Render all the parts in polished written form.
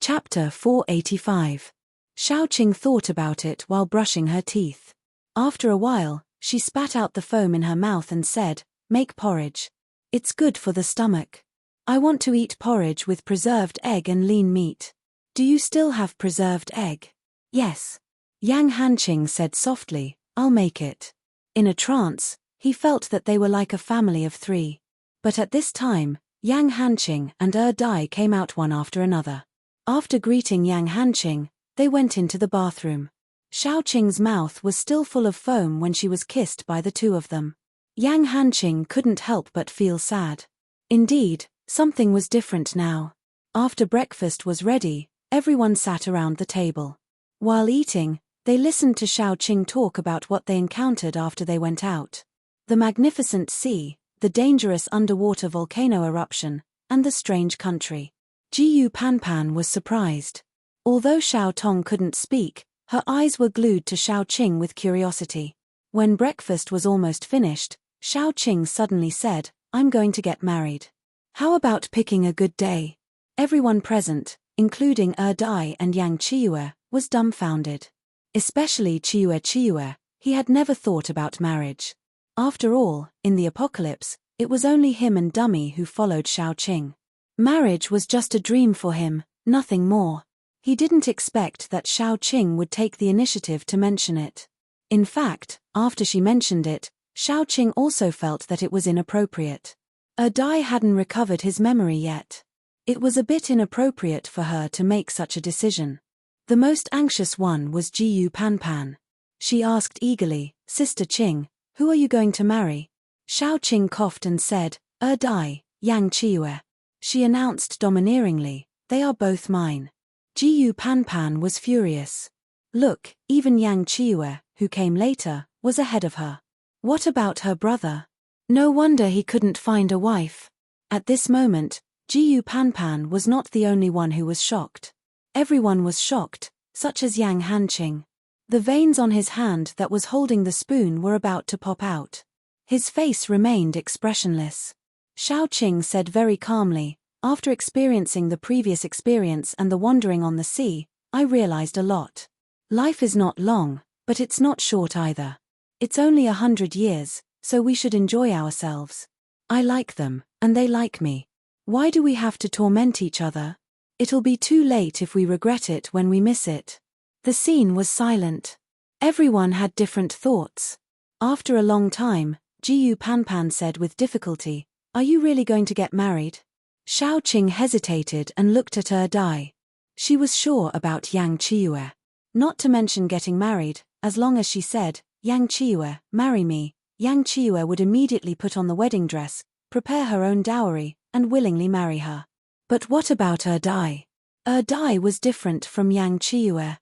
Chapter 485. Xiaoqing thought about it while brushing her teeth. After a while, she spat out the foam in her mouth and said, "Make porridge. It's good for the stomach. I want to eat porridge with preserved egg and lean meat. Do you still have preserved egg?" "Yes." Yang Hanqing said softly, "I'll make it." In a trance, he felt that they were like a family of three. But at this time, Yang Hanqing and Dai came out one after another. After greeting Yang Hanqing, they went into the bathroom. Xiaoqing's mouth was still full of foam when she was kissed by the two of them. Yang Hanqing couldn't help but feel sad. Indeed, something was different now. After breakfast was ready, everyone sat around the table. While eating, they listened to Xiaoqing talk about what they encountered after they went out. The magnificent sea, the dangerous underwater volcano eruption, and the strange country. Jiyu Panpan was surprised. Although Xiao Tong couldn't speak, her eyes were glued to Xiaoqing with curiosity. When breakfast was almost finished, Xiaoqing suddenly said, "I'm going to get married. How about picking a good day?" Everyone present, including Dai and Yang Qiyu, was dumbfounded. Especially Qiyu. He had never thought about marriage. After all, in the apocalypse, it was only him and Dummy who followed Xiaoqing. Marriage was just a dream for him, nothing more. He didn't expect that Xiaoqing would take the initiative to mention it. In fact, after she mentioned it, Xiaoqing also felt that it was inappropriate. Dai hadn't recovered his memory yet. It was a bit inappropriate for her to make such a decision. The most anxious one was Jiyu Panpan. She asked eagerly, "Sister Qing, who are you going to marry?" Xiaoqing coughed and said, Dai, Yang Qiyu." She announced domineeringly, "They are both mine." Jiyu Panpan was furious. Look, even Yang Qiyu, who came later, was ahead of her. What about her brother? No wonder he couldn't find a wife. At this moment, Jiyu Panpan was not the only one who was shocked. Everyone was shocked, such as Yang Hanqing. The veins on his hand that was holding the spoon were about to pop out. His face remained expressionless. Xiaoqing said very calmly, "After experiencing the previous experience and the wandering on the sea, I realized a lot. Life is not long, but it's not short either. It's only 100 years, so we should enjoy ourselves. I like them, and they like me. Why do we have to torment each other? It'll be too late if we regret it when we miss it." The scene was silent. Everyone had different thoughts. After a long time, Jiyu Panpan said with difficulty, "Are you really going to get married?" Xiaoqing hesitated and looked at Dai. She was sure about Yang Qiyu. Not to mention getting married, as long as she said, "Yang Qiyu, marry me," Yang Qiyu would immediately put on the wedding dress, prepare her own dowry, and willingly marry her. But what about Dai? Dai was different from Yang Qiyu.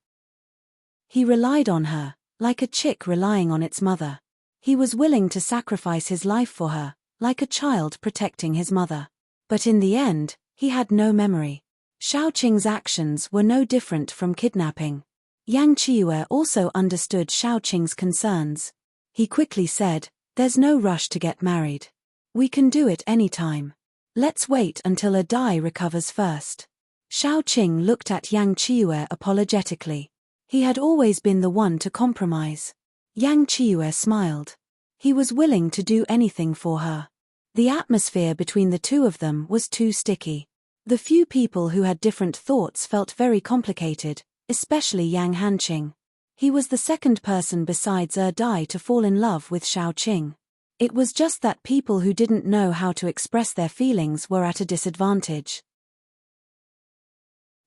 He relied on her, like a chick relying on its mother. He was willing to sacrifice his life for her, like a child protecting his mother. But in the end, he had no memory. Xiaoqing's actions were no different from kidnapping. Yang Qiyu also understood Xiaoqing's concerns. He quickly said, "There's no rush to get married. We can do it any time. Let's wait until Dai recovers first." Xiaoqing looked at Yang Qiyu apologetically. He had always been the one to compromise. Yang Qiyu smiled. He was willing to do anything for her. The atmosphere between the two of them was too sticky. The few people who had different thoughts felt very complicated, especially Yang Hanqing. He was the second person besides Dai to fall in love with Xiaoqing. It was just that people who didn't know how to express their feelings were at a disadvantage.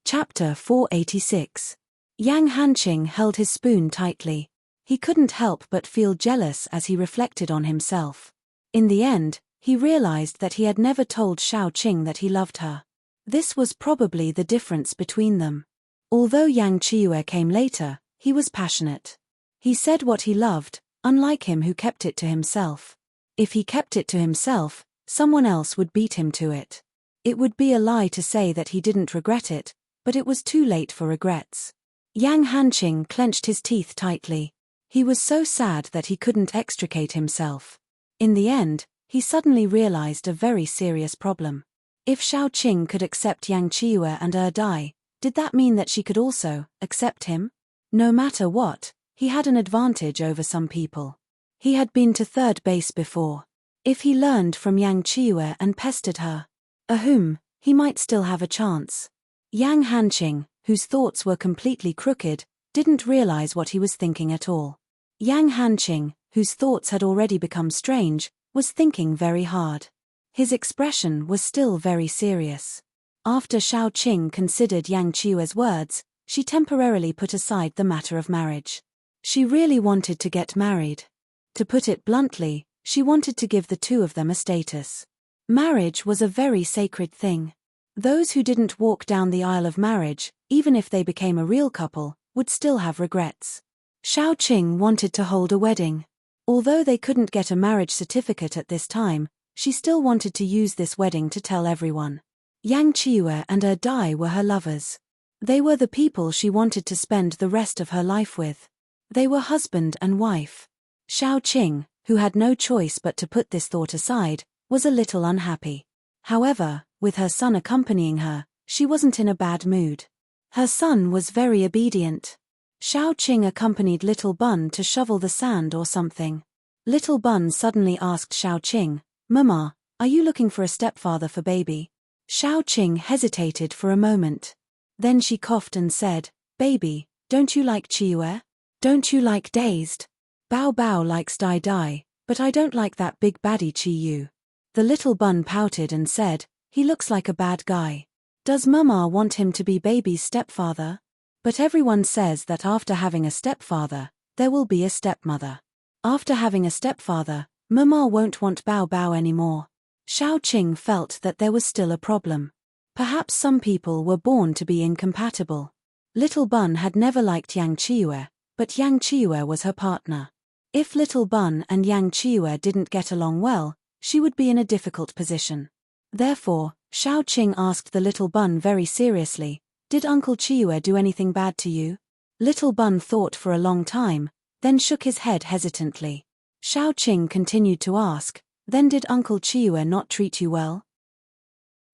Chapter 486. Yang Hanqing held his spoon tightly. He couldn't help but feel jealous as he reflected on himself. In the end, he realized that he had never told Xiaoqing that he loved her. This was probably the difference between them. Although Yang Qiyu came later, he was passionate. He said what he loved, unlike him who kept it to himself. If he kept it to himself, someone else would beat him to it. It would be a lie to say that he didn't regret it, but it was too late for regrets. Yang Hanqing clenched his teeth tightly. He was so sad that he couldn't extricate himself. In the end, he suddenly realized a very serious problem. If Xiaoqing could accept Yang Qiyu and Dai, Did that mean that she could also accept him? No matter what, he had an advantage over some people. He had been to third base before. If he learned from Yang Chiue and pestered her, he might still have a chance. Yang Hanqing, whose thoughts were completely crooked, didn't realize what he was thinking at all. Yang Hanqing, whose thoughts had already become strange, was thinking very hard. His expression was still very serious. After Xiaoqing considered Yang Chiue's words, she temporarily put aside the matter of marriage. She really wanted to get married. To put it bluntly, she wanted to give the two of them a status. Marriage was a very sacred thing. Those who didn't walk down the aisle of marriage, even if they became a real couple, would still have regrets. Xiaoqing wanted to hold a wedding. Although they couldn't get a marriage certificate at this time, she still wanted to use this wedding to tell everyone. Yang Chiue and Dai were her lovers. They were the people she wanted to spend the rest of her life with. They were husband and wife. Xiaoqing, who had no choice but to put this thought aside, was a little unhappy. However, with her son accompanying her, she wasn't in a bad mood. Her son was very obedient. Xiaoqing accompanied Little Bun to shovel the sand or something. Little Bun suddenly asked Xiaoqing, "Mama, are you looking for a stepfather for baby?" Xiaoqing hesitated for a moment. Then she coughed and said, "Baby, don't you like Chiue? Don't you like Dazed? Bao Bao likes Dai Dai, but I don't like that big baddie Chi-Yu." The Little Bun pouted and said, "He looks like a bad guy. Does Mama want him to be baby's stepfather? But everyone says that after having a stepfather, there will be a stepmother. After having a stepfather, Mama won't want Bao Bao anymore." Xiaoqing felt that there was still a problem. Perhaps some people were born to be incompatible. Little Bun had never liked Yang Chiue, but Yang Chiue was her partner. If Little Bun and Yang Chiue didn't get along well, she would be in a difficult position. Therefore, Xiaoqing asked the Little Bun very seriously, "Did Uncle Chiue do anything bad to you?" Little Bun thought for a long time, then shook his head hesitantly. Xiaoqing continued to ask, "Then did Uncle Chiue not treat you well?"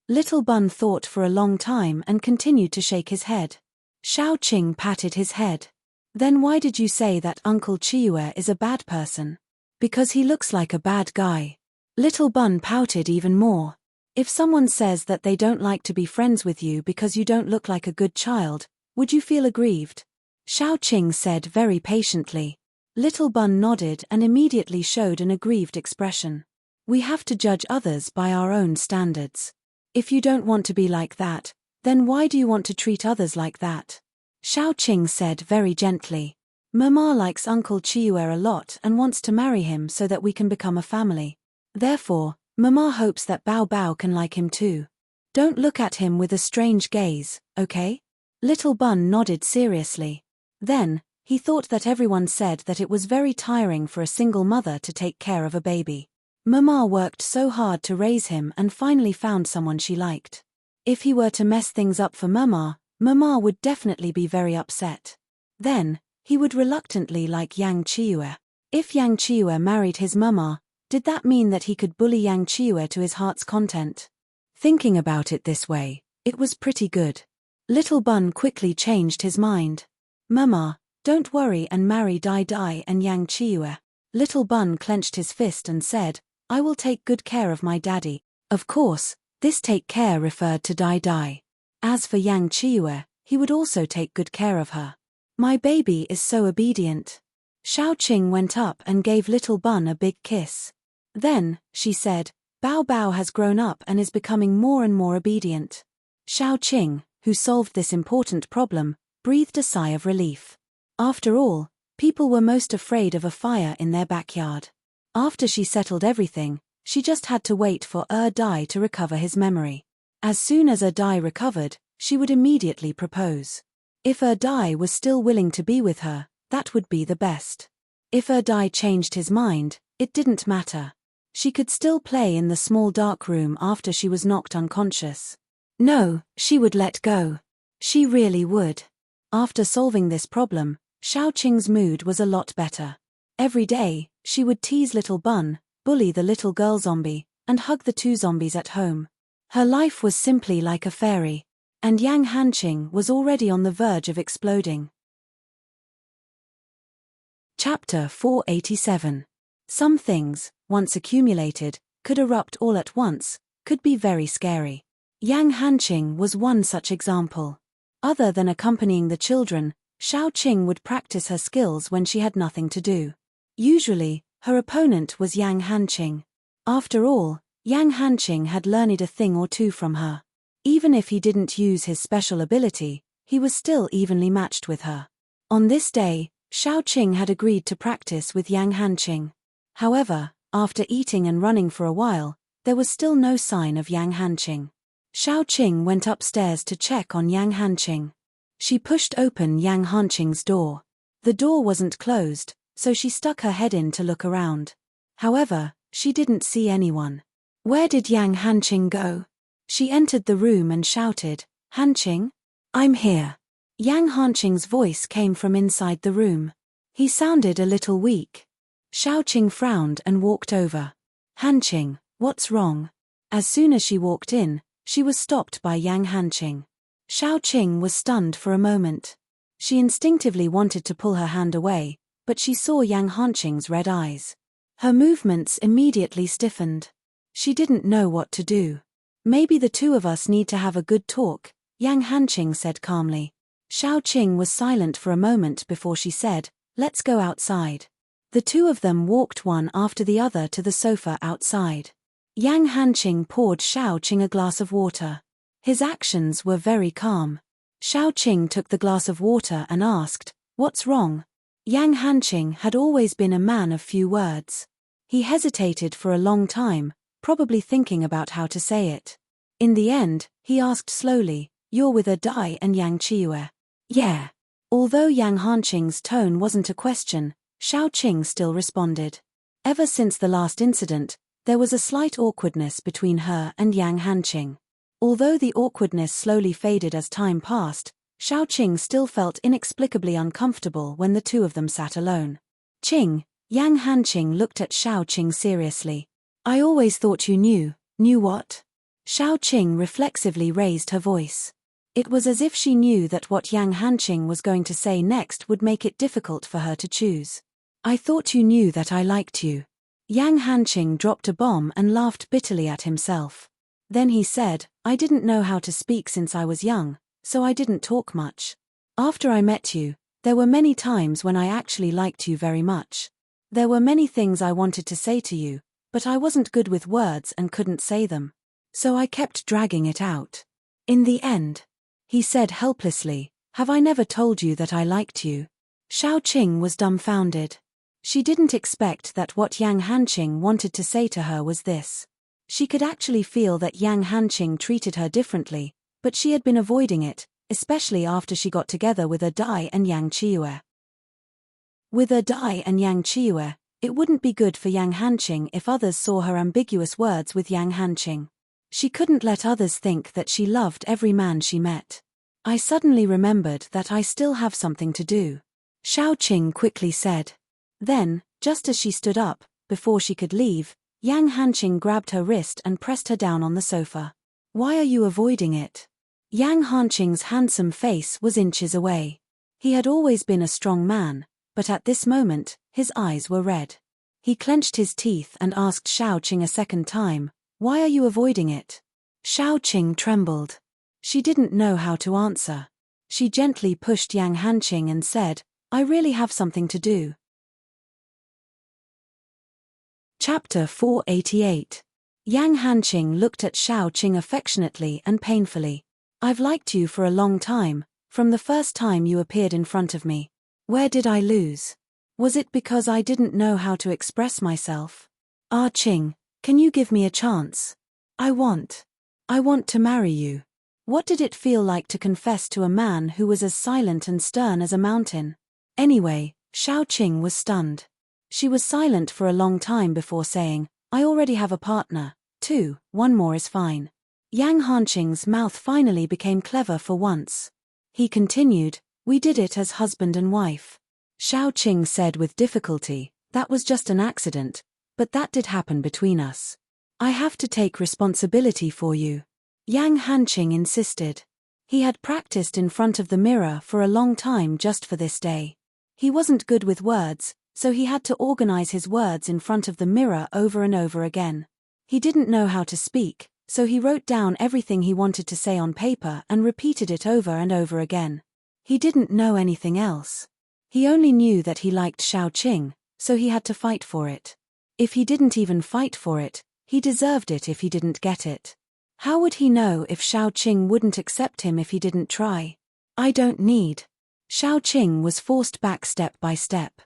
Little Bun thought for a long time and continued to shake his head. Xiaoqing patted his head. "Then why did you say that Uncle Chiue is a bad person?" "Because he looks like a bad guy." Little Bun pouted even more. "If someone says that they don't like to be friends with you because you don't look like a good child, would you feel aggrieved?" Xiaoqing said very patiently. Little Bun nodded and immediately showed an aggrieved expression. "We have to judge others by our own standards. If you don't want to be like that, then why do you want to treat others like that?" Xiaoqing said very gently. "Mama likes Uncle Chiue a lot and wants to marry him so that we can become a family. Therefore, Mama hopes that Bao Bao can like him too. Don't look at him with a strange gaze, okay?" Little Bun nodded seriously. Then, he thought that everyone said that it was very tiring for a single mother to take care of a baby. Mama worked so hard to raise him and finally found someone she liked. If he were to mess things up for Mama, Mama would definitely be very upset. Then, he would reluctantly like Yang Chiue. If Yang Chiue married his Mama, did that mean that he could bully Yang Chiue to his heart's content? Thinking about it this way, it was pretty good. Little Bun quickly changed his mind. "Mama, don't worry and marry Dai Dai and Yang Chiue." Little Bun clenched his fist and said, "I will take good care of my daddy." Of course, this take care referred to Dai Dai. As for Yang Chiue, he would also take good care of her. "My baby is so obedient." Xiaoqing went up and gave Little Bun a big kiss. Then, she said, "Bao Bao has grown up and is becoming more and more obedient." Xiaoqing, who solved this important problem, breathed a sigh of relief. After all, people were most afraid of a fire in their backyard. After she settled everything, she just had to wait for Dai to recover his memory. As soon as Dai recovered, she would immediately propose. If Dai was still willing to be with her, that would be the best. If Dai changed his mind, it didn't matter. She could still play in the small dark room after she was knocked unconscious. No, she would let go. She really would. After solving this problem, Xiaoqing's mood was a lot better. Every day, she would tease Little Bun, bully the little girl zombie, and hug the two zombies at home. Her life was simply like a fairy. And Yang Hanqing was already on the verge of exploding. Chapter 487. Some things, once accumulated, could erupt all at once, could be very scary. Yang Hanqing was one such example. Other than accompanying the children, Shaoqing would practice her skills when she had nothing to do. Usually, her opponent was Yang Hanqing. After all, Yang Hanqing had learned a thing or two from her. Even if he didn't use his special ability, he was still evenly matched with her. On this day, Shaoqing had agreed to practice with Yang Hanqing. However, after eating and running for a while, there was still no sign of Yang Hanqing. Shaoqing went upstairs to check on Yang Hanqing. She pushed open Yang Hanqing's door. The door wasn't closed, so she stuck her head in to look around. However, she didn't see anyone. Where did Yang Hanqing go? She entered the room and shouted, "Hanqing? I'm here." Yang Hanqing's voice came from inside the room. He sounded a little weak. Shaoqing frowned and walked over. "Hanqing, what's wrong?" As soon as she walked in, she was stopped by Yang Hanqing. Shaoqing was stunned for a moment. She instinctively wanted to pull her hand away, but she saw Yang Hanqing's red eyes. Her movements immediately stiffened. She didn't know what to do. "Maybe the two of us need to have a good talk," Yang Hanqing said calmly. Shaoqing was silent for a moment before she said, "Let's go outside." The two of them walked one after the other to the sofa outside. Yang Hanqing poured Shaoqing a glass of water. His actions were very calm. Shaoqing took the glass of water and asked, "What's wrong?" Yang Hanqing had always been a man of few words. He hesitated for a long time, probably thinking about how to say it. In the end, he asked slowly, "You're with a Dai and Yang Qiue?" "Yeah." Although Yang Hanqing's tone wasn't a question, Shaoqing still responded. Ever since the last incident, there was a slight awkwardness between her and Yang Hanqing. Although the awkwardness slowly faded as time passed, Shaoqing still felt inexplicably uncomfortable when the two of them sat alone. "Qing," Yang Hanqing looked at Shaoqing seriously. "I always thought you knew." "Knew what?" Shaoqing reflexively raised her voice. It was as if she knew that what Yang Hanqing was going to say next would make it difficult for her to choose. "I thought you knew that I liked you." Yang Hanqing dropped a bomb and laughed bitterly at himself. Then he said, "I didn't know how to speak since I was young, so I didn't talk much. After I met you, there were many times when I actually liked you very much. There were many things I wanted to say to you, but I wasn't good with words and couldn't say them. So I kept dragging it out. In the end," he said helplessly, "have I never told you that I liked you?" Shaoqing was dumbfounded. She didn't expect that what Yang Hanqing wanted to say to her was this. She could actually feel that Yang Hanqing treated her differently, but she had been avoiding it, especially after she got together with a Dai and Yang Qiue. With a Dai and Yang Qiue, it wouldn't be good for Yang Hanqing if others saw her ambiguous words with Yang Hanqing. She couldn't let others think that she loved every man she met. "I suddenly remembered that I still have something to do," Shaoqing quickly said. Then, just as she stood up, before she could leave, Yang Hanqing grabbed her wrist and pressed her down on the sofa. "Why are you avoiding it?" Yang Hanqing's handsome face was inches away. He had always been a strong man, but at this moment, his eyes were red. He clenched his teeth and asked Shaoqing a second time, "Why are you avoiding it?" Shaoqing trembled. She didn't know how to answer. She gently pushed Yang Hanqing and said, "I really have something to do." Chapter 488. Yang Hanqing looked at Shaoqing affectionately and painfully. "I've liked you for a long time, from the first time you appeared in front of me. Where did I lose? Was it because I didn't know how to express myself? Ah Qing, can you give me a chance? I want to marry you." What did it feel like to confess to a man who was as silent and stern as a mountain? Anyway, Shaoqing was stunned. She was silent for a long time before saying, "I already have a partner, too, one more is fine." Yang Hanqing's mouth finally became clever for once. He continued, "We did it as husband and wife." Shaoqing said with difficulty, "That was just an accident, but that did happen between us. I have to take responsibility for you." Yang Hanqing insisted. He had practiced in front of the mirror for a long time just for this day. He wasn't good with words, so he had to organize his words in front of the mirror over and over again. He didn't know how to speak, so he wrote down everything he wanted to say on paper and repeated it over and over again. He didn't know anything else. He only knew that he liked Xiaoqing, so he had to fight for it. If he didn't even fight for it, he deserved it if he didn't get it. How would he know if Xiaoqing wouldn't accept him if he didn't try? I don't need. Xiaoqing was forced back step by step.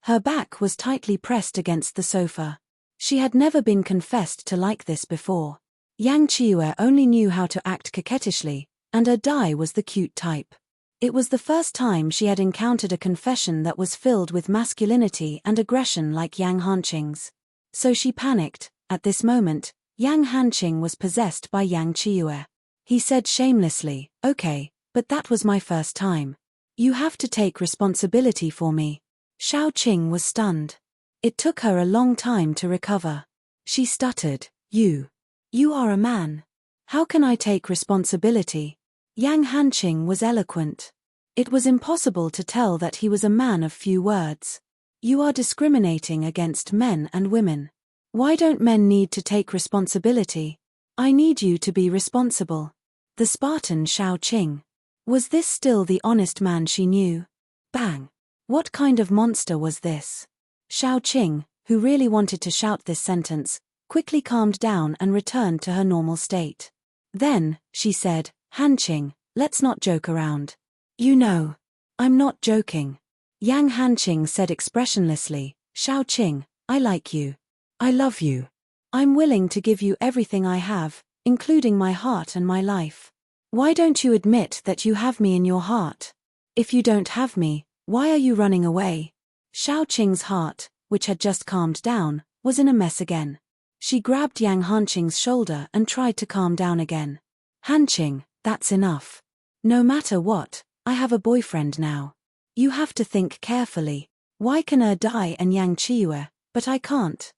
Her back was tightly pressed against the sofa. She had never been confessed to like this before. Yang Qiue only knew how to act coquettishly, and her Dai was the cute type. It was the first time she had encountered a confession that was filled with masculinity and aggression like Yang Hanqing's. So she panicked. At this moment, Yang Hanqing was possessed by Yang Qiue. He said shamelessly, "Okay, but that was my first time. You have to take responsibility for me." Xiaoqing was stunned. It took her a long time to recover. She stuttered, You are a man. How can I take responsibility?" Yang Hanqing was eloquent. It was impossible to tell that he was a man of few words. "You are discriminating against men and women. Why don't men need to take responsibility? I need you to be responsible." The Spartan Xiaoqing. Was this still the honest man she knew? Bang! What kind of monster was this? Xiaoqing, who really wanted to shout this sentence, quickly calmed down and returned to her normal state. Then, she said, "Hanqing, let's not joke around." "You know, I'm not joking." Yang Hanqing said expressionlessly, "Xiaoqing, I like you. I love you. I'm willing to give you everything I have, including my heart and my life. Why don't you admit that you have me in your heart? If you don't have me, why are you running away?" Xiaoqing's heart, which had just calmed down, was in a mess again. She grabbed Yang Hanqing's shoulder and tried to calm down again. "Hanqing, that's enough. No matter what, I have a boyfriend now. You have to think carefully. Why can Dai and Yang Qiue, but I can't?"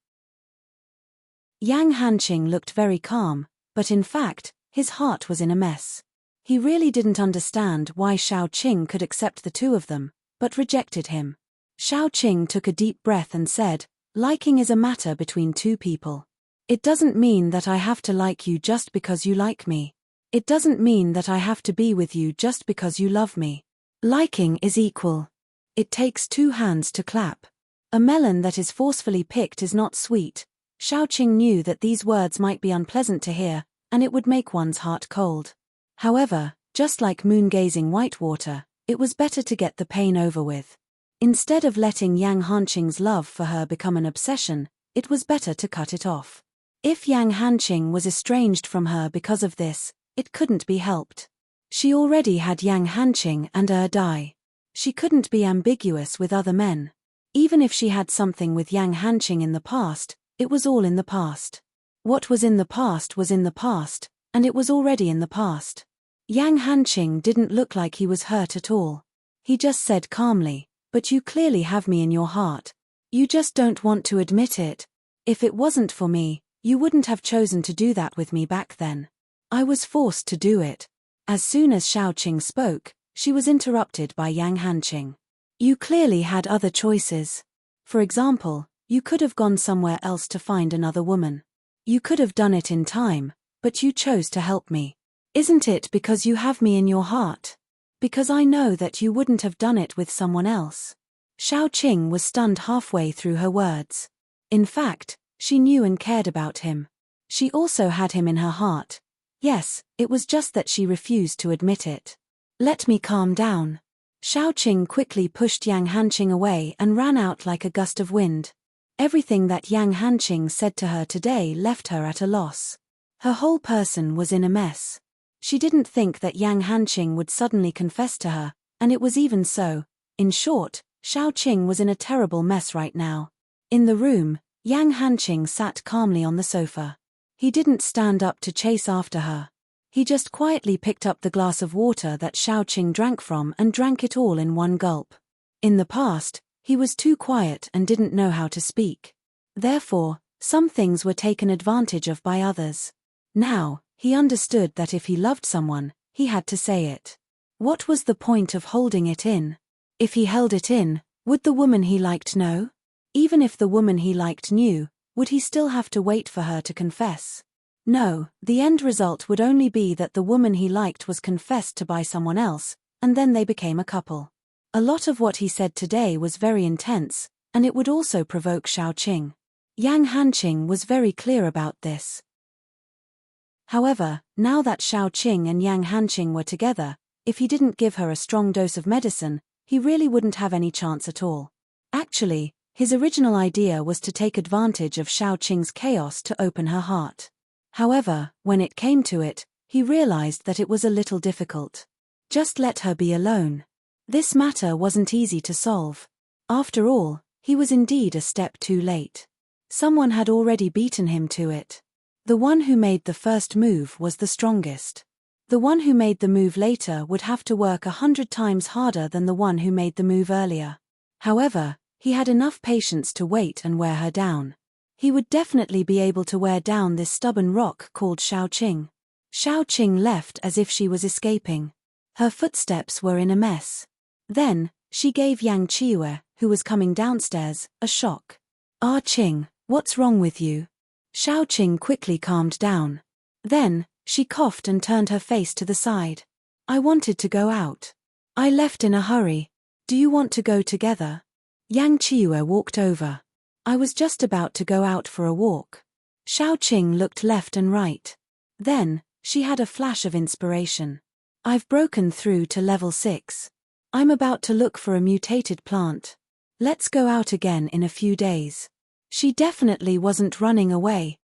Yang Hanqing looked very calm, but in fact, his heart was in a mess. He really didn't understand why Xiaoqing could accept the two of them, but rejected him. Xiaoqing took a deep breath and said, "Liking is a matter between two people. It doesn't mean that I have to like you just because you like me. It doesn't mean that I have to be with you just because you love me. Liking is equal. It takes two hands to clap. A melon that is forcefully picked is not sweet." Xiaoqing knew that these words might be unpleasant to hear, and it would make one's heart cold. However, just like moon-gazing whitewater, it was better to get the pain over with. Instead of letting Yang Hanqing's love for her become an obsession, it was better to cut it off. If Yang Hanqing was estranged from her because of this, it couldn't be helped. She already had Yang Hanqing and Dai. She couldn't be ambiguous with other men. Even if she had something with Yang Hanqing in the past, it was all in the past. What was in the past was in the past, and it was already in the past. Yang Hanqing didn't look like he was hurt at all. He just said calmly, "But you clearly have me in your heart. You just don't want to admit it. If it wasn't for me, you wouldn't have chosen to do that with me back then. I was forced to do it." As soon as Xiaoqing spoke, she was interrupted by Yang Hanqing. "You clearly had other choices. For example, you could have gone somewhere else to find another woman. You could have done it in time, but you chose to help me. Isn't it because you have me in your heart? Because I know that you wouldn't have done it with someone else." Xiaoqing was stunned halfway through her words. In fact, she knew and cared about him. She also had him in her heart. Yes, it was just that she refused to admit it. "Let me calm down." Xiaoqing quickly pushed Yang Hanqing away and ran out like a gust of wind. Everything that Yang Hanqing said to her today left her at a loss. Her whole person was in a mess. She didn't think that Yang Hanqing would suddenly confess to her, and it was even so. In short, Xiaoqing was in a terrible mess right now. In the room, Yang Hanqing sat calmly on the sofa. He didn't stand up to chase after her. He just quietly picked up the glass of water that Xiaoqing drank from and drank it all in one gulp. In the past, he was too quiet and didn't know how to speak. Therefore, some things were taken advantage of by others. Now, he understood that if he loved someone, He had to say it. What was the point of holding it in? If he held it in, would the woman he liked know? Even if the woman he liked knew, would he still have to wait for her to confess? No, the end result would only be that the woman he liked was confessed to by someone else, and then they became a couple. A lot of what he said today was very intense, and it would also provoke Xiaoqing. Yang Hanqing was very clear about this. However, now that Xiaoqing and Yang Hanqing were together, if he didn't give her a strong dose of medicine, he really wouldn't have any chance at all. Actually, his original idea was to take advantage of Xiaoqing's chaos to open her heart. However, when it came to it, he realized that it was a little difficult. Just let her be alone. This matter wasn't easy to solve. After all, he was indeed a step too late. Someone had already beaten him to it. The one who made the first move was the strongest. The one who made the move later would have to work 100 times harder than the one who made the move earlier. However, he had enough patience to wait and wear her down. He would definitely be able to wear down this stubborn rock called Xiaoqing. Xiaoqing left as if she was escaping. Her footsteps were in a mess. Then, she gave Yang Qiue, who was coming downstairs, a shock. "Ah Qing, what's wrong with you?" Xiaoqing quickly calmed down. Then, she coughed and turned her face to the side. "I wanted to go out. I left in a hurry. Do you want to go together?" Yang Qiue walked over. "I was just about to go out for a walk." Xiaoqing looked left and right. Then, she had a flash of inspiration. "I've broken through to level 6. I'm about to look for a mutated plant. Let's go out again in a few days." She definitely wasn't running away.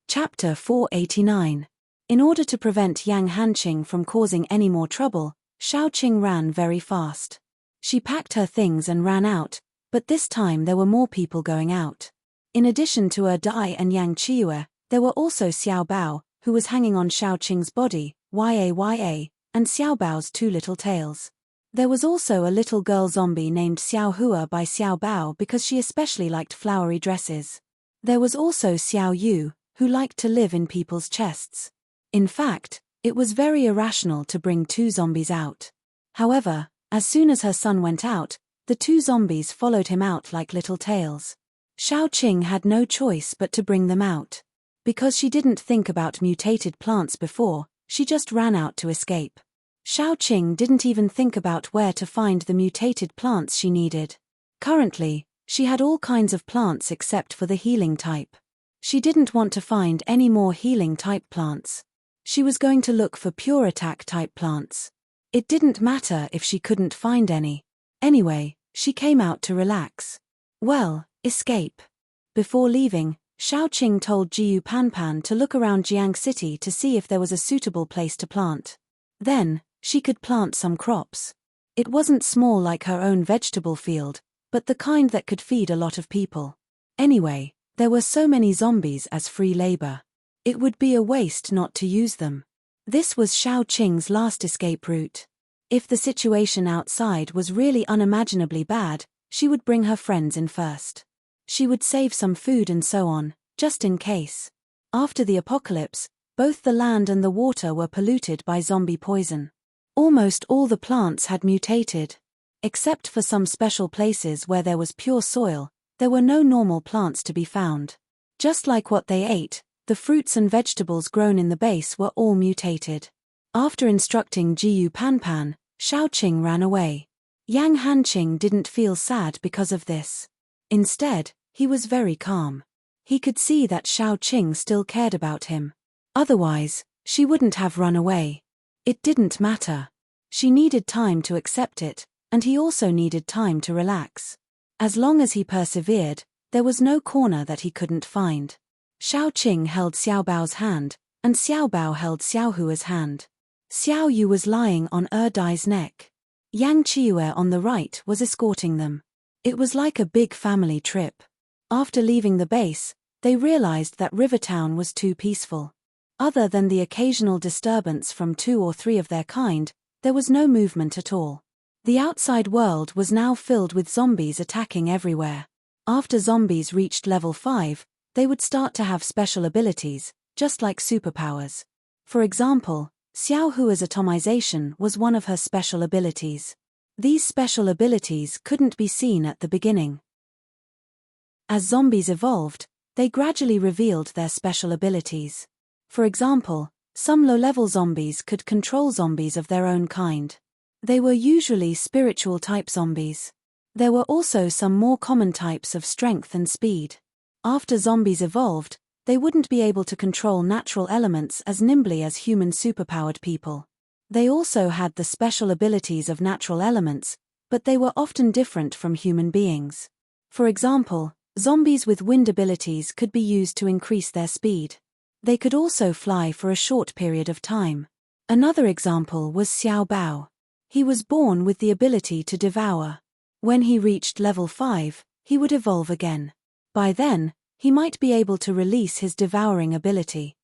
Chapter 489. In order to prevent Yang Hanqing from causing any more trouble, Xiaoqing ran very fast. She packed her things and ran out, but this time there were more people going out. In addition to Dai and Yang Qiue, there were also Xiao Bao, who was hanging on Xiaoqing's body, Yaya, and Xiao Bao's 2 little tails. There was also a little girl zombie named Xiao Hua by Xiao Bao because she especially liked flowery dresses. There was also Xiao Yu, who liked to live in people's chests. In fact, it was very irrational to bring 2 zombies out. However, as soon as her son went out, the 2 zombies followed him out like little tails. Xiaoqing had no choice but to bring them out. Because she didn't think about mutated plants before, she just ran out to escape. Xiaoqing didn't even think about where to find the mutated plants she needed. Currently, she had all kinds of plants except for the healing type. She didn't want to find any more healing type plants. She was going to look for pure attack type plants. It didn't matter if she couldn't find any. Anyway, she came out to relax. Well, escape. Before leaving, Xiaoqing told Jiyu Panpan to look around Jiang City to see if there was a suitable place to plant. Then, she could plant some crops. It wasn't small like her own vegetable field, but the kind that could feed a lot of people. Anyway, there were so many zombies as free labor. It would be a waste not to use them. This was Xiaoqing's last escape route. If the situation outside was really unimaginably bad, she would bring her friends in first. She would save some food and so on, just in case. After the apocalypse, both the land and the water were polluted by zombie poison. Almost all the plants had mutated. Except for some special places where there was pure soil, there were no normal plants to be found. Just like what they ate, the fruits and vegetables grown in the base were all mutated. After instructing Jiyu Panpan, Xiaoqing ran away. Yang Hanqing didn't feel sad because of this. Instead, he was very calm. He could see that Xiaoqing still cared about him. Otherwise, she wouldn't have run away. It didn't matter. She needed time to accept it, and he also needed time to relax. As long as he persevered, there was no corner that he couldn't find. Xiaoqing held Xiao Bao's hand, and Xiao Bao held Xiao Hua's hand. Xiao Yu was lying on Dai's neck. Yang Qiue on the right was escorting them. It was like a big family trip. After leaving the base, they realized that Rivertown was too peaceful. Other than the occasional disturbance from 2 or 3 of their kind, there was no movement at all. The outside world was now filled with zombies attacking everywhere. After zombies reached level 5, they would start to have special abilities, just like superpowers. For example, Xiao Hua's atomization was one of her special abilities. These special abilities couldn't be seen at the beginning. As zombies evolved, they gradually revealed their special abilities. For example, some low-level zombies could control zombies of their own kind. They were usually spiritual-type zombies. There were also some more common types of strength and speed. After zombies evolved, they wouldn't be able to control natural elements as nimbly as human superpowered people. They also had the special abilities of natural elements, but they were often different from human beings. For example, zombies with wind abilities could be used to increase their speed. They could also fly for a short period of time. Another example was Xiao Bao. He was born with the ability to devour. When he reached level 5, he would evolve again. By then, he might be able to release his devouring ability.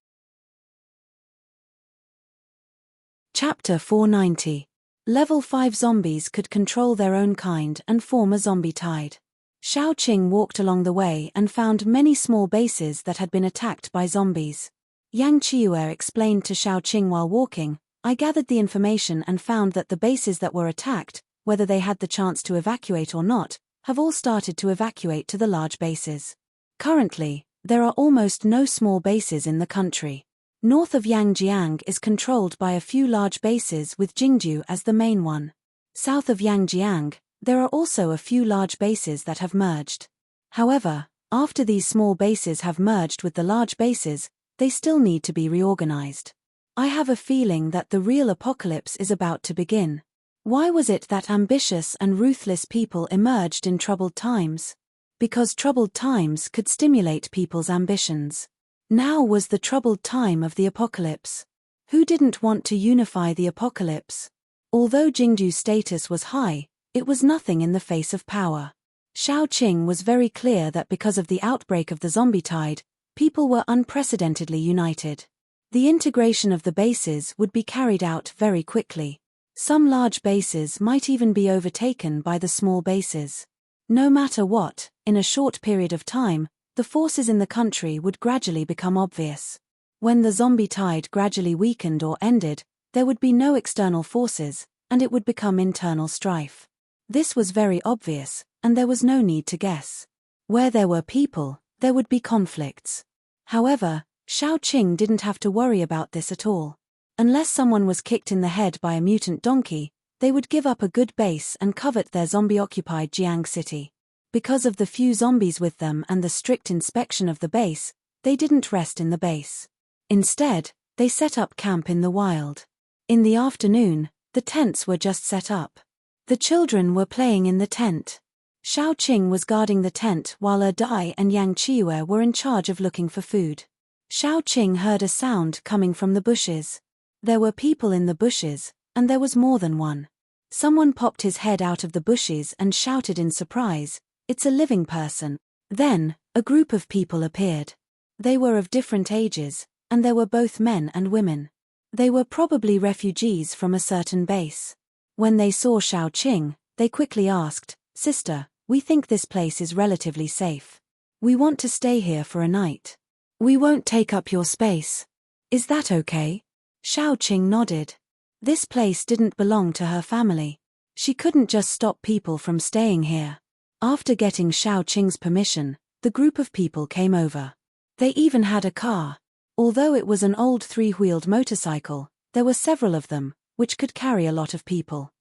Chapter 490. Level 5 zombies could control their own kind and form a zombie tide. Xiaoqing walked along the way and found many small bases that had been attacked by zombies. Yang Qiue explained to Xiaoqing while walking, "I gathered the information and found that the bases that were attacked, whether they had the chance to evacuate or not, have all started to evacuate to the large bases. Currently, there are almost no small bases in the country. North of Yangjiang is controlled by a few large bases with Jingju as the main one. South of Yangjiang, there are also a few large bases that have merged. However, after these small bases have merged with the large bases, they still need to be reorganized. I have a feeling that the real apocalypse is about to begin. Why was it that ambitious and ruthless people emerged in troubled times? Because troubled times could stimulate people's ambitions. Now was the troubled time of the apocalypse. Who didn't want to unify the apocalypse? Although Jingju's status was high, it was nothing in the face of power. Xiaoqing was very clear that because of the outbreak of the zombie tide, people were unprecedentedly united. The integration of the bases would be carried out very quickly. Some large bases might even be overtaken by the small bases. No matter what, in a short period of time, the forces in the country would gradually become obvious. When the zombie tide gradually weakened or ended, there would be no external forces, and it would become internal strife. This was very obvious, and there was no need to guess. Where there were people, there would be conflicts. However, Xiaoqing didn't have to worry about this at all. Unless someone was kicked in the head by a mutant donkey, they would give up a good base and covet their zombie-occupied Jiang city. Because of the few zombies with them and the strict inspection of the base, they didn't rest in the base. Instead, they set up camp in the wild. In the afternoon, the tents were just set up. The children were playing in the tent. Xiaoqing was guarding the tent while Dai and Yang Qiue were in charge of looking for food. Xiaoqing heard a sound coming from the bushes. There were people in the bushes, and there was more than one. Someone popped his head out of the bushes and shouted in surprise, "It's a living person." Then, a group of people appeared. They were of different ages, and there were both men and women. They were probably refugees from a certain base. When they saw Xiaoqing, they quickly asked, "Sister, we think this place is relatively safe. We want to stay here for a night. We won't take up your space. Is that okay?" Xiaoqing nodded. This place didn't belong to her family. She couldn't just stop people from staying here. After getting Xiaoqing's permission, the group of people came over. They even had a car. Although it was an old three-wheeled motorcycle, there were several of them, which could carry a lot of people.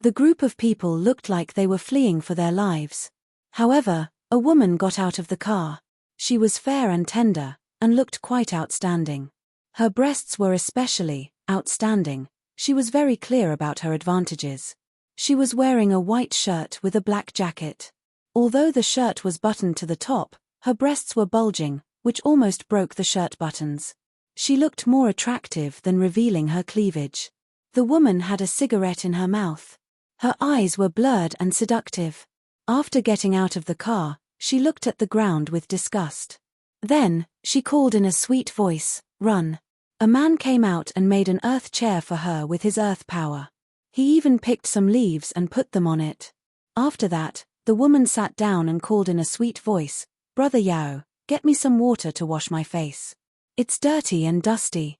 The group of people looked like they were fleeing for their lives. However, a woman got out of the car. She was fair and tender, and looked quite outstanding. Her breasts were especially outstanding. She was very clear about her advantages. She was wearing a white shirt with a black jacket. Although the shirt was buttoned to the top, her breasts were bulging, which almost broke the shirt buttons. She looked more attractive than revealing her cleavage. The woman had a cigarette in her mouth. Her eyes were blurred and seductive. After getting out of the car, she looked at the ground with disgust. Then, she called in a sweet voice, "Run." A man came out and made an earth chair for her with his earth power. He even picked some leaves and put them on it. After that, the woman sat down and called in a sweet voice, "Brother Yao, get me some water to wash my face." It's dirty and dusty.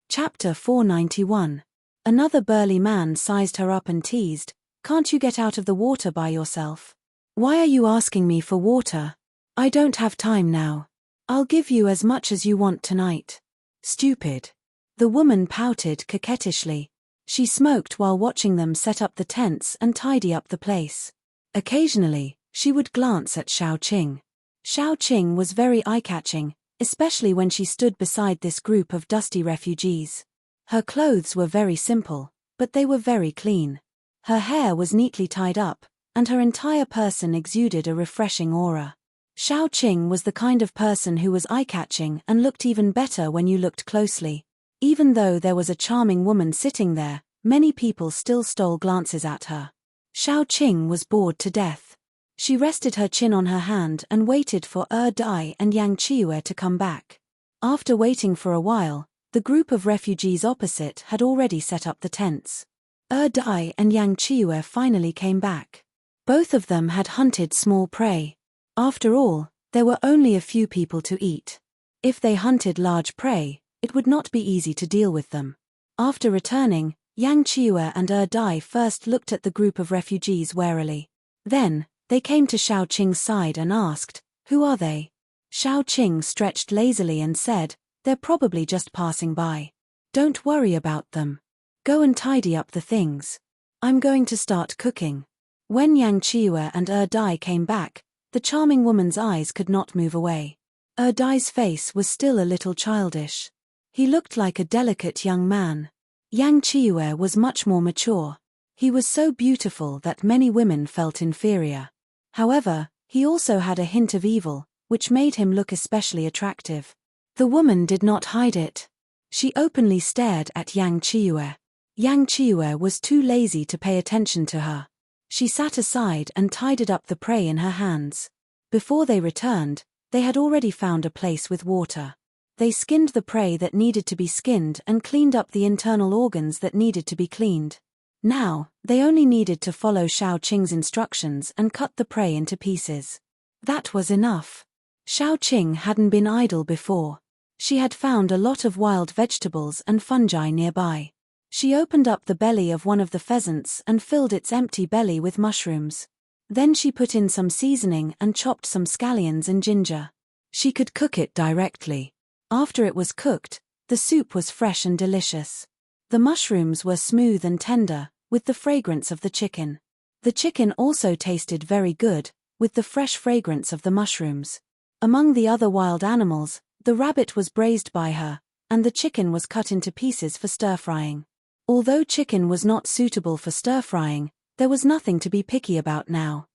Chapter 491. Another burly man sized her up and teased, "Can't you get out of the water by yourself? Why are you asking me for water? I don't have time now. I'll give you as much as you want tonight." Stupid. The woman pouted coquettishly. She smoked while watching them set up the tents and tidy up the place. Occasionally, she would glance at Xiaoqing. Xiaoqing was very eye-catching, especially when she stood beside this group of dusty refugees. Her clothes were very simple, but they were very clean. Her hair was neatly tied up, and her entire person exuded a refreshing aura. Xiaoqing was the kind of person who was eye-catching and looked even better when you looked closely. Even though there was a charming woman sitting there, many people still stole glances at her. Xiaoqing was bored to death. She rested her chin on her hand and waited for Dai and Yang Qiue to come back. After waiting for a while, the group of refugees opposite had already set up the tents. Dai and Yang Qiue finally came back. Both of them had hunted small prey. After all, there were only a few people to eat. If they hunted large prey, it would not be easy to deal with them. After returning, Yang Qiue and Dai first looked at the group of refugees warily. Then, they came to Xiaoqing's side and asked, "Who are they?" Xiaoqing stretched lazily and said, "They're probably just passing by. Don't worry about them. Go and tidy up the things. I'm going to start cooking." When Yang Qiue and Dai came back, the charming woman's eyes could not move away. Dai's face was still a little childish. He looked like a delicate young man. Yang Qiue was much more mature. He was so beautiful that many women felt inferior. However, he also had a hint of evil, which made him look especially attractive. The woman did not hide it. She openly stared at Yang Qiue. Yang Qiue was too lazy to pay attention to her. She sat aside and tidied up the prey in her hands. Before they returned, they had already found a place with water. They skinned the prey that needed to be skinned and cleaned up the internal organs that needed to be cleaned. Now, they only needed to follow Xiaoqing's instructions and cut the prey into pieces. That was enough. Xiaoqing hadn't been idle before. She had found a lot of wild vegetables and fungi nearby. She opened up the belly of one of the pheasants and filled its empty belly with mushrooms. Then she put in some seasoning and chopped some scallions and ginger. She could cook it directly. After it was cooked, the soup was fresh and delicious. The mushrooms were smooth and tender, with the fragrance of the chicken. The chicken also tasted very good, with the fresh fragrance of the mushrooms. Among the other wild animals, the rabbit was braised by her, and the chicken was cut into pieces for stir-frying. Although chicken was not suitable for stir-frying, there was nothing to be picky about now.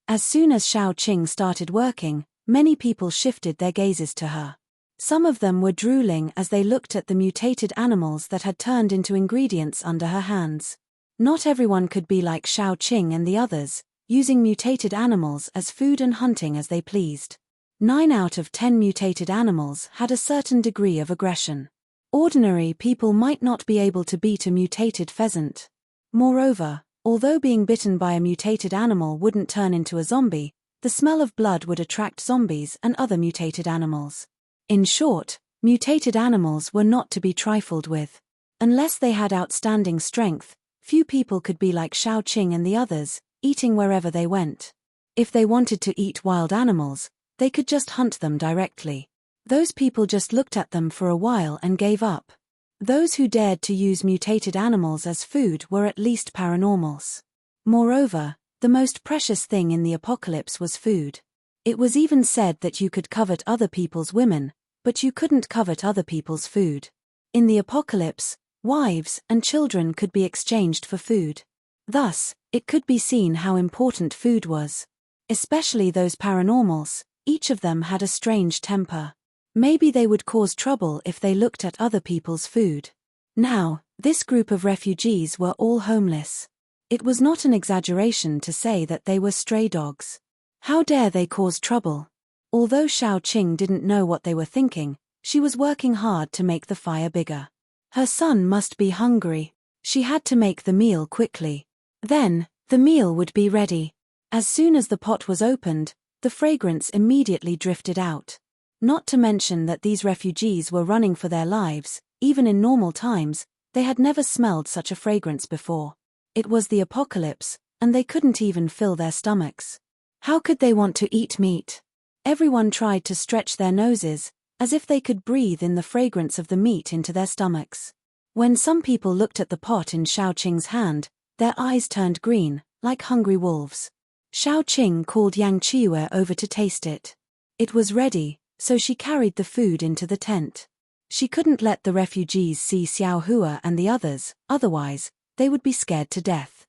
As soon as Xiaoqing started working, many people shifted their gazes to her. Some of them were drooling as they looked at the mutated animals that had turned into ingredients under her hands. Not everyone could be like Xiaoqing and the others, using mutated animals as food and hunting as they pleased. 9 out of 10 mutated animals had a certain degree of aggression. Ordinary people might not be able to beat a mutated pheasant. Moreover, although being bitten by a mutated animal wouldn't turn into a zombie, the smell of blood would attract zombies and other mutated animals. In short, mutated animals were not to be trifled with. Unless they had outstanding strength, few people could be like Xiaoqing and the others, eating wherever they went. If they wanted to eat wild animals, they could just hunt them directly. Those people just looked at them for a while and gave up. Those who dared to use mutated animals as food were at least paranormals. Moreover, the most precious thing in the apocalypse was food. It was even said that you could covet other people's women, but you couldn't covet other people's food. In the apocalypse, wives and children could be exchanged for food. Thus, it could be seen how important food was. Especially those paranormals, each of them had a strange temper. Maybe they would cause trouble if they looked at other people's food. Now, this group of refugees were all homeless. It was not an exaggeration to say that they were stray dogs. How dare they cause trouble? Although Xiaoqing didn't know what they were thinking, she was working hard to make the fire bigger. Her son must be hungry. She had to make the meal quickly. Then, the meal would be ready. As soon as the pot was opened, The fragrance immediately drifted out. Not to mention that these refugees were running for their lives. Even in normal times, they had never smelled such a fragrance before. It was the apocalypse, and they couldn't even fill their stomachs. How could they want to eat meat? Everyone tried to stretch their noses, as if they could breathe in the fragrance of the meat into their stomachs. When some people looked at the pot in Xiaoqing's hand, their eyes turned green, like hungry wolves. Xiaoqing called Yang Qiyu over to taste it. It was ready, so she carried the food into the tent. She couldn't let the refugees see Xiao Hua and the others, otherwise, they would be scared to death.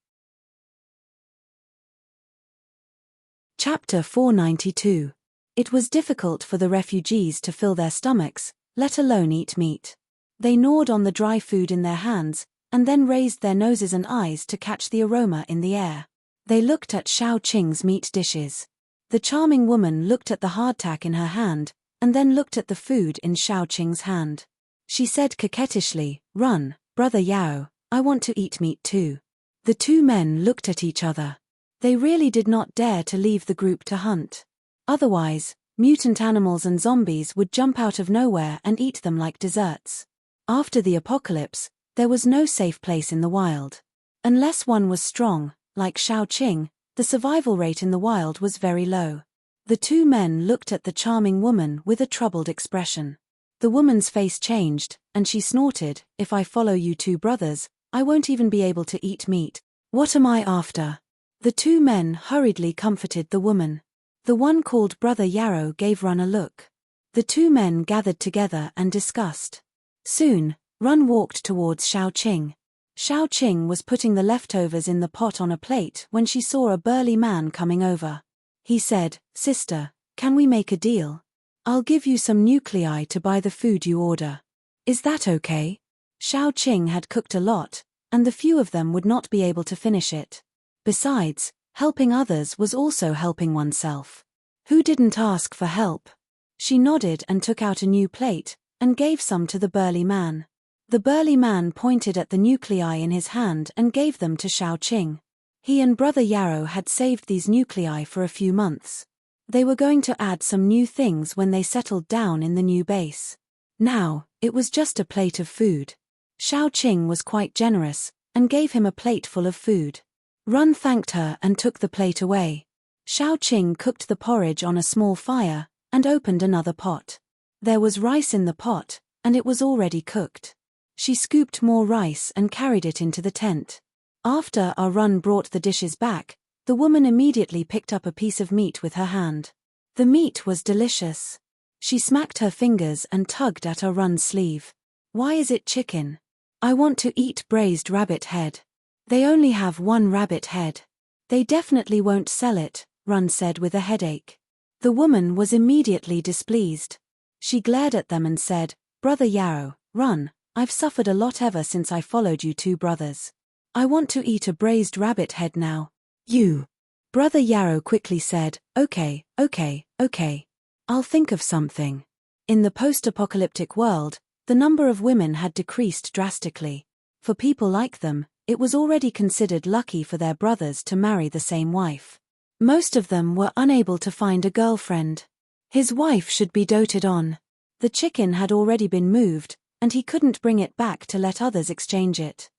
Chapter 492. It was difficult for the refugees to fill their stomachs, let alone eat meat. They gnawed on the dry food in their hands, and then raised their noses and eyes to catch the aroma in the air. They looked at Xiaoqing's meat dishes. The charming woman looked at the hardtack in her hand, and then looked at the food in Xiaoqing's hand. She said coquettishly, "Run, brother Yao, I want to eat meat too." The two men looked at each other. They really did not dare to leave the group to hunt. Otherwise, mutant animals and zombies would jump out of nowhere and eat them like desserts. After the apocalypse, there was no safe place in the wild. Unless one was strong, like Xiaoqing, the survival rate in the wild was very low. The two men looked at the charming woman with a troubled expression. The woman's face changed, and she snorted, "If I follow you two brothers, I won't even be able to eat meat. What am I after?" The two men hurriedly comforted the woman. The one called Brother Yarrow gave Run a look. The two men gathered together and discussed. Soon, Run walked towards Xiaoqing. Xiaoqing was putting the leftovers in the pot on a plate when she saw a burly man coming over. He said, "Sister, can we make a deal? I'll give you some nuclei to buy the food you order. Is that okay?" Xiaoqing had cooked a lot, and the few of them would not be able to finish it. Besides, helping others was also helping oneself. Who didn't ask for help? She nodded and took out a new plate, and gave some to the burly man. The burly man pointed at the nuclei in his hand and gave them to Xiaoqing. He and Brother Yarrow had saved these nuclei for a few months. They were going to add some new things when they settled down in the new base. Now, it was just a plate of food. Xiaoqing was quite generous, and gave him a plate full of food. Run thanked her and took the plate away. Xiaoqing cooked the porridge on a small fire, and opened another pot. There was rice in the pot, and it was already cooked. She scooped more rice and carried it into the tent. After Run brought the dishes back, the woman immediately picked up a piece of meat with her hand. The meat was delicious. She smacked her fingers and tugged at Run's sleeve. "Why is it chicken? I want to eat braised rabbit head." "They only have one rabbit head. They definitely won't sell it," Run said with a headache. The woman was immediately displeased. She glared at them and said, "Brother Yarrow, Run, I've suffered a lot ever since I followed you two brothers. I want to eat a braised rabbit head now." "You." Brother Yarrow quickly said, okay. I'll think of something." In the post-apocalyptic world, the number of women had decreased drastically. For people like them, it was already considered lucky for their brothers to marry the same wife. Most of them were unable to find a girlfriend. His wife should be doted on. The chicken had already been moved, and he couldn't bring it back to let others exchange it.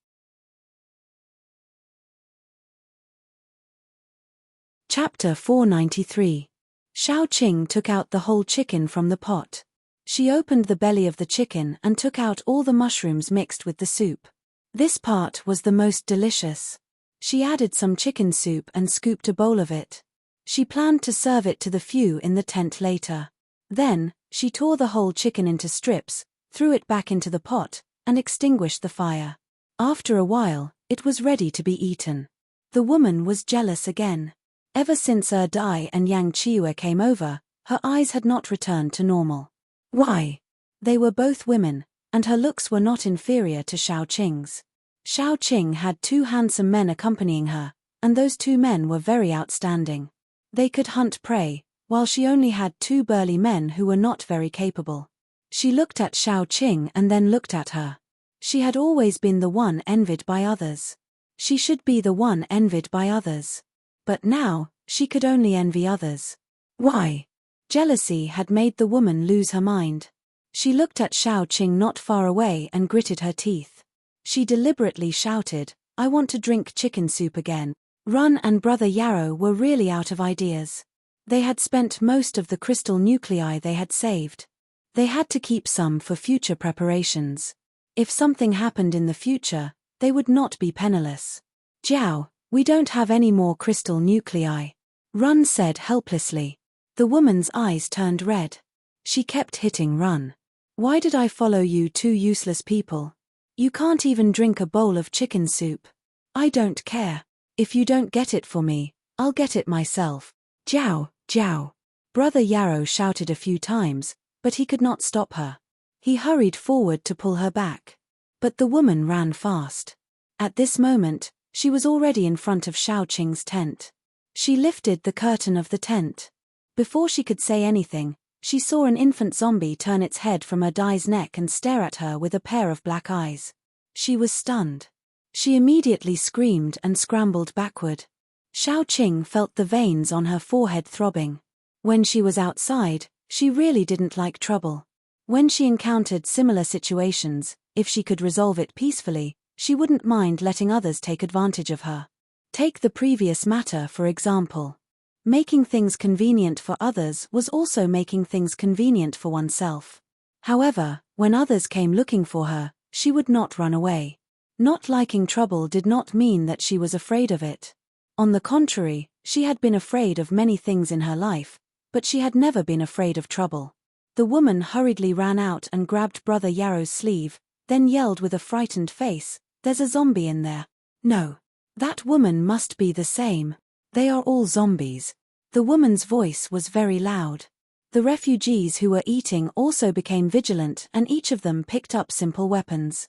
Chapter 493. Xiaoqing took out the whole chicken from the pot. She opened the belly of the chicken and took out all the mushrooms mixed with the soup. This part was the most delicious. She added some chicken soup and scooped a bowl of it. She planned to serve it to the few in the tent later. Then, she tore the whole chicken into strips, threw it back into the pot, and extinguished the fire. After a while, it was ready to be eaten. The woman was jealous again. Ever since Dai and Yang Qiyu came over, her eyes had not returned to normal. Why? They were both women, and her looks were not inferior to Xiaoqing's. Xiaoqing had two handsome men accompanying her, and those two men were very outstanding. They could hunt prey, while she only had two burly men who were not very capable. She looked at Xiaoqing and then looked at her. She had always been the one envied by others. She should be the one envied by others. But now, she could only envy others. Why? Jealousy had made the woman lose her mind. She looked at Xiaoqing not far away and gritted her teeth. She deliberately shouted, I want to drink chicken soup again. Run and Brother Yarrow were really out of ideas. They had spent most of the crystal nuclei they had saved. They had to keep some for future preparations. If something happened in the future, they would not be penniless. Jiao, we don't have any more crystal nuclei. Run said helplessly. The woman's eyes turned red. She kept hitting Run. Why did I follow you two useless people? You can't even drink a bowl of chicken soup. I don't care. If you don't get it for me, I'll get it myself. Jiao, Jiao. Brother Yarrow shouted a few times, but he could not stop her. He hurried forward to pull her back. But the woman ran fast. At this moment, she was already in front of Xiaoqing's tent. She lifted the curtain of the tent. Before she could say anything, she saw an infant zombie turn its head from Adai's neck and stare at her with a pair of black eyes. She was stunned. She immediately screamed and scrambled backward. Xiaoqing felt the veins on her forehead throbbing. When she was outside, she really didn't like trouble. When she encountered similar situations, if she could resolve it peacefully, she wouldn't mind letting others take advantage of her. Take the previous matter for example. Making things convenient for others was also making things convenient for oneself. However, when others came looking for her, she would not run away. Not liking trouble did not mean that she was afraid of it. On the contrary, she had been afraid of many things in her life, but she had never been afraid of trouble. The woman hurriedly ran out and grabbed Brother Yarrow's sleeve, then yelled with a frightened face, "There's a zombie in there." No. That woman must be the same. They are all zombies. The woman's voice was very loud. The refugees who were eating also became vigilant and each of them picked up simple weapons.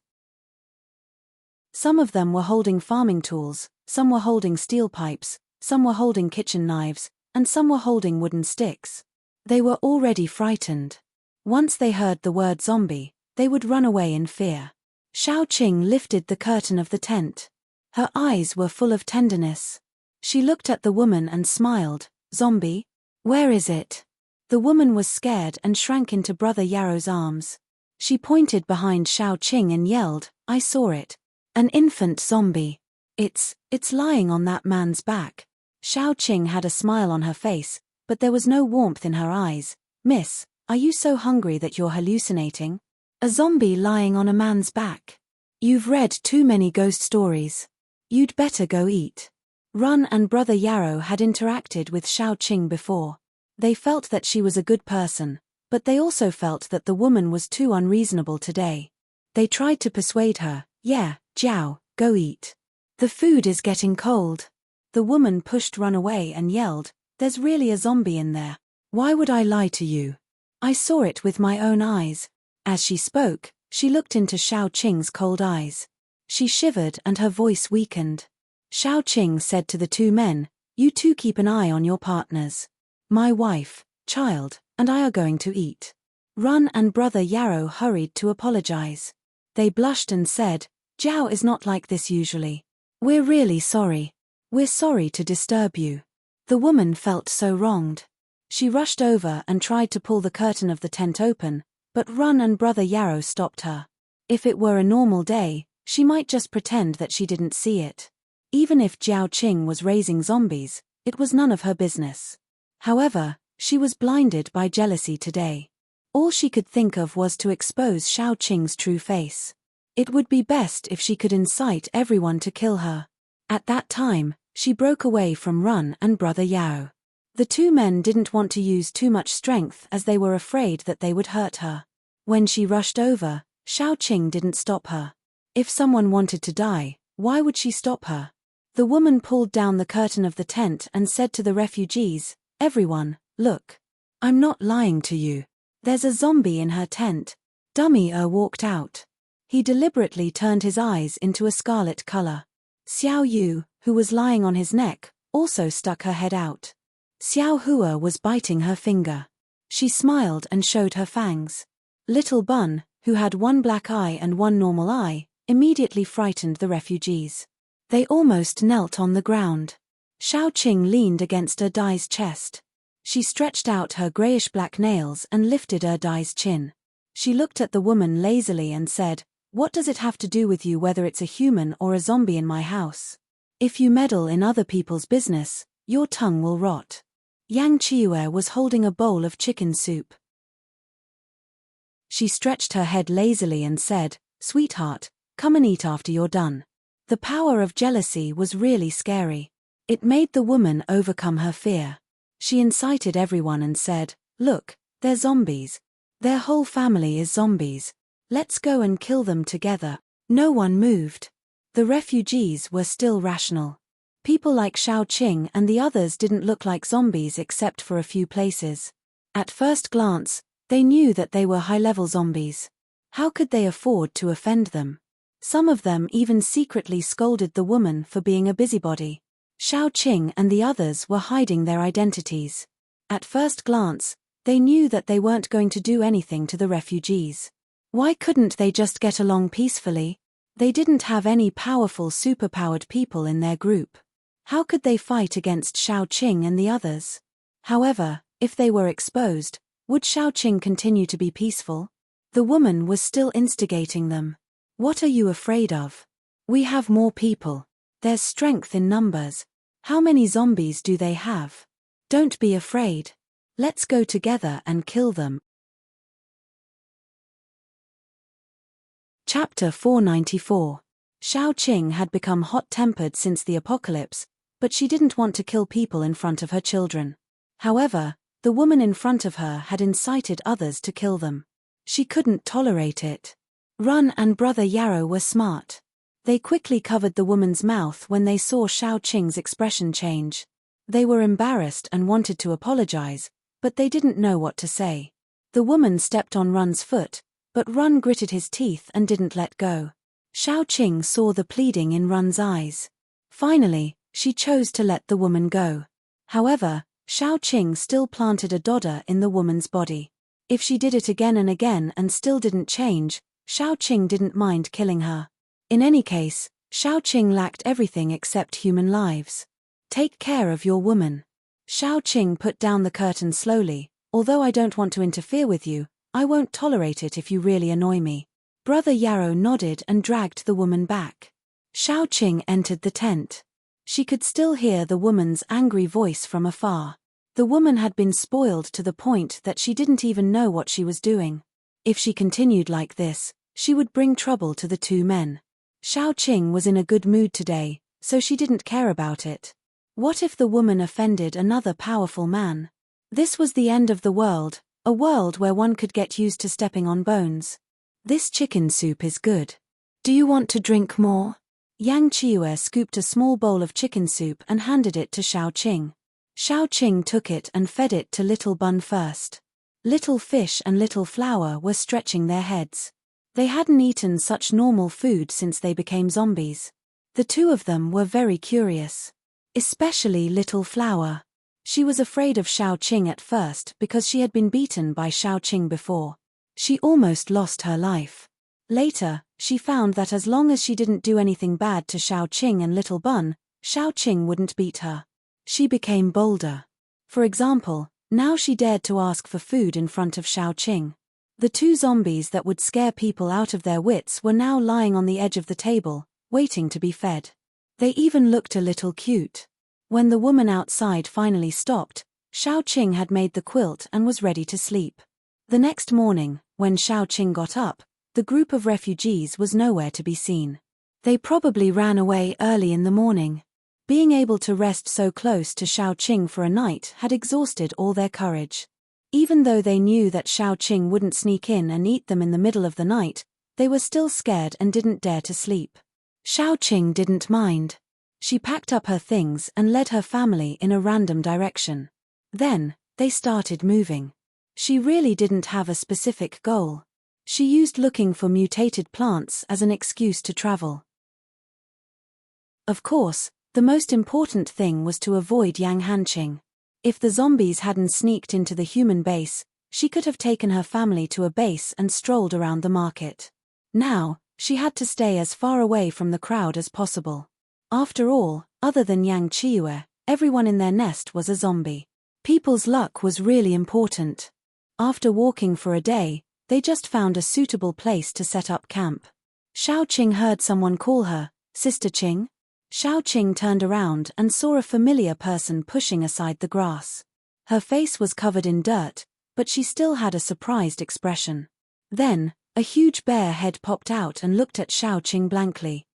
Some of them were holding farming tools, some were holding steel pipes, some were holding kitchen knives, and some were holding wooden sticks. They were already frightened. Once they heard the word zombie, they would run away in fear. Xiaoqing lifted the curtain of the tent. Her eyes were full of tenderness. She looked at the woman and smiled. Zombie? Where is it? The woman was scared and shrank into Brother Yarrow's arms. She pointed behind Xiaoqing and yelled, I saw it. An infant zombie. It's lying on that man's back. Xiaoqing had a smile on her face, but there was no warmth in her eyes. Miss, are you so hungry that you're hallucinating? A zombie lying on a man's back. You've read too many ghost stories. You'd better go eat. Run and Brother Yarrow had interacted with Xiaoqing before. They felt that she was a good person, but they also felt that the woman was too unreasonable today. They tried to persuade her, yeah, Jiao, go eat. The food is getting cold. The woman pushed Run away and yelled, there's really a zombie in there. Why would I lie to you? I saw it with my own eyes. As she spoke, she looked into Xiaoqing's cold eyes. She shivered and her voice weakened. Xiaoqing said to the two men, you two keep an eye on your partners. My wife, child, and I are going to eat. Run and Brother Yarrow hurried to apologize. They blushed and said, Jiao is not like this usually. We're really sorry. We're sorry to disturb you. The woman felt so wronged. She rushed over and tried to pull the curtain of the tent open, but Run and Brother Yarrow stopped her. If it were a normal day, she might just pretend that she didn't see it. Even if Xiaoqing was raising zombies, it was none of her business. However, she was blinded by jealousy today. All she could think of was to expose Xiaoqing's true face. It would be best if she could incite everyone to kill her. At that time, she broke away from Run and Brother Yao. The two men didn't want to use too much strength as they were afraid that they would hurt her. When she rushed over, Xiaoqing didn't stop her. If someone wanted to die, why would she stop her? The woman pulled down the curtain of the tent and said to the refugees, everyone, look. I'm not lying to you. There's a zombie in her tent. Dummy walked out. He deliberately turned his eyes into a scarlet color. Xiao Yu, who was lying on his neck, also stuck her head out. Xiao Hua was biting her finger. She smiled and showed her fangs. Little Bun, who had one black eye and one normal eye, immediately frightened the refugees. They almost knelt on the ground. Xiaoqing leaned against Dai's chest. She stretched out her grayish-black nails and lifted Erdai's chin. She looked at the woman lazily and said, "What does it have to do with you whether it's a human or a zombie in my house? If you meddle in other people's business, your tongue will rot." Yang Chiue was holding a bowl of chicken soup. She stretched her head lazily and said, "Sweetheart, come and eat after you're done." The power of jealousy was really scary. It made the woman overcome her fear. She incited everyone and said, "Look, they're zombies. Their whole family is zombies. Let's go and kill them together." No one moved. The refugees were still rational. People like Xiaoqing and the others didn't look like zombies except for a few places. At first glance, they knew that they were high-level zombies. How could they afford to offend them? Some of them even secretly scolded the woman for being a busybody. Xiaoqing and the others were hiding their identities. At first glance, they knew that they weren't going to do anything to the refugees. Why couldn't they just get along peacefully? They didn't have any powerful superpowered people in their group. How could they fight against Xiaoqing and the others? However, if they were exposed, would Xiaoqing continue to be peaceful? The woman was still instigating them. "What are you afraid of? We have more people. There's strength in numbers. How many zombies do they have? Don't be afraid. Let's go together and kill them." Chapter 494. Xiaoqing had become hot-tempered since the apocalypse, but she didn't want to kill people in front of her children. However, the woman in front of her had incited others to kill them. She couldn't tolerate it. Run and Brother Yarrow were smart. They quickly covered the woman's mouth when they saw Xiaoqing's expression change. They were embarrassed and wanted to apologize, but they didn't know what to say. The woman stepped on Run's foot, but Run gritted his teeth and didn't let go. Xiaoqing saw the pleading in Run's eyes. Finally, she chose to let the woman go. However, Xiaoqing still planted a dodder in the woman's body. If she did it again and again and still didn't change, Xiaoqing didn't mind killing her. In any case, Xiaoqing lacked everything except human lives. "Take care of your woman." Xiaoqing put down the curtain slowly. "Although I don't want to interfere with you, I won't tolerate it if you really annoy me." Brother Yarrow nodded and dragged the woman back. Xiaoqing entered the tent. She could still hear the woman's angry voice from afar. The woman had been spoiled to the point that she didn't even know what she was doing. If she continued like this, she would bring trouble to the two men. Xiaoqing was in a good mood today, so she didn't care about it. What if the woman offended another powerful man? This was the end of the world, a world where one could get used to stepping on bones. "This chicken soup is good. Do you want to drink more?" Yang Chiue scooped a small bowl of chicken soup and handed it to Xiaoqing. Xiaoqing took it and fed it to Little Bun first. Little Fish and Little Flower were stretching their heads. They hadn't eaten such normal food since they became zombies. The two of them were very curious. Especially Little Flower. She was afraid of Xiaoqing at first because she had been beaten by Xiaoqing before. She almost lost her life. Later, she found that as long as she didn't do anything bad to Xiaoqing and Little Bun, Xiaoqing wouldn't beat her. She became bolder. For example, now she dared to ask for food in front of Xiaoqing. The two zombies that would scare people out of their wits were now lying on the edge of the table, waiting to be fed. They even looked a little cute. When the woman outside finally stopped, Xiaoqing had made the quilt and was ready to sleep. The next morning, when Xiaoqing got up, the group of refugees was nowhere to be seen. They probably ran away early in the morning. Being able to rest so close to Xiaoqing for a night had exhausted all their courage. Even though they knew that Xiaoqing wouldn't sneak in and eat them in the middle of the night, they were still scared and didn't dare to sleep. Xiaoqing didn't mind. She packed up her things and led her family in a random direction. Then, they started moving. She really didn't have a specific goal. She used looking for mutated plants as an excuse to travel. Of course, the most important thing was to avoid Yang Hanqing. If the zombies hadn't sneaked into the human base, she could have taken her family to a base and strolled around the market. Now, she had to stay as far away from the crowd as possible. After all, other than Yang Chiue, everyone in their nest was a zombie. People's luck was really important. After walking for a day, they just found a suitable place to set up camp. Xiaoqing heard someone call her, "Sister Qing?" Xiaoqing turned around and saw a familiar person pushing aside the grass. Her face was covered in dirt, but she still had a surprised expression. Then, a huge bear head popped out and looked at Xiaoqing blankly.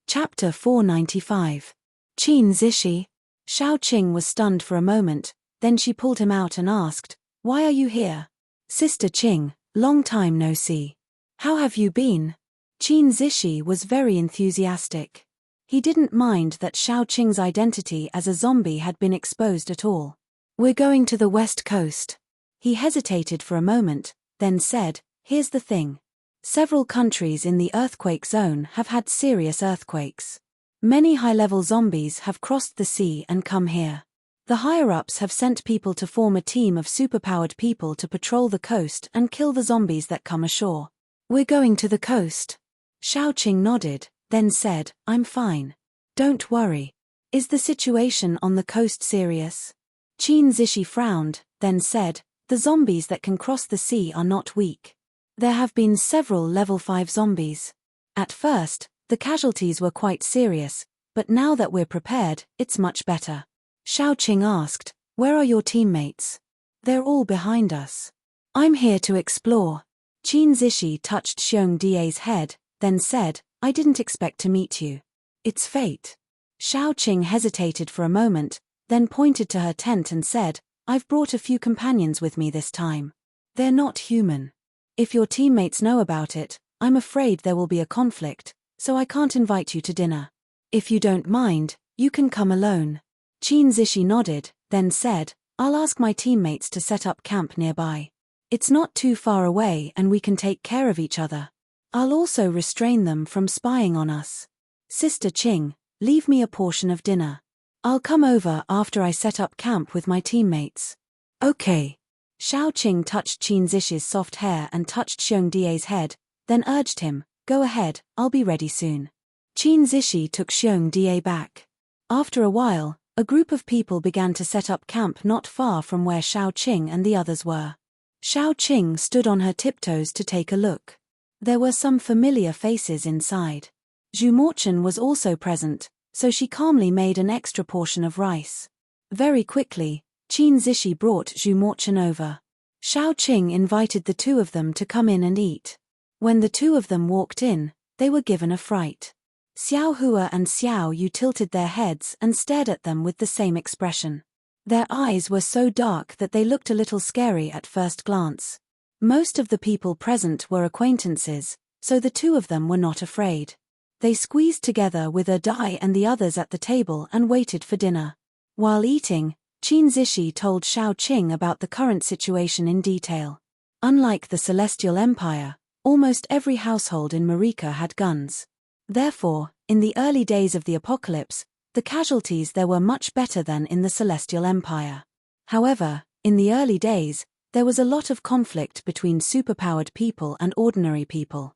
Chapter 495. Qin Zishi. Xiaoqing was stunned for a moment, then she pulled him out and asked, "Why are you here?" "Sister Qing, long time no see. How have you been?" Qin Zishi was very enthusiastic. He didn't mind that Xiaoqing's identity as a zombie had been exposed at all. "We're going to the west coast." He hesitated for a moment, then said, "Here's the thing. Several countries in the earthquake zone have had serious earthquakes. Many high-level zombies have crossed the sea and come here. The higher-ups have sent people to form a team of superpowered people to patrol the coast and kill the zombies that come ashore. We're going to the coast." Xiaoqing nodded, then said, "I'm fine. Don't worry. Is the situation on the coast serious?" Qin Zishi frowned, then said, "The zombies that can cross the sea are not weak. There have been several level 5 zombies. At first, the casualties were quite serious, but now that we're prepared, it's much better." Xiaoqing asked, "Where are your teammates?" "They're all behind us. I'm here to explore." Qin Zishi touched Xiong Die's head, then said, "I didn't expect to meet you. It's fate." Xiaoqing hesitated for a moment, then pointed to her tent and said, "I've brought a few companions with me this time. They're not human. If your teammates know about it, I'm afraid there will be a conflict, so I can't invite you to dinner. If you don't mind, you can come alone." Qin Zishi nodded, then said, "I'll ask my teammates to set up camp nearby. It's not too far away and we can take care of each other. I'll also restrain them from spying on us. Sister Qing, leave me a portion of dinner. I'll come over after I set up camp with my teammates." "Okay." Xiaoqing touched Qin Zishi's soft hair and touched Xiong Die's head, then urged him, "Go ahead, I'll be ready soon." Qin Zishi took Xiong Die back. After a while, a group of people began to set up camp not far from where Xiaoqing and the others were. Xiaoqing stood on her tiptoes to take a look. There were some familiar faces inside. Zhu Morchen was also present, so she calmly made an extra portion of rice. Very quickly, Qin Zishi brought Zhu Morchen over. Xiaoqing invited the two of them to come in and eat. When the two of them walked in, they were given a fright. Xiao Hua and Xiao Yu tilted their heads and stared at them with the same expression. Their eyes were so dark that they looked a little scary at first glance. Most of the people present were acquaintances, so the two of them were not afraid. They squeezed together with Dai and the others at the table and waited for dinner. While eating, Qin Zishi told Xiaoqing about the current situation in detail. Unlike the Celestial Empire, almost every household in Marika had guns. Therefore, in the early days of the apocalypse, the casualties there were much better than in the Celestial Empire. However, in the early days, there was a lot of conflict between superpowered people and ordinary people.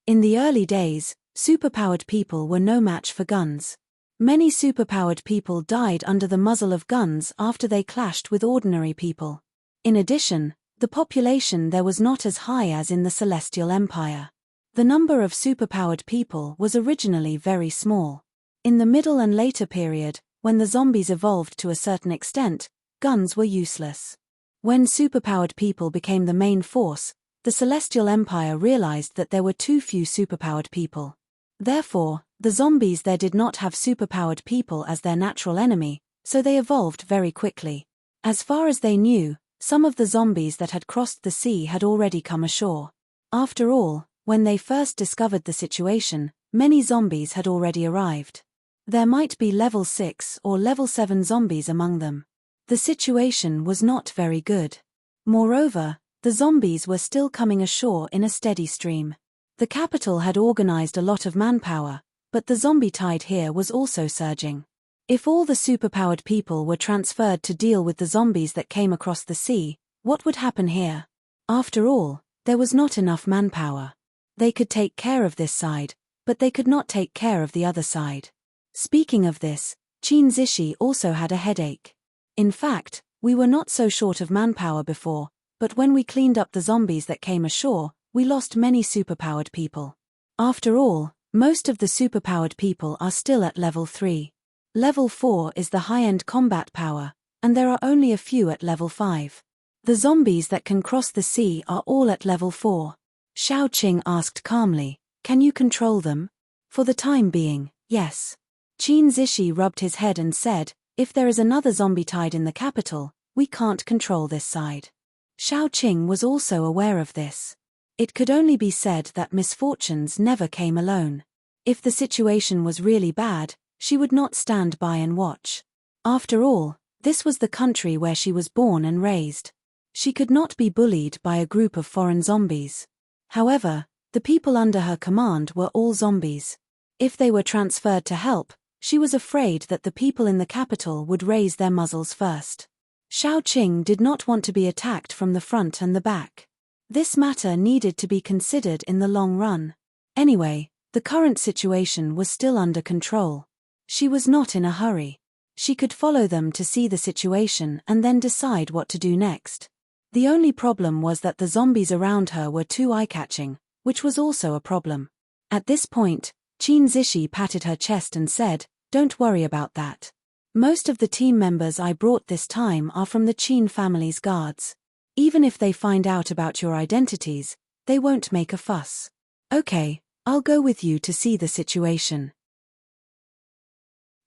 In the early days, superpowered people were no match for guns. Many superpowered people died under the muzzle of guns after they clashed with ordinary people. In addition, the population there was not as high as in the Celestial Empire. The number of superpowered people was originally very small. In the middle and later period, when the zombies evolved to a certain extent, guns were useless. When superpowered people became the main force, the Celestial Empire realized that there were too few superpowered people. Therefore, the zombies there did not have superpowered people as their natural enemy, so they evolved very quickly. As far as they knew, some of the zombies that had crossed the sea had already come ashore. After all, when they first discovered the situation, many zombies had already arrived. There might be level 6 or level 7 zombies among them. The situation was not very good. Moreover, the zombies were still coming ashore in a steady stream. The capital had organized a lot of manpower, but the zombie tide here was also surging. If all the superpowered people were transferred to deal with the zombies that came across the sea, what would happen here? After all, there was not enough manpower. They could take care of this side, but they could not take care of the other side. Speaking of this, Qin Zishi also had a headache. In fact, we were not so short of manpower before, but when we cleaned up the zombies that came ashore, we lost many superpowered people. After all, most of the superpowered people are still at level 3. Level 4 is the high-end combat power, and there are only a few at level 5. The zombies that can cross the sea are all at level 4. Xiao Qing asked calmly, "Can you control them?" "For the time being, yes." Qin Zishi rubbed his head and said, "If there is another zombie tide in the capital, we can't control this side." Xiao Qing was also aware of this. It could only be said that misfortunes never came alone. If the situation was really bad, she would not stand by and watch. After all, this was the country where she was born and raised. She could not be bullied by a group of foreign zombies. However, the people under her command were all zombies. If they were transferred to help, she was afraid that the people in the capital would raise their muzzles first. Xiao Qing did not want to be attacked from the front and the back. This matter needed to be considered in the long run. Anyway, the current situation was still under control. She was not in a hurry. She could follow them to see the situation and then decide what to do next. The only problem was that the zombies around her were too eye-catching, which was also a problem. At this point, Qin Zishi patted her chest and said, "Don't worry about that. Most of the team members I brought this time are from the Qin family's guards. Even if they find out about your identities, they won't make a fuss. Okay, I'll go with you to see the situation."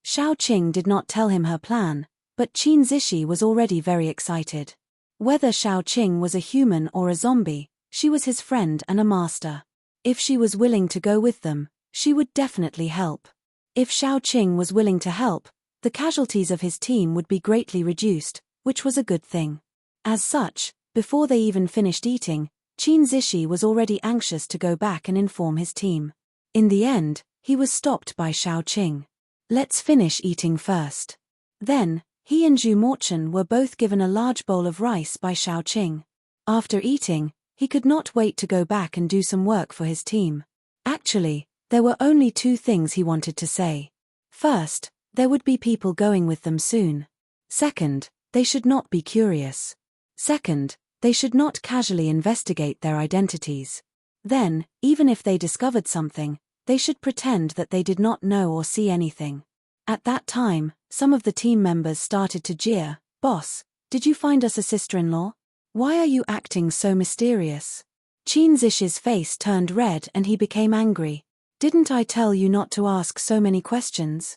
Xiao Qing did not tell him her plan, but Qin Zishi was already very excited. Whether Xiao Qing was a human or a zombie, she was his friend and a master. If she was willing to go with them, she would definitely help. If Xiao Qing was willing to help, the casualties of his team would be greatly reduced, which was a good thing. As such, before they even finished eating, Qin Zishi was already anxious to go back and inform his team. In the end, he was stopped by Xiao Qing. "Let's finish eating first." Then, he and Zhu Morchen were both given a large bowl of rice by Xiao Qing. After eating, he could not wait to go back and do some work for his team. Actually, there were only 2 things he wanted to say. First, there would be people going with them soon. Second, they should not be curious. Second, they should not casually investigate their identities. Then, even if they discovered something, they should pretend that they did not know or see anything. At that time, some of the team members started to jeer, "Boss, did you find us a sister-in-law? Why are you acting so mysterious?" Qin Zishi's face turned red and he became angry. "Didn't I tell you not to ask so many questions?"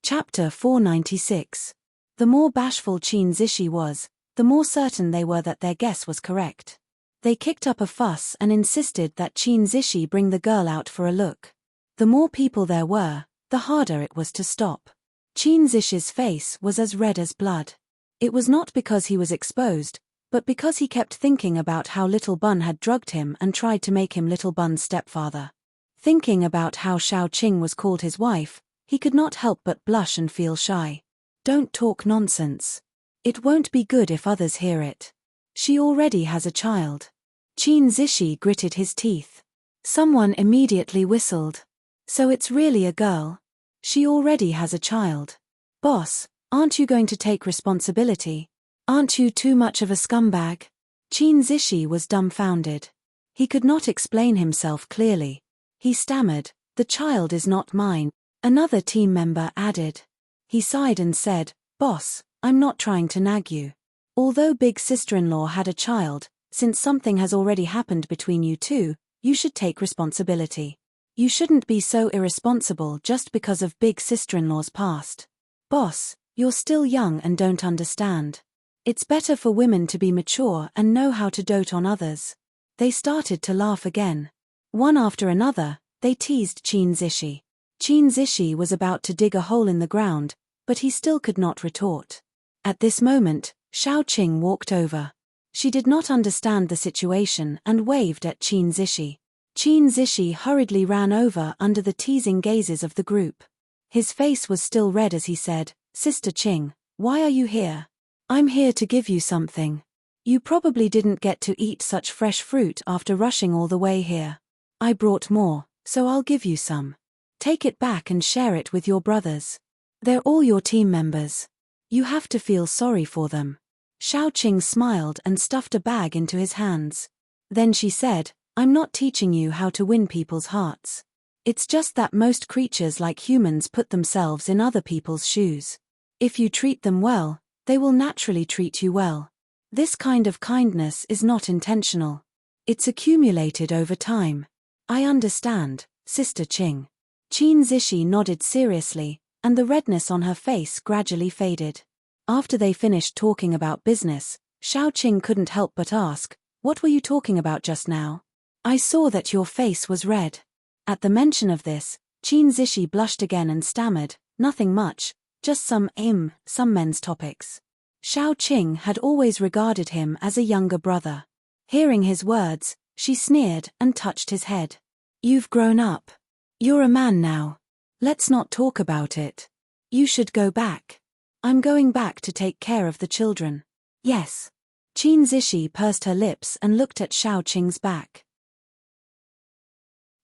Chapter 496. The more bashful Qin Zishi was, the more certain they were that their guess was correct. They kicked up a fuss and insisted that Qin Zishi bring the girl out for a look. The more people there were, the harder it was to stop. Qin Zishi's face was as red as blood. It was not because he was exposed, but because he kept thinking about how Little Bun had drugged him and tried to make him Little Bun's stepfather. Thinking about how Xiao Qing was called his wife, he could not help but blush and feel shy. "Don't talk nonsense. It won't be good if others hear it. She already has a child." Qin Zishi gritted his teeth. Someone immediately whistled. "So it's really a girl? She already has a child. Boss, aren't you going to take responsibility? Aren't you too much of a scumbag?" Qin Zishi was dumbfounded. He could not explain himself clearly. He stammered, "The child is not mine." Another team member added. He sighed and said, "Boss, I'm not trying to nag you. Although big sister-in-law had a child, since something has already happened between you two, you should take responsibility. You shouldn't be so irresponsible just because of big sister-in-law's past. Boss, you're still young and don't understand. It's better for women to be mature and know how to dote on others." They started to laugh again. One after another, they teased Qin Zishi. Qin Zishi was about to dig a hole in the ground, but he still could not retort. At this moment, Xiao Qing walked over. She did not understand the situation and waved at Qin Zishi. Qin Zishi hurriedly ran over under the teasing gazes of the group. His face was still red as he said, "Sister Qing, why are you here?" "I'm here to give you something. You probably didn't get to eat such fresh fruit after rushing all the way here." I brought more, so I'll give you some. Take it back and share it with your brothers. They're all your team members. You have to feel sorry for them. Xiaoqing smiled and stuffed a bag into his hands. Then she said, I'm not teaching you how to win people's hearts. It's just that most creatures like humans put themselves in other people's shoes. If you treat them well, they will naturally treat you well. This kind of kindness is not intentional. It's accumulated over time. I understand, Sister Qing. Qin Zishi nodded seriously, and the redness on her face gradually faded. After they finished talking about business, Xiaoqing couldn't help but ask, what were you talking about just now? I saw that your face was red. At the mention of this, Qin Zishi blushed again and stammered, nothing much, just some men's topics. Xiaoqing had always regarded him as a younger brother. Hearing his words, she sneered and touched his head. You've grown up. You're a man now. Let's not talk about it. You should go back. I'm going back to take care of the children. Yes. Qin Zishi pursed her lips and looked at Xiaoqing's back.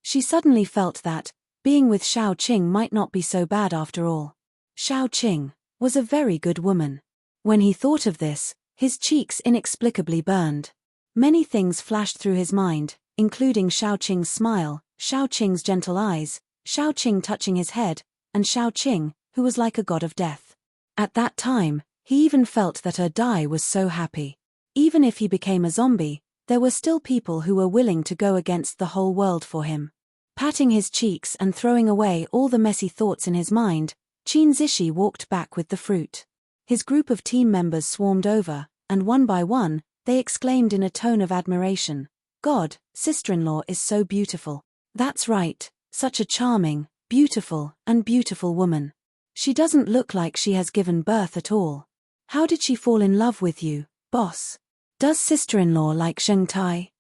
She suddenly felt that, being with Xiaoqing might not be so bad after all. Xiaoqing was a very good woman. When he thought of this, his cheeks inexplicably burned. Many things flashed through his mind, including Xiaoqing's smile, Xiaoqing's gentle eyes, Xiaoqing touching his head, and Xiaoqing, who was like a god of death. At that time, he even felt that Dai was so happy. Even if he became a zombie, there were still people who were willing to go against the whole world for him. Patting his cheeks and throwing away all the messy thoughts in his mind, Qin Zishi walked back with the fruit. His group of team members swarmed over, and one by one, they exclaimed in a tone of admiration, God, sister-in-law is so beautiful. That's right, such a charming, beautiful woman. She doesn't look like she has given birth at all. How did she fall in love with you, boss? Does sister-in-law like Zheng Tai?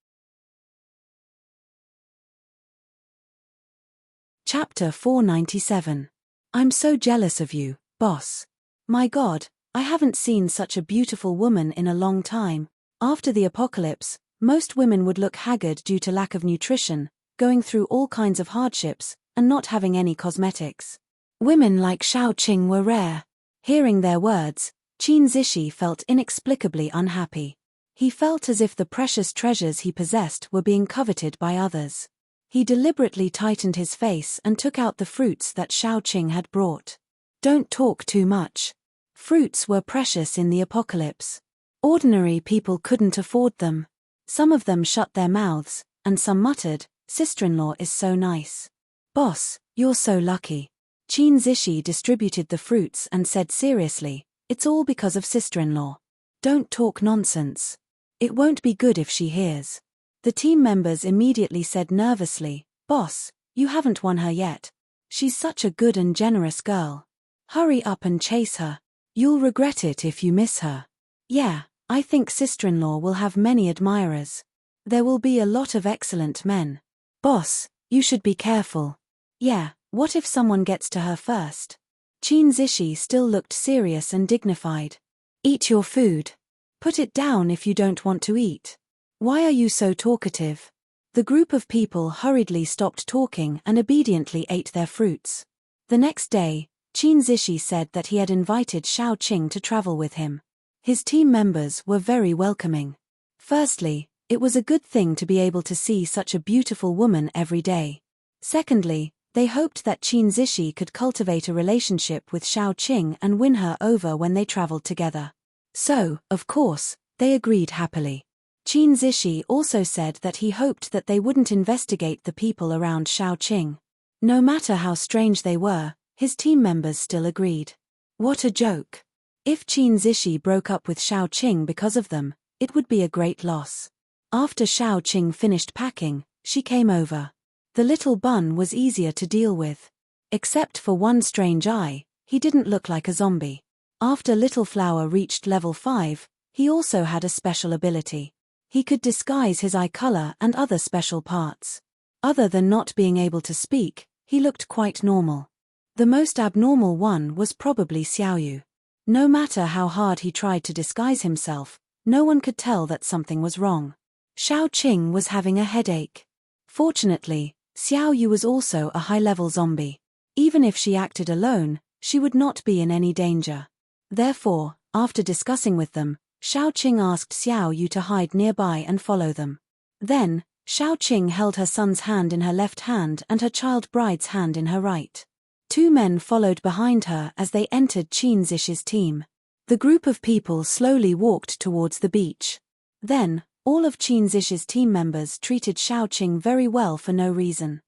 Chapter 497. I'm so jealous of you, boss. My God, I haven't seen such a beautiful woman in a long time. After the apocalypse, most women would look haggard due to lack of nutrition, going through all kinds of hardships, and not having any cosmetics. Women like Xiaoqing were rare. Hearing their words, Qin Zishi felt inexplicably unhappy. He felt as if the precious treasures he possessed were being coveted by others. He deliberately tightened his face and took out the fruits that Xiaoqing had brought. Don't talk too much. Fruits were precious in the apocalypse. Ordinary people couldn't afford them. Some of them shut their mouths, and some muttered, sister-in-law is so nice. Boss, you're so lucky. Qin Zishi distributed the fruits and said seriously, it's all because of sister-in-law. Don't talk nonsense. It won't be good if she hears. The team members immediately said nervously, Boss, you haven't won her yet. She's such a good and generous girl. Hurry up and chase her. You'll regret it if you miss her. Yeah, I think sister-in-law will have many admirers. There will be a lot of excellent men. Boss, you should be careful. Yeah, what if someone gets to her first? Qin Zishi still looked serious and dignified. Eat your food. Put it down if you don't want to eat. Why are you so talkative? The group of people hurriedly stopped talking and obediently ate their fruits. The next day, Qin Zishi said that he had invited Xiaoqing to travel with him. His team members were very welcoming. Firstly, it was a good thing to be able to see such a beautiful woman every day. Secondly, they hoped that Qin Zishi could cultivate a relationship with Xiaoqing and win her over when they traveled together. So, of course, they agreed happily. Qin Zishi also said that he hoped that they wouldn't investigate the people around Xiaoqing. No matter how strange they were, his team members still agreed. What a joke. If Qin Zishi broke up with Xiaoqing because of them, it would be a great loss. After Xiaoqing finished packing, she came over. The little bun was easier to deal with. Except for one strange eye, he didn't look like a zombie. After Little Flower reached level 5, he also had a special ability. He could disguise his eye color and other special parts. Other than not being able to speak, he looked quite normal. The most abnormal one was probably Xiaoyu. No matter how hard he tried to disguise himself, no one could tell that something was wrong. Xiaoqing was having a headache. Fortunately, Xiao Yu was also a high-level zombie. Even if she acted alone, she would not be in any danger. Therefore, after discussing with them, Xiaoqing asked Xiao Yu to hide nearby and follow them. Then, Xiaoqing held her son's hand in her left hand and her child bride's hand in her right. Two men followed behind her as they entered Qin Zish's team. The group of people slowly walked towards the beach. Then, all of Qin Zish's team members treated Xiaoqing very well for no reason.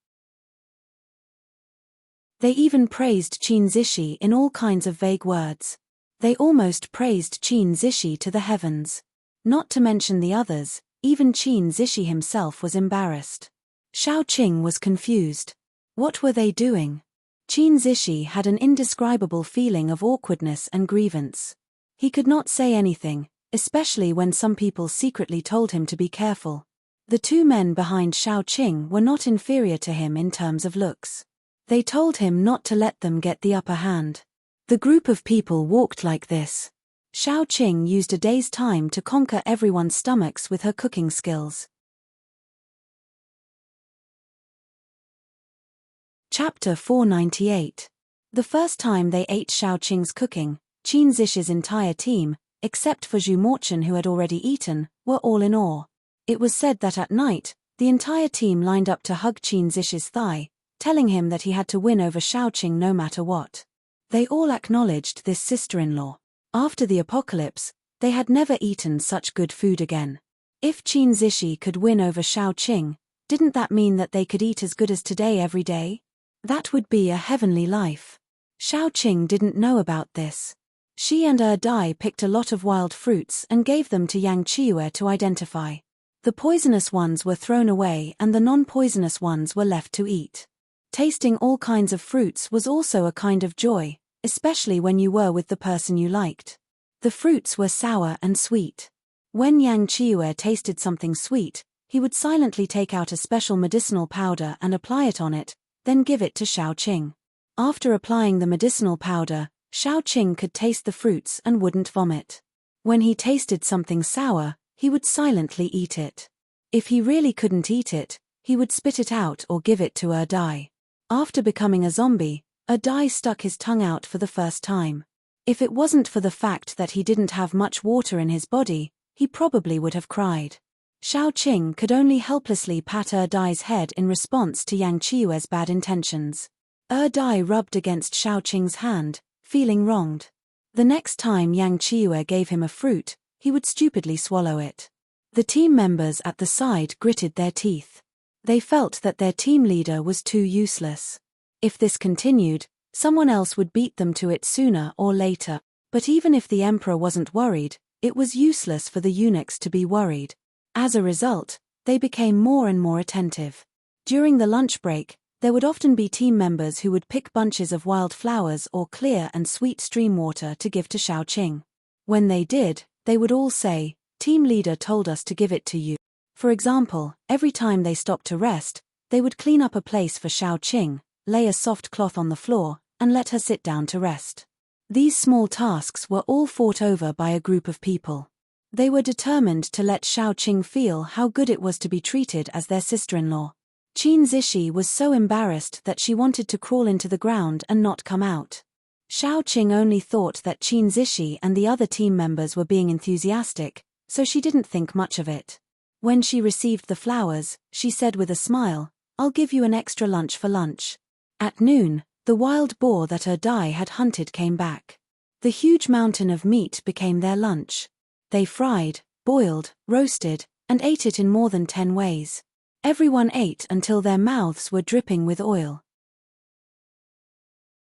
They even praised Qin Zishi in all kinds of vague words. They almost praised Qin Zishi to the heavens. Not to mention the others, even Qin Zishi himself was embarrassed. Xiaoqing was confused. What were they doing? Qin Zishi had an indescribable feeling of awkwardness and grievance. He could not say anything, especially when some people secretly told him to be careful. The two men behind Xiaoqing were not inferior to him in terms of looks. They told him not to let them get the upper hand. The group of people walked like this. Xiaoqing used a day's time to conquer everyone's stomachs with her cooking skills. Chapter 498. The first time they ate Xiaoqing's cooking, Qin Zish's entire team, except for Zhu Morchen who had already eaten, were all in awe. It was said that at night, the entire team lined up to hug Qin Zish's thigh, telling him that he had to win over Xiaoqing no matter what. They all acknowledged this sister-in-law. After the apocalypse, they had never eaten such good food again. If Qin Zishi could win over Xiaoqing, didn't that mean that they could eat as good as today every day? That would be a heavenly life. Xiaoqing didn't know about this. She and Dai picked a lot of wild fruits and gave them to Yang Qiue to identify. The poisonous ones were thrown away and the non-poisonous ones were left to eat. Tasting all kinds of fruits was also a kind of joy, especially when you were with the person you liked. The fruits were sour and sweet. When Yang Qiue tasted something sweet, he would silently take out a special medicinal powder and apply it on it, then give it to Xiaoqing. After applying the medicinal powder, Xiaoqing could taste the fruits and wouldn't vomit. When he tasted something sour, he would silently eat it. If he really couldn't eat it, he would spit it out or give it to Dai. After becoming a zombie, Dai stuck his tongue out for the first time. If it wasn't for the fact that he didn't have much water in his body, he probably would have cried. Xiaoqing could only helplessly pat Dai's head in response to Yang Qiue's bad intentions. Dai rubbed against Xiaoqing's hand, feeling wronged. The next time Yang Qiue gave him a fruit, he would stupidly swallow it. The team members at the side gritted their teeth. They felt that their team leader was too useless. If this continued, someone else would beat them to it sooner or later. But even if the emperor wasn't worried, it was useless for the eunuchs to be worried. As a result, they became more and more attentive. During the lunch break, there would often be team members who would pick bunches of wild flowers or clear and sweet stream water to give to Xiaoqing. When they did, they would all say, "Team leader told us to give it to you." For example, every time they stopped to rest, they would clean up a place for Xiaoqing, lay a soft cloth on the floor, and let her sit down to rest. These small tasks were all fought over by a group of people. They were determined to let Xiaoqing feel how good it was to be treated as their sister-in-law. Qin Zishi was so embarrassed that she wanted to crawl into the ground and not come out. Xiaoqing only thought that Qin Zishi and the other team members were being enthusiastic, so she didn't think much of it. When she received the flowers, she said with a smile, "I'll give you an extra lunch for lunch." At noon, the wild boar that Dai had hunted came back. The huge mountain of meat became their lunch. They fried, boiled, roasted, and ate it in more than 10 ways. Everyone ate until their mouths were dripping with oil.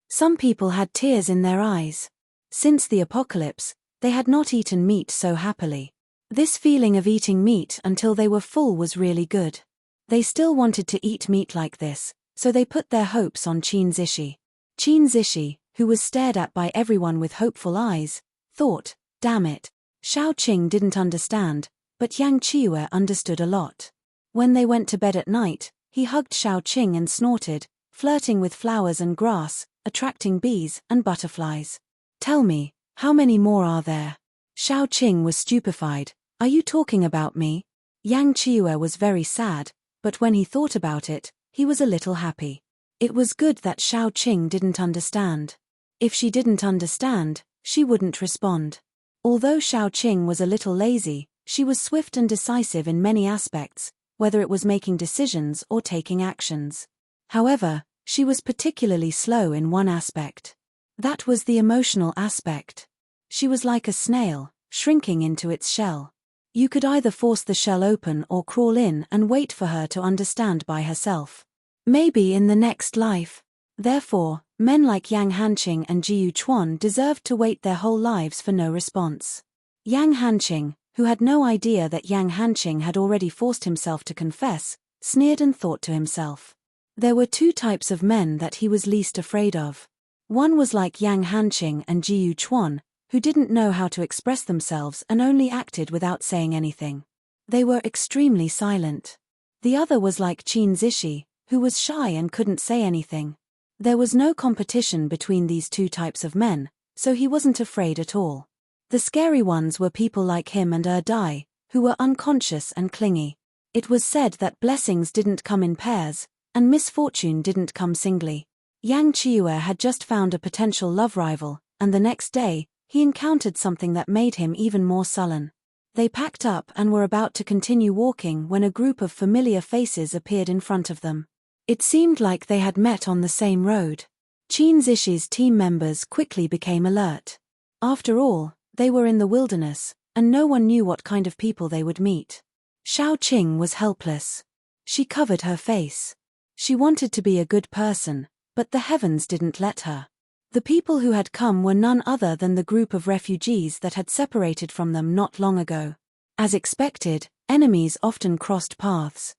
Some people had tears in their eyes. Since the apocalypse, they had not eaten meat so happily. This feeling of eating meat until they were full was really good. They still wanted to eat meat like this, so they put their hopes on Qin Zishi. Qin Zishi, who was stared at by everyone with hopeful eyes, thought, "Damn it." Xiaoqing didn't understand, but Yang Qiue understood a lot. When they went to bed at night, he hugged Xiaoqing and snorted, flirting with flowers and grass, attracting bees and butterflies. "Tell me, how many more are there?" Xiaoqing was stupefied. "Are you talking about me?" Yang Qiue was very sad, but when he thought about it, he was a little happy. It was good that Xiaoqing didn't understand. If she didn't understand, she wouldn't respond. Although Xiaoqing was a little lazy, she was swift and decisive in many aspects, whether it was making decisions or taking actions. However, she was particularly slow in one aspect. That was the emotional aspect. She was like a snail, shrinking into its shell. You could either force the shell open or crawl in and wait for her to understand by herself. Maybe in the next life. Therefore, men like Yang Hanqing and Ji Yuchuan deserved to wait their whole lives for no response. Yang Hanqing, who had no idea that Yang Hanqing had already forced himself to confess, sneered and thought to himself. There were two types of men that he was least afraid of. One was like Yang Hanqing and Ji Yuchuan, who didn't know how to express themselves and only acted without saying anything. They were extremely silent. The other was like Qin Zishi, who was shy and couldn't say anything. There was no competition between these two types of men, so he wasn't afraid at all. The scary ones were people like him and Dai, who were unconscious and clingy. It was said that blessings didn't come in pairs, and misfortune didn't come singly. Yang Qiue had just found a potential love rival, and the next day, he encountered something that made him even more sullen. They packed up and were about to continue walking when a group of familiar faces appeared in front of them. It seemed like they had met on the same road. Qin Zishi's team members quickly became alert. After all, they were in the wilderness, and no one knew what kind of people they would meet. Xiaoqing was helpless. She covered her face. She wanted to be a good person, but the heavens didn't let her. The people who had come were none other than the group of refugees that had separated from them not long ago. As expected, enemies often crossed paths.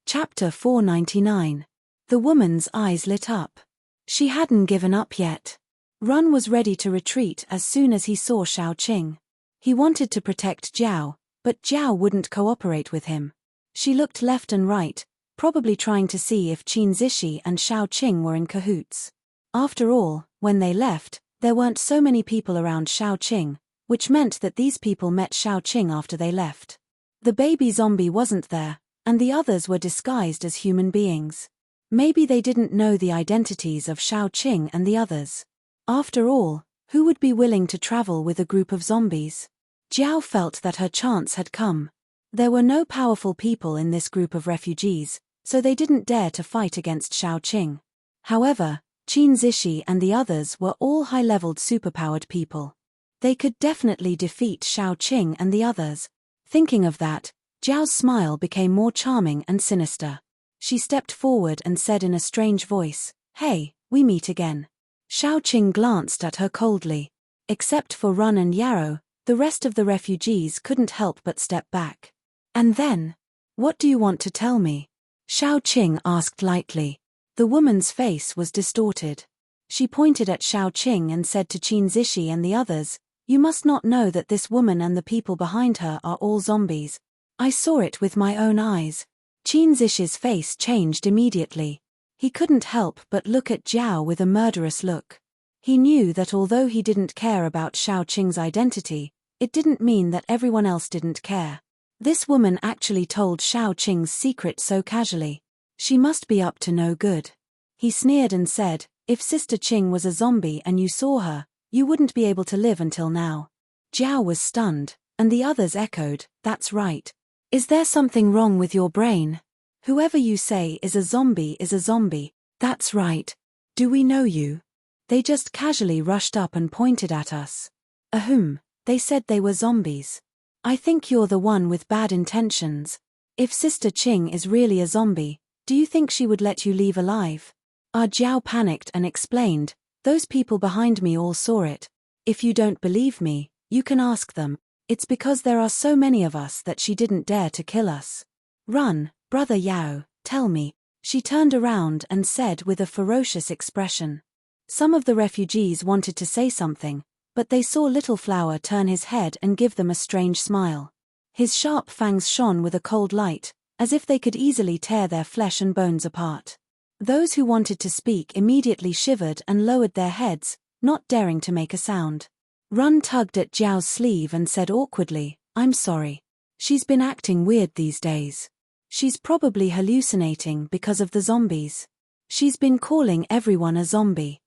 Chapter 499. The woman's eyes lit up. She hadn't given up yet. Run was ready to retreat as soon as he saw Xiaoqing. He wanted to protect Jiao, but Jiao wouldn't cooperate with him. She looked left and right, probably trying to see if Qin Zishi and Xiaoqing were in cahoots. After all, when they left, there weren't so many people around Xiaoqing, which meant that these people met Xiaoqing after they left. The baby zombie wasn't there, and the others were disguised as human beings. Maybe they didn't know the identities of Xiaoqing and the others. After all, who would be willing to travel with a group of zombies? Jiao felt that her chance had come. There were no powerful people in this group of refugees, so they didn't dare to fight against Xiaoqing. However, Qin Zishi and the others were all high-leveled superpowered people. They could definitely defeat Xiaoqing and the others. Thinking of that, Jiao's smile became more charming and sinister. She stepped forward and said in a strange voice, "Hey, we meet again." Xiaoqing glanced at her coldly. Except for Run and Yarrow, the rest of the refugees couldn't help but step back. And then? What do you want to tell me? Xiaoqing asked lightly. The woman's face was distorted. She pointed at Xiaoqing and said to Qin Zishi and the others, "You must not know that this woman and the people behind her are all zombies. I saw it with my own eyes." Qin Zishi's face changed immediately. He couldn't help but look at Jiao with a murderous look. He knew that although he didn't care about Xiaoqing's identity, it didn't mean that everyone else didn't care. This woman actually told Xiaoqing's secret so casually. She must be up to no good. He sneered and said, "If Sister Qing was a zombie and you saw her, you wouldn't be able to live until now." Jiao was stunned, and the others echoed, "That's right. Is there something wrong with your brain? Whoever you say is a zombie is a zombie. That's right. Do we know you?" They just casually rushed up and pointed at us. Ahem, they said they were zombies. I think you're the one with bad intentions. If Sister Qing is really a zombie, do you think she would let you leave alive? Jiao panicked and explained, "Those people behind me all saw it. If you don't believe me, you can ask them. It's because there are so many of us that she didn't dare to kill us." "Run, Brother Yao, tell me." She turned around and said with a ferocious expression. Some of the refugees wanted to say something, but they saw Little Flower turn his head and give them a strange smile. His sharp fangs shone with a cold light, as if they could easily tear their flesh and bones apart. Those who wanted to speak immediately shivered and lowered their heads, not daring to make a sound. Run tugged at Jiao's sleeve and said awkwardly, I'm sorry. She's been acting weird these days. She's probably hallucinating because of the zombies. She's been calling everyone a zombie.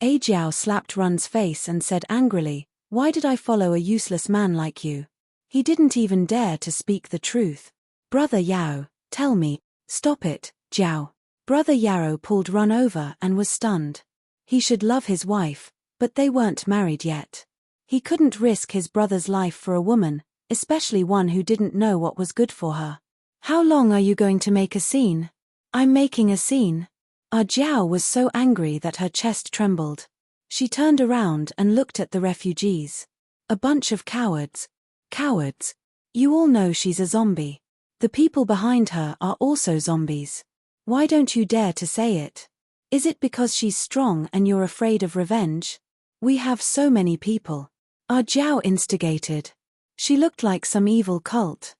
Ajiao slapped Run's face and said angrily, "Why did I follow a useless man like you? He didn't even dare to speak the truth. Brother Yao, tell me." "Stop it, Jiao." Brother Yarrow pulled Run over and was stunned. He should love his wife, but they weren't married yet. He couldn't risk his brother's life for a woman, especially one who didn't know what was good for her. "How long are you going to make a scene?" "I'm making a scene." Jiao was so angry that her chest trembled. She turned around and looked at the refugees. A bunch of cowards. Cowards. You all know she's a zombie. The people behind her are also zombies. Why don't you dare to say it? Is it because she's strong and you're afraid of revenge? We have so many people. Jiao instigated. She looked like some evil cult.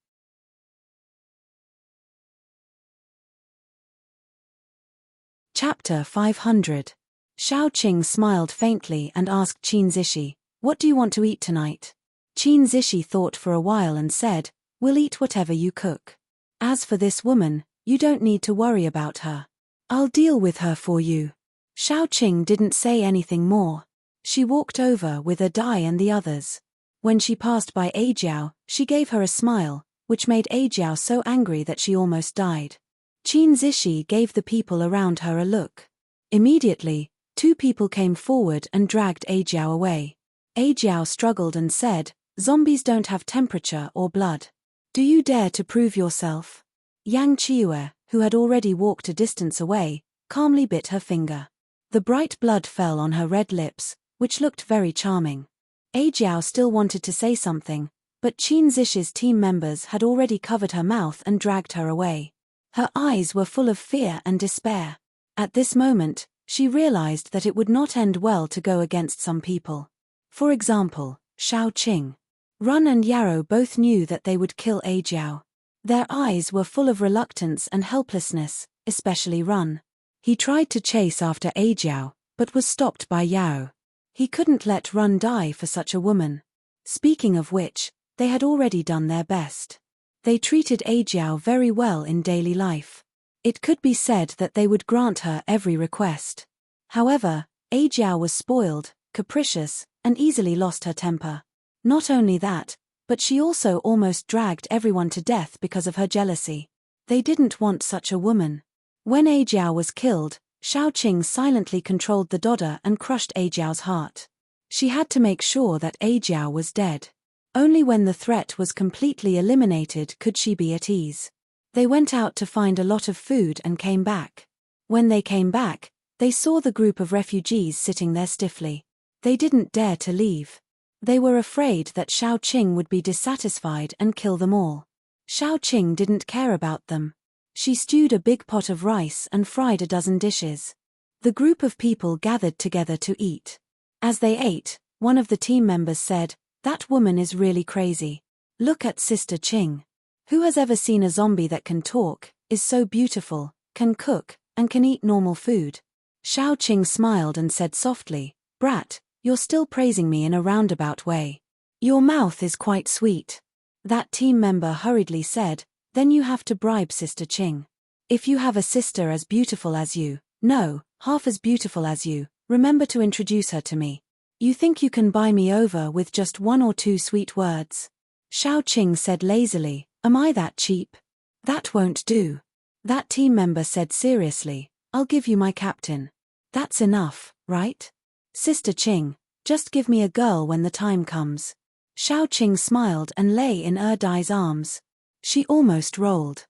Chapter 500. Xiaoqing smiled faintly and asked Qin Zishi, "What do you want to eat tonight?" Qin Zishi thought for a while and said, "We'll eat whatever you cook. As for this woman, you don't need to worry about her. I'll deal with her for you." Xiaoqing didn't say anything more. She walked over with Dai and the others. When she passed by Ajiao, she gave her a smile, which made Ajiao so angry that she almost died. Qin Zishi gave the people around her a look. Immediately, two people came forward and dragged Ajiao away. Ajiao struggled and said, "Zombies don't have temperature or blood. Do you dare to prove yourself?" Yang Chiue, who had already walked a distance away, calmly bit her finger. The bright blood fell on her red lips, which looked very charming. Ajiao still wanted to say something, but Qin Zishi's team members had already covered her mouth and dragged her away. Her eyes were full of fear and despair. At this moment, she realized that it would not end well to go against some people. For example, Xiaoqing. Run and Yarrow both knew that they would kill Ajiao. Their eyes were full of reluctance and helplessness, especially Run. He tried to chase after Ajiao, but was stopped by Yao. He couldn't let Run die for such a woman. Speaking of which, they had already done their best. They treated Ajiao very well in daily life. It could be said that they would grant her every request. However, Ajiao was spoiled, capricious, and easily lost her temper. Not only that, but she also almost dragged everyone to death because of her jealousy. They didn't want such a woman. When Ajiao was killed, Xiaoqing silently controlled the dodder and crushed Ajiao's heart. She had to make sure that Ajiao was dead. Only when the threat was completely eliminated could she be at ease. They went out to find a lot of food and came back. When they came back, they saw the group of refugees sitting there stiffly. They didn't dare to leave. They were afraid that Xiaoqing would be dissatisfied and kill them all. Xiaoqing didn't care about them. She stewed a big pot of rice and fried a dozen dishes. The group of people gathered together to eat. As they ate, one of the team members said, "That woman is really crazy. Look at Sister Qing. Who has ever seen a zombie that can talk, is so beautiful, can cook, and can eat normal food?" Xiaoqing smiled and said softly, "Brat, you're still praising me in a roundabout way. Your mouth is quite sweet." That team member hurriedly said, "Then you have to bribe Sister Qing. If you have a sister as beautiful as you, no, half as beautiful as you, remember to introduce her to me. You think you can buy me over with just one or two sweet words?" Xiaoqing said lazily, "Am I that cheap? That won't do." That team member said seriously, "I'll give you my captain. That's enough, right? Sister Qing, just give me a girl when the time comes." Xiaoqing smiled and lay in Dai's arms. She almost rolled.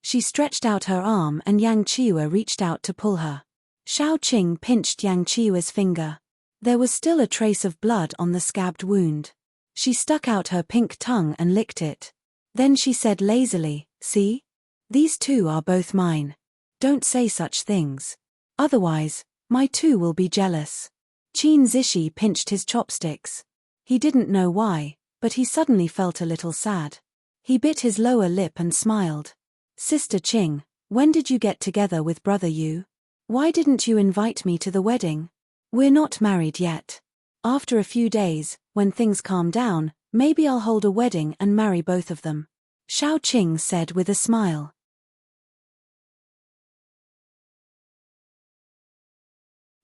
She stretched out her arm and Yang Chiue reached out to pull her. Xiaoqing pinched Yang Chiue's finger. There was still a trace of blood on the scabbed wound. She stuck out her pink tongue and licked it. Then she said lazily, "See? These two are both mine. Don't say such things. Otherwise, my two will be jealous." Qin Zishi pinched his chopsticks. He didn't know why, but he suddenly felt a little sad. He bit his lower lip and smiled. "Sister Qing, when did you get together with Brother Yu? Why didn't you invite me to the wedding? We're not married yet. After a few days, when things calm down, maybe I'll hold a wedding and marry both of them," Xiaoqing said with a smile.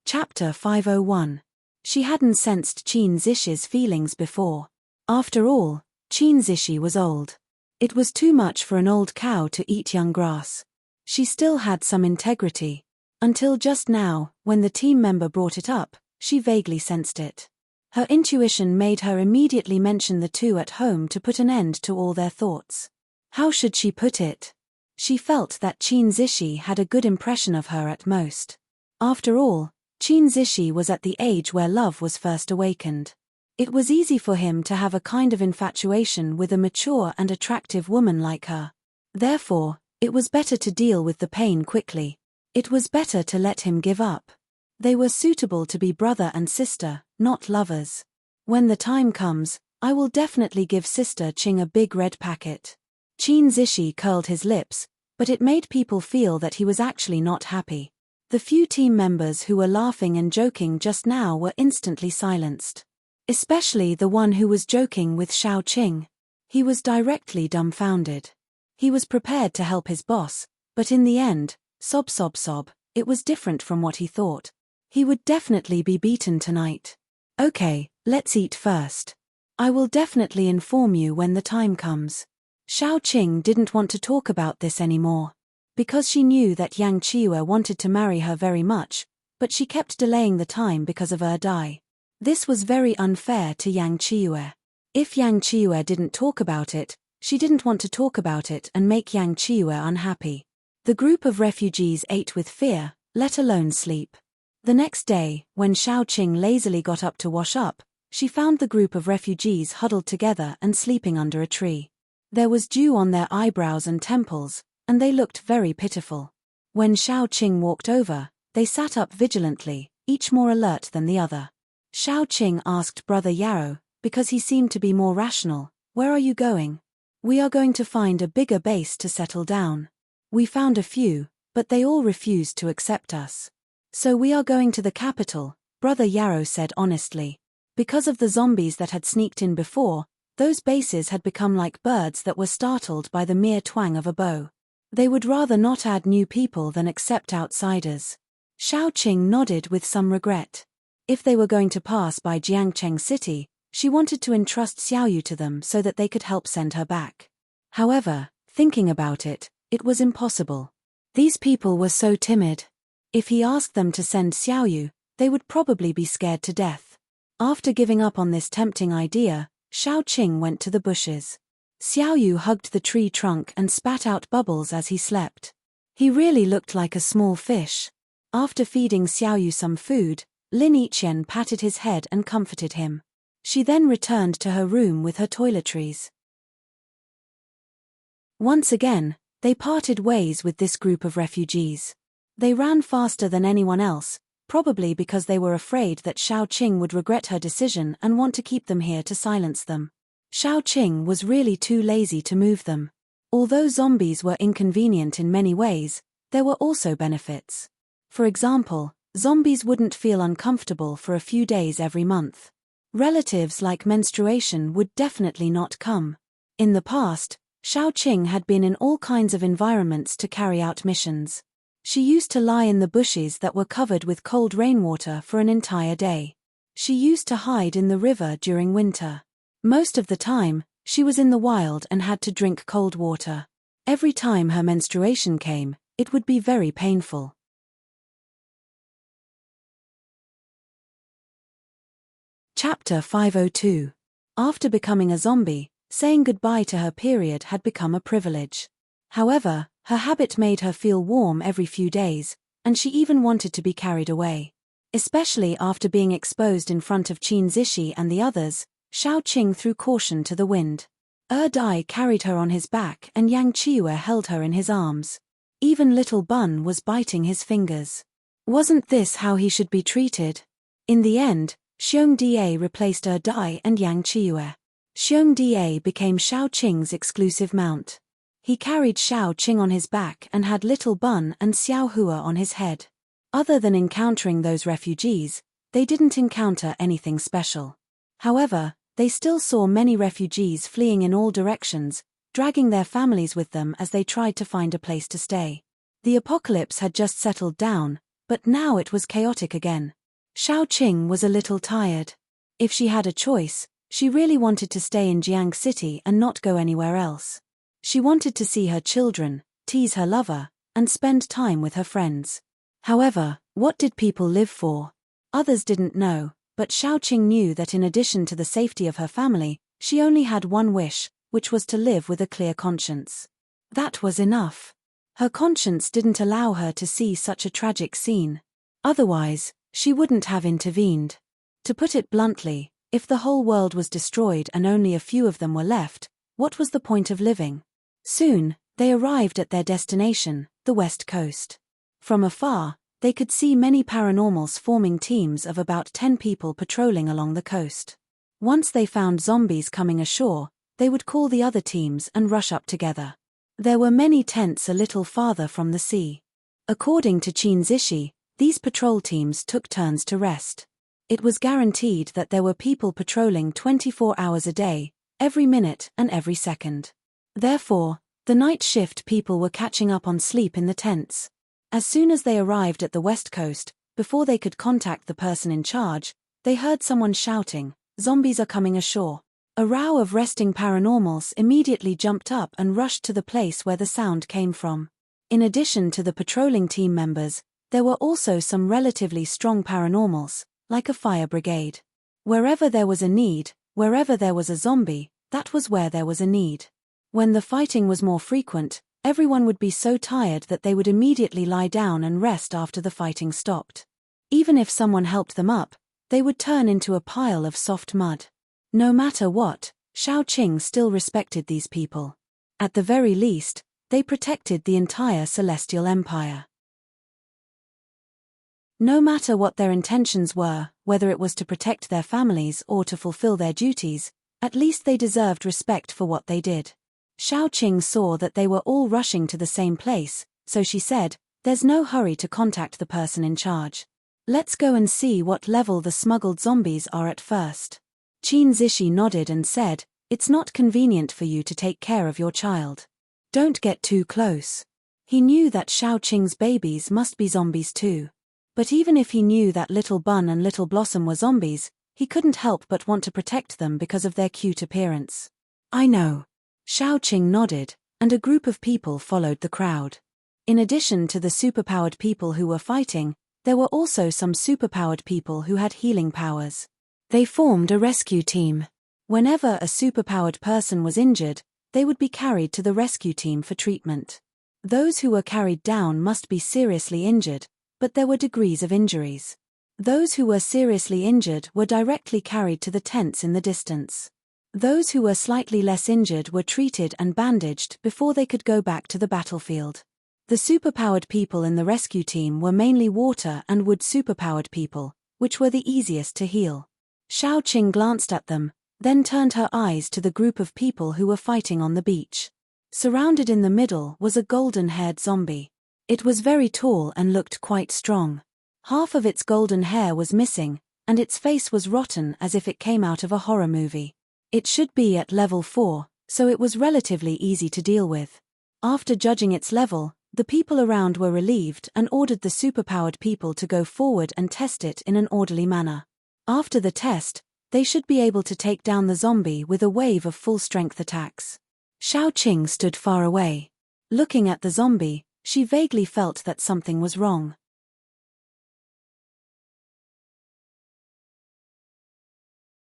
Chapter 501. She hadn't sensed Qin Zishi's feelings before. After all, Qin Zishi was old. It was too much for an old cow to eat young grass. She still had some integrity. Until just now, when the team member brought it up, she vaguely sensed it. Her intuition made her immediately mention the two at home to put an end to all their thoughts. How should she put it? She felt that Qin Zishi had a good impression of her at most. After all, Qin Zishi was at the age where love was first awakened. It was easy for him to have a kind of infatuation with a mature and attractive woman like her. Therefore, it was better to deal with the pain quickly. It was better to let him give up. They were suitable to be brother and sister, not lovers. When the time comes, I will definitely give Sister Qing a big red packet. Qin Zishi curled his lips, but it made people feel that he was actually not happy. The few team members who were laughing and joking just now were instantly silenced. Especially the one who was joking with Xiaoqing. He was directly dumbfounded. He was prepared to help his boss, but in the end, sob, it was different from what he thought. He would definitely be beaten tonight. Okay, let's eat first. I will definitely inform you when the time comes. Xiaoqing didn't want to talk about this anymore. Because she knew that Yang Qiyu wanted to marry her very much, but she kept delaying the time because of Dai. This was very unfair to Yang Qiyu. If Yang Qiyu didn't talk about it, she didn't want to talk about it and make Yang Qiyu unhappy. The group of refugees ate with fear, let alone sleep. The next day, when Xiaoqing lazily got up to wash up, she found the group of refugees huddled together and sleeping under a tree. There was dew on their eyebrows and temples, and they looked very pitiful. When Xiaoqing walked over, they sat up vigilantly, each more alert than the other. Xiaoqing asked Brother Yarrow, because he seemed to be more rational, "Where are you going?" "We are going to find a bigger base to settle down. We found a few, but they all refused to accept us. So we are going to the capital," Brother Yarrow said honestly. Because of the zombies that had sneaked in before, those bases had become like birds that were startled by the mere twang of a bow. They would rather not add new people than accept outsiders. Xiaoqing nodded with some regret. If they were going to pass by Jiangcheng City, she wanted to entrust Xiaoyu to them so that they could help send her back. However, thinking about it, it was impossible. These people were so timid. If he asked them to send Xiaoyu, they would probably be scared to death. After giving up on this tempting idea, Xiaoqing went to the bushes. Xiaoyu hugged the tree trunk and spat out bubbles as he slept. He really looked like a small fish. After feeding Xiaoyu some food, Lin Yiqian patted his head and comforted him. She then returned to her room with her toiletries. Once again, they parted ways with this group of refugees. They ran faster than anyone else, probably because they were afraid that Xiaoqing would regret her decision and want to keep them here to silence them. Xiaoqing was really too lazy to move them. Although zombies were inconvenient in many ways, there were also benefits. For example, zombies wouldn't feel uncomfortable for a few days every month. Relatives like menstruation would definitely not come. In the past, Xiaoqing had been in all kinds of environments to carry out missions. She used to lie in the bushes that were covered with cold rainwater for an entire day. She used to hide in the river during winter. Most of the time, she was in the wild and had to drink cold water. Every time her menstruation came, it would be very painful. Chapter 502. After becoming a zombie, saying goodbye to her period had become a privilege. However, her habit made her feel warm every few days, and she even wanted to be carried away. Especially after being exposed in front of Qin Zishi and the others, Xiaoqing threw caution to the wind. Dai carried her on his back and Yang Qiyu held her in his arms. Even little Bun was biting his fingers. Wasn't this how he should be treated? In the end, Xiongda replaced Dai and Yang Qiyu. Xiongda became Xiaoqing's exclusive mount. He carried Xiaoqing on his back and had little Bun and Xiaohua on his head. Other than encountering those refugees, They didn't encounter anything special. However, they still saw many refugees fleeing in all directions, dragging their families with them as they tried to find a place to stay. The apocalypse had just settled down, but now it was chaotic again. Xiaoqing was a little tired. If she had a choice, she really wanted to stay in Jiang City and not go anywhere else. She wanted to see her children, tease her lover, and spend time with her friends. However, what did people live for? Others didn't know, but Xiaoqing knew that in addition to the safety of her family, she only had one wish, which was to live with a clear conscience. That was enough. Her conscience didn't allow her to see such a tragic scene. Otherwise, she wouldn't have intervened. To put it bluntly, if the whole world was destroyed and only a few of them were left, what was the point of living? Soon, they arrived at their destination, the West Coast. From afar, they could see many paranormals forming teams of about 10 people patrolling along the coast. Once they found zombies coming ashore, they would call the other teams and rush up together. There were many tents a little farther from the sea. According to Qin Zishi, these patrol teams took turns to rest. It was guaranteed that there were people patrolling 24 hours a day, every minute and every second. Therefore, the night shift people were catching up on sleep in the tents. As soon as they arrived at the West Coast, before they could contact the person in charge, they heard someone shouting, "Zombies are coming ashore." A row of resting paranormals immediately jumped up and rushed to the place where the sound came from. In addition to the patrolling team members, there were also some relatively strong paranormals, like a fire brigade. Wherever there was a need, wherever there was a zombie, that was where there was a need. When the fighting was more frequent, everyone would be so tired that they would immediately lie down and rest after the fighting stopped. Even if someone helped them up, they would turn into a pile of soft mud. No matter what, Xiaoqing still respected these people. At the very least, they protected the entire Celestial Empire. No matter what their intentions were, whether it was to protect their families or to fulfill their duties, at least they deserved respect for what they did. Xiaoqing saw that they were all rushing to the same place, so she said, "There's no hurry to contact the person in charge. Let's go and see what level the smuggled zombies are at first." Qin Zishi nodded and said, "It's not convenient for you to take care of your child. Don't get too close." He knew that Xiaoqing's babies must be zombies too. But even if he knew that Little Bun and Little Blossom were zombies, he couldn't help but want to protect them because of their cute appearance. "I know." Xiaoqing nodded, and a group of people followed the crowd. In addition to the superpowered people who were fighting, there were also some superpowered people who had healing powers. They formed a rescue team. Whenever a superpowered person was injured, they would be carried to the rescue team for treatment. Those who were carried down must be seriously injured, but there were degrees of injuries. Those who were seriously injured were directly carried to the tents in the distance. Those who were slightly less injured were treated and bandaged before they could go back to the battlefield. The superpowered people in the rescue team were mainly water and wood superpowered people, which were the easiest to heal. Xiaoqing glanced at them, then turned her eyes to the group of people who were fighting on the beach. Surrounded in the middle was a golden-haired zombie. It was very tall and looked quite strong. Half of its golden hair was missing, and its face was rotten as if it came out of a horror movie. It should be at level 4, so it was relatively easy to deal with. After judging its level, the people around were relieved and ordered the superpowered people to go forward and test it in an orderly manner. After the test, they should be able to take down the zombie with a wave of full-strength attacks. Xiaoqing stood far away. Looking at the zombie, she vaguely felt that something was wrong.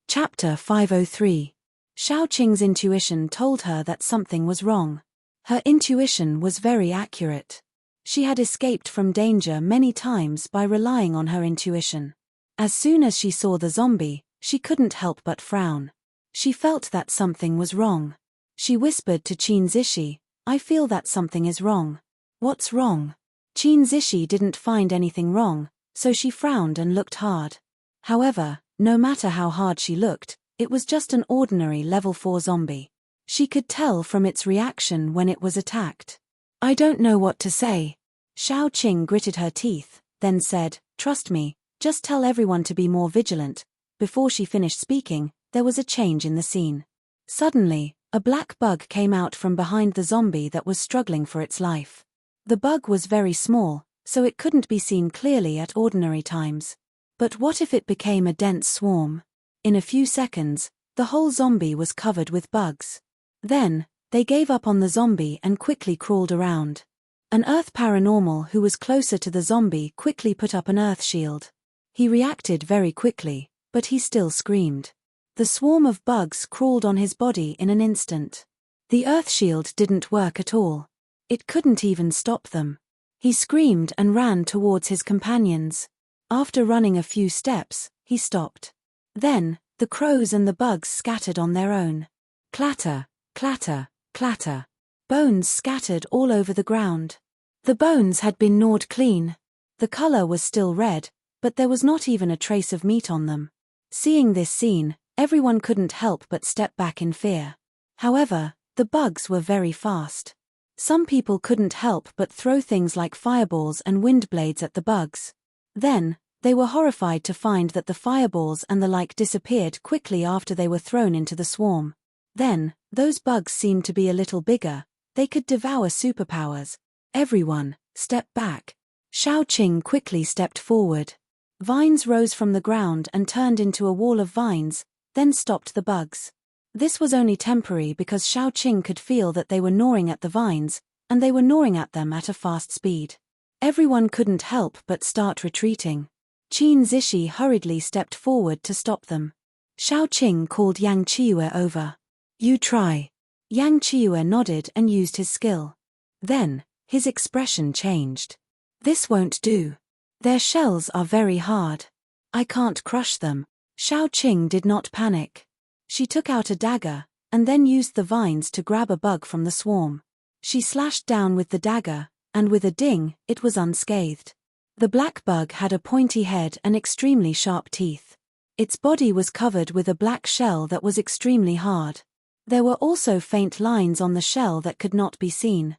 Chapter 503. Xiaoqing's intuition told her that something was wrong. Her intuition was very accurate. She had escaped from danger many times by relying on her intuition. As soon as she saw the zombie, she couldn't help but frown. She felt that something was wrong. She whispered to Qin Zishi, "I feel that something is wrong." "What's wrong?" Qin Zishi didn't find anything wrong, so she frowned and looked hard. However, no matter how hard she looked, it was just an ordinary level 4 zombie. She could tell from its reaction when it was attacked. "I don't know what to say." Xiaoqing gritted her teeth, then said, "Trust me, Just tell everyone to be more vigilant." Before she finished speaking, there was a change in the scene. Suddenly, a black bug came out from behind the zombie that was struggling for its life. The bug was very small, so it couldn't be seen clearly at ordinary times. But what if it became a dense swarm? In a few seconds, the whole zombie was covered with bugs. Then, they gave up on the zombie and quickly crawled around. An Earth paranormal who was closer to the zombie quickly put up an Earth shield. He reacted very quickly, but he still screamed. The swarm of bugs crawled on his body in an instant. The Earth shield didn't work at all. It couldn't even stop them. He screamed and ran towards his companions. After running a few steps, he stopped. Then, the crows and the bugs scattered on their own. Clatter, clatter, clatter. Bones scattered all over the ground. The bones had been gnawed clean. The color was still red, but there was not even a trace of meat on them. Seeing this scene, everyone couldn't help but step back in fear. However, the bugs were very fast. Some people couldn't help but throw things like fireballs and wind blades at the bugs. Then, they were horrified to find that the fireballs and the like disappeared quickly after they were thrown into the swarm. Then, those bugs seemed to be a little bigger. They could devour superpowers. Everyone, step back. Xiaoqing quickly stepped forward. Vines rose from the ground and turned into a wall of vines, then stopped the bugs. This was only temporary because Xiaoqing could feel that they were gnawing at the vines, and they were gnawing at them at a fast speed. Everyone couldn't help but start retreating. Qin Zishi hurriedly stepped forward to stop them. Xiaoqing called Yang Qiue over. "You try." Yang Qiue nodded and used his skill. Then, his expression changed. "This won't do. Their shells are very hard. I can't crush them." Xiaoqing did not panic. She took out a dagger, and then used the vines to grab a bug from the swarm. She slashed down with the dagger, and with a ding, it was unscathed. The black bug had a pointy head and extremely sharp teeth. Its body was covered with a black shell that was extremely hard. There were also faint lines on the shell that could not be seen.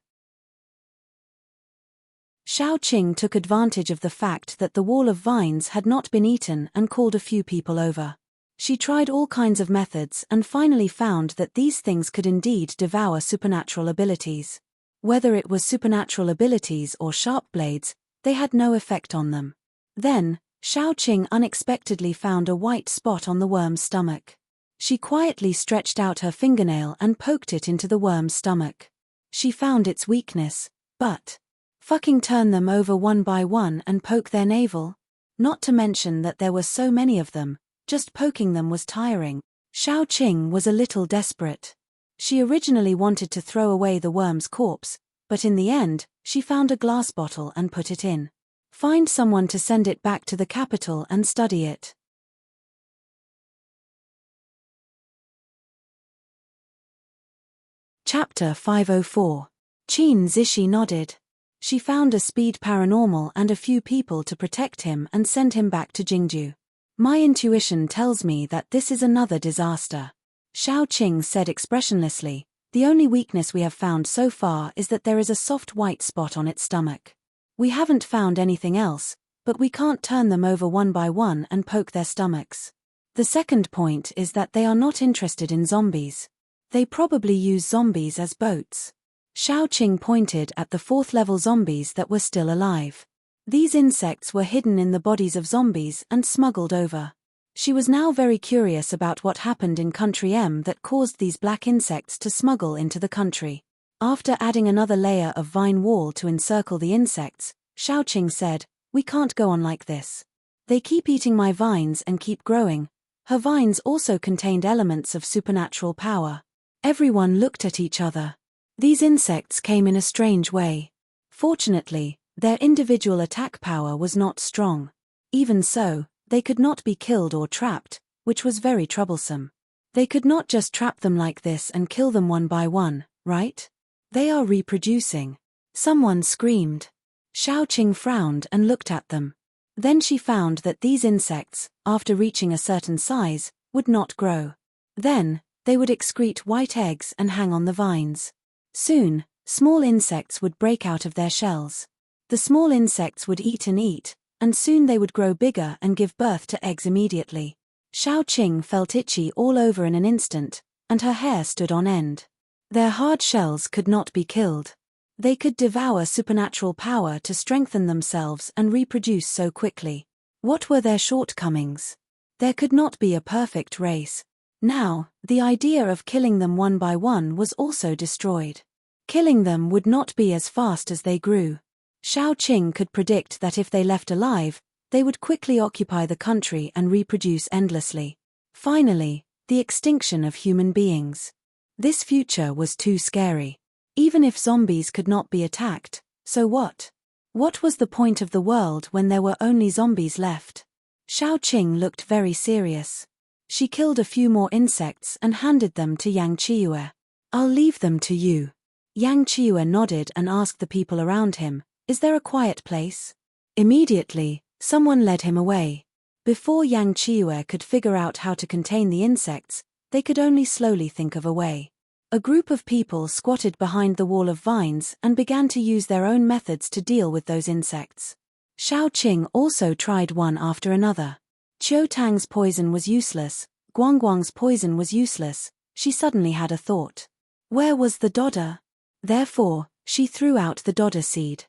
Xiaoqing took advantage of the fact that the wall of vines had not been eaten and called a few people over. She tried all kinds of methods and finally found that these things could indeed devour supernatural abilities. Whether it was supernatural abilities or sharp blades, they had no effect on them. Then, Xiaoqing unexpectedly found a white spot on the worm's stomach. She quietly stretched out her fingernail and poked it into the worm's stomach. She found its weakness, but fucking turn them over one by one and poke their navel? Not to mention that there were so many of them, just poking them was tiring. Xiaoqing was a little desperate. She originally wanted to throw away the worm's corpse, but in the end, she found a glass bottle and put it in. Find someone to send it back to the capital and study it. Chapter 504. Qin Zishi nodded. She found a speed paranormal and a few people to protect him and send him back to Jingju. My intuition tells me that this is another disaster. Xiaoqing said expressionlessly. The only weakness we have found so far is that there is a soft white spot on its stomach. We haven't found anything else, but we can't turn them over one by one and poke their stomachs. The second point is that they are not interested in zombies. They probably use zombies as boats. Xiaoqing pointed at the 4th-level zombies that were still alive. These insects were hidden in the bodies of zombies and smuggled over. She was now very curious about what happened in Country M that caused these black insects to smuggle into the country. After adding another layer of vine wall to encircle the insects, Xiaoqing said, "We can't go on like this. They keep eating my vines and keep growing." Her vines also contained elements of supernatural power. Everyone looked at each other. These insects came in a strange way. Fortunately, their individual attack power was not strong. Even so, they could not be killed or trapped, which was very troublesome. They could not just trap them like this and kill them one by one, right? They are reproducing. Someone screamed. Xiaoqing frowned and looked at them. Then she found that these insects, after reaching a certain size, would not grow. Then, they would excrete white eggs and hang on the vines. Soon, small insects would break out of their shells. The small insects would eat and eat, and soon they would grow bigger and give birth to eggs immediately. Xiaoqing felt itchy all over in an instant, and her hair stood on end. Their hard shells could not be killed. They could devour supernatural power to strengthen themselves and reproduce so quickly. What were their shortcomings? There could not be a perfect race. Now, the idea of killing them one by one was also destroyed. Killing them would not be as fast as they grew. Xiaoqing could predict that if they left alive, they would quickly occupy the country and reproduce endlessly. Finally, the extinction of human beings. This future was too scary. Even if zombies could not be attacked, so what? What was the point of the world when there were only zombies left? Xiaoqing looked very serious. She killed a few more insects and handed them to Yang Qiue. "I'll leave them to you." Yang Qiue nodded and asked the people around him, "Is there a quiet place?" Immediately, someone led him away. Before Yang Qiue could figure out how to contain the insects, they could only slowly think of a way. A group of people squatted behind the wall of vines and began to use their own methods to deal with those insects. Xiaoqing also tried one after another. Qiu Tang's poison was useless, Guangguang's poison was useless. She suddenly had a thought. Where was the dodder? Therefore, she threw out the dodder seed.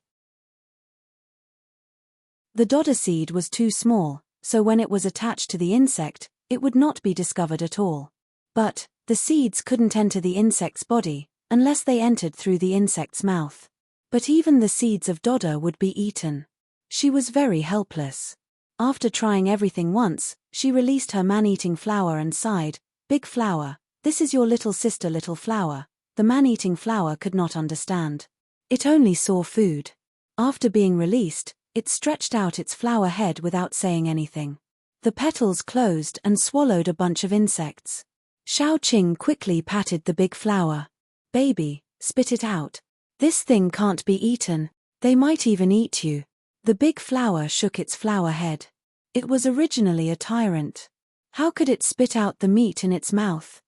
The dodder seed was too small, so when it was attached to the insect, it would not be discovered at all. But the seeds couldn't enter the insect's body, unless they entered through the insect's mouth. But even the seeds of dodder would be eaten. She was very helpless. After trying everything once, she released her man-eating flower and sighed, "Big flower, this is your little sister little flower." The man-eating flower could not understand. It only saw food. After being released, it stretched out its flower head without saying anything. The petals closed and swallowed a bunch of insects. Xiaoqing quickly patted the big flower. "Baby, spit it out. This thing can't be eaten. They might even eat you." The big flower shook its flower head. It was originally a tyrant. How could it spit out the meat in its mouth?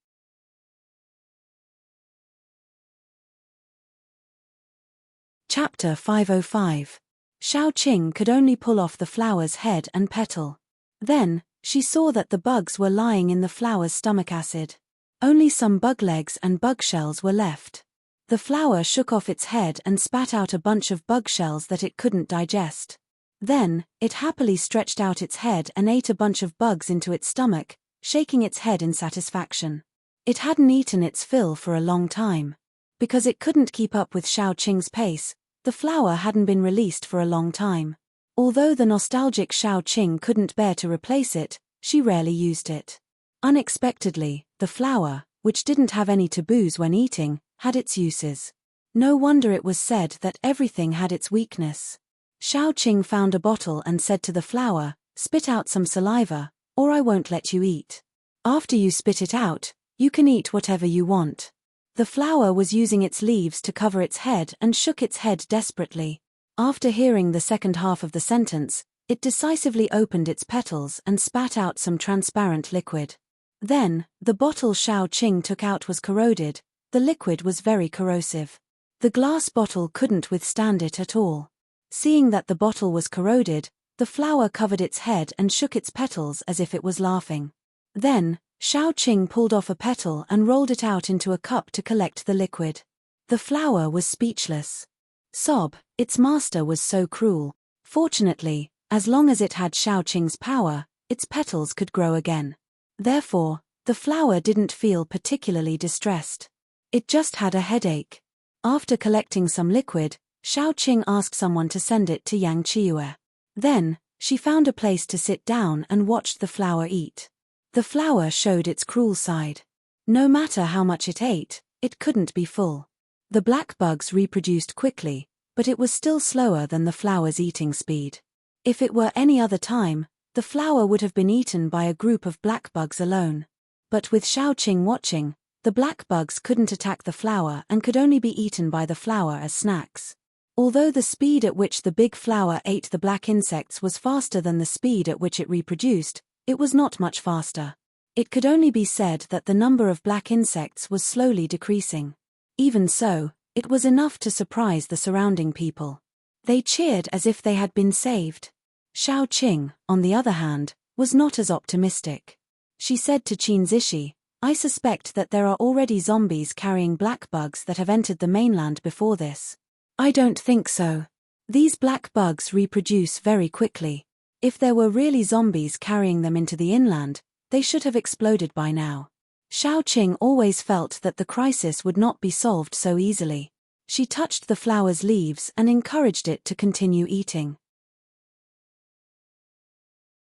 Chapter 505. Xiaoqing could only pull off the flower's head and petal. Then, she saw that the bugs were lying in the flower's stomach acid. Only some bug legs and bug shells were left. The flower shook off its head and spat out a bunch of bug shells that it couldn't digest. Then, it happily stretched out its head and ate a bunch of bugs into its stomach, shaking its head in satisfaction. It hadn't eaten its fill for a long time. Because it couldn't keep up with Xiaoqing's pace, the flower hadn't been released for a long time. Although the nostalgic Xiaoqing couldn't bear to replace it, she rarely used it. Unexpectedly, the flower, which didn't have any taboos when eating, had its uses. No wonder it was said that everything had its weakness. Xiaoqing found a bottle and said to the flower, "Spit out some saliva, or I won't let you eat. After you spit it out, you can eat whatever you want." The flower was using its leaves to cover its head and shook its head desperately. After hearing the second half of the sentence, it decisively opened its petals and spat out some transparent liquid. Then, the bottle Xiaoqing took out was corroded. The liquid was very corrosive. The glass bottle couldn't withstand it at all. Seeing that the bottle was corroded, the flower covered its head and shook its petals as if it was laughing. Then, Xiaoqing pulled off a petal and rolled it out into a cup to collect the liquid. The flower was speechless. Sob, its master was so cruel. Fortunately, as long as it had Xiaoqing's power, its petals could grow again. Therefore, the flower didn't feel particularly distressed. It just had a headache. After collecting some liquid, Xiaoqing asked someone to send it to Yang Qiue. Then, she found a place to sit down and watched the flower eat. The flower showed its cruel side. No matter how much it ate, it couldn't be full. The black bugs reproduced quickly, but it was still slower than the flower's eating speed. If it were any other time, the flower would have been eaten by a group of black bugs alone. But with Xiaoqing watching, the black bugs couldn't attack the flower and could only be eaten by the flower as snacks. Although the speed at which the big flower ate the black insects was faster than the speed at which it reproduced, it was not much faster. It could only be said that the number of black insects was slowly decreasing. Even so, it was enough to surprise the surrounding people. They cheered as if they had been saved. Xiao Qing, on the other hand, was not as optimistic. She said to Qin Zishi, I suspect that there are already zombies carrying black bugs that have entered the mainland before this. I don't think so. These black bugs reproduce very quickly. If there were really zombies carrying them into the inland, they should have exploded by now. Xiao Qing always felt that the crisis would not be solved so easily. She touched the flower's leaves and encouraged it to continue eating.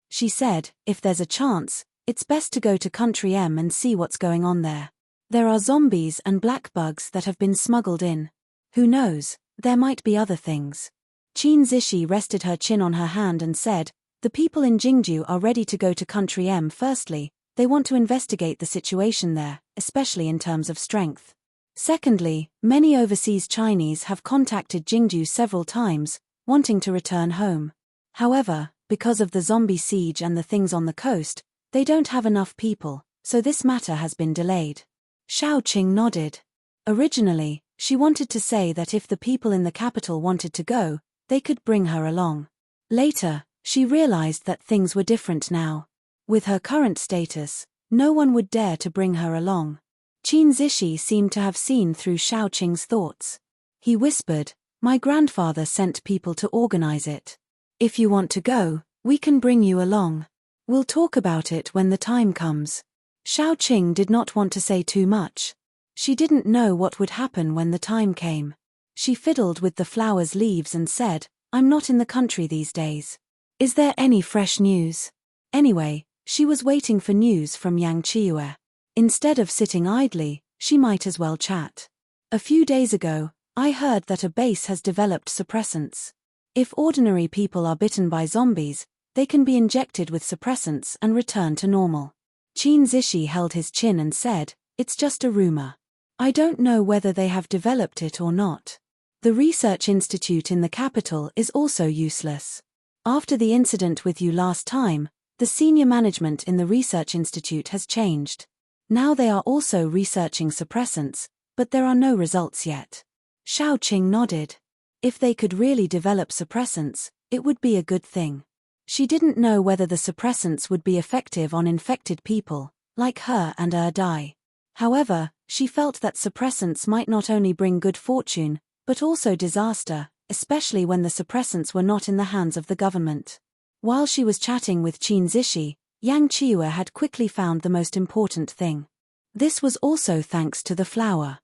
She said, if there's a chance, it's best to go to Country M and see what's going on there. There are zombies and black bugs that have been smuggled in. Who knows, there might be other things. Qin Zishi rested her chin on her hand and said, the people in Jingju are ready to go to Country M. Firstly, they want to investigate the situation there, especially in terms of strength. Secondly, many overseas Chinese have contacted Jingju several times, wanting to return home. However, because of the zombie siege and the things on the coast, they don't have enough people, so this matter has been delayed. Xiao Qing nodded. Originally, she wanted to say that if the people in the capital wanted to go, they could bring her along. Later, she realized that things were different now. With her current status, no one would dare to bring her along. Qin Zishi seemed to have seen through Xiao Qing's thoughts. He whispered, my grandfather sent people to organize it. If you want to go, we can bring you along. We'll talk about it when the time comes. Xiao Qing did not want to say too much. She didn't know what would happen when the time came. She fiddled with the flower's leaves and said, I'm not in the country these days. Is there any fresh news? Anyway, she was waiting for news from Yang Qiue. Instead of sitting idly, she might as well chat. A few days ago, I heard that a base has developed suppressants. If ordinary people are bitten by zombies, they can be injected with suppressants and return to normal. Qin Zishi held his chin and said, it's just a rumor. I don't know whether they have developed it or not. The research institute in the capital is also useless. After the incident with you last time, the senior management in the research institute has changed. Now they are also researching suppressants, but there are no results yet. Xiao Qing nodded. If they could really develop suppressants, it would be a good thing. She didn't know whether the suppressants would be effective on infected people, like her and Dai. However, she felt that suppressants might not only bring good fortune, but also disaster, especially when the suppressants were not in the hands of the government. While she was chatting with Qin Zishi, Yang Qiue had quickly found the most important thing. This was also thanks to the flower.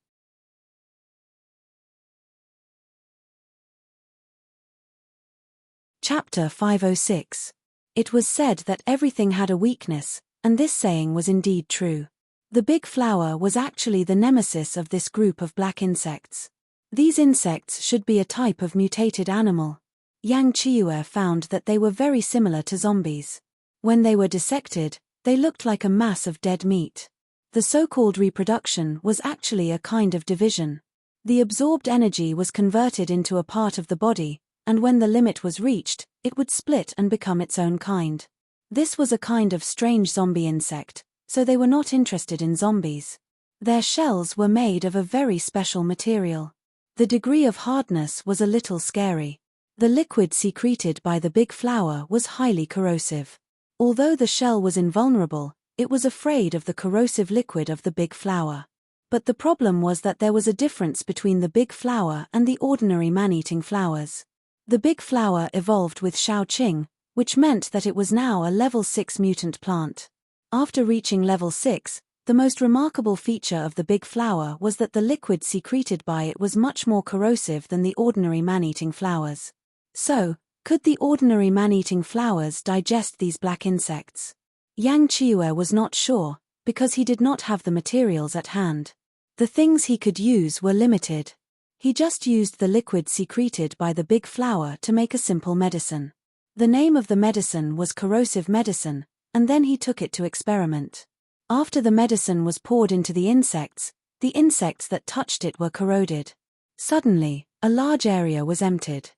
Chapter 506. It was said that everything had a weakness, and this saying was indeed true. The big flower was actually the nemesis of this group of black insects. These insects should be a type of mutated animal. Yang Qiue found that they were very similar to zombies. When they were dissected, they looked like a mass of dead meat. The so-called reproduction was actually a kind of division. The absorbed energy was converted into a part of the body, and when the limit was reached, it would split and become its own kind. This was a kind of strange zombie insect, so they were not interested in zombies. Their shells were made of a very special material. The degree of hardness was a little scary. The liquid secreted by the big flower was highly corrosive. Although the shell was invulnerable, it was afraid of the corrosive liquid of the big flower. But the problem was that there was a difference between the big flower and the ordinary man-eating flowers. The big flower evolved with Xiao Qing, which meant that it was now a level 6 mutant plant. After reaching level 6, the most remarkable feature of the big flower was that the liquid secreted by it was much more corrosive than the ordinary man-eating flowers. So, could the ordinary man-eating flowers digest these black insects? Yang Qiue was not sure, because he did not have the materials at hand. The things he could use were limited. He just used the liquid secreted by the big flower to make a simple medicine. The name of the medicine was corrosive medicine, and then he took it to experiment. After the medicine was poured into the insects that touched it were corroded. Suddenly, a large area was emptied.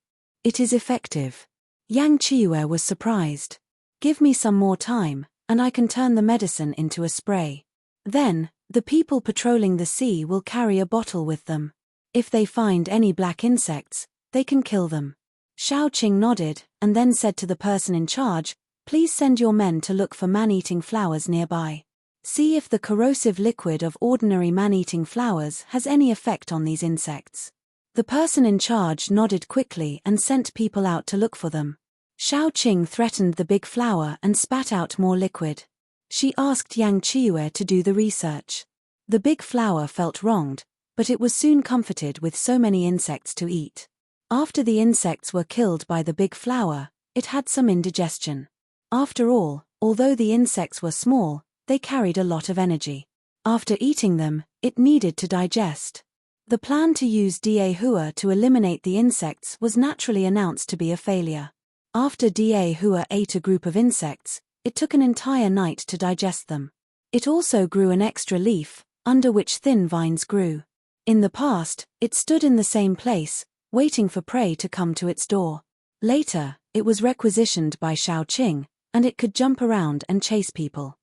It is effective. Yang Qiue was surprised. Give me some more time, and I can turn the medicine into a spray. Then, the people patrolling the sea will carry a bottle with them. If they find any black insects, they can kill them. Xiaoqing nodded, and then said to the person in charge, "Please send your men to look for man-eating flowers nearby. See if the corrosive liquid of ordinary man-eating flowers has any effect on these insects." The person in charge nodded quickly and sent people out to look for them. Xiaoqing threatened the big flower and spat out more liquid. She asked Yang Qiue to do the research. The big flower felt wronged, but it was soon comforted with so many insects to eat. After the insects were killed by the big flower, it had some indigestion. After all, although the insects were small, they carried a lot of energy. After eating them, it needed to digest. The plan to use Da Hua to eliminate the insects was naturally announced to be a failure. After Da Hua ate a group of insects, it took an entire night to digest them. It also grew an extra leaf, under which thin vines grew. In the past, it stood in the same place, waiting for prey to come to its door. Later, it was requisitioned by Xiaoqing, and it could jump around and chase people.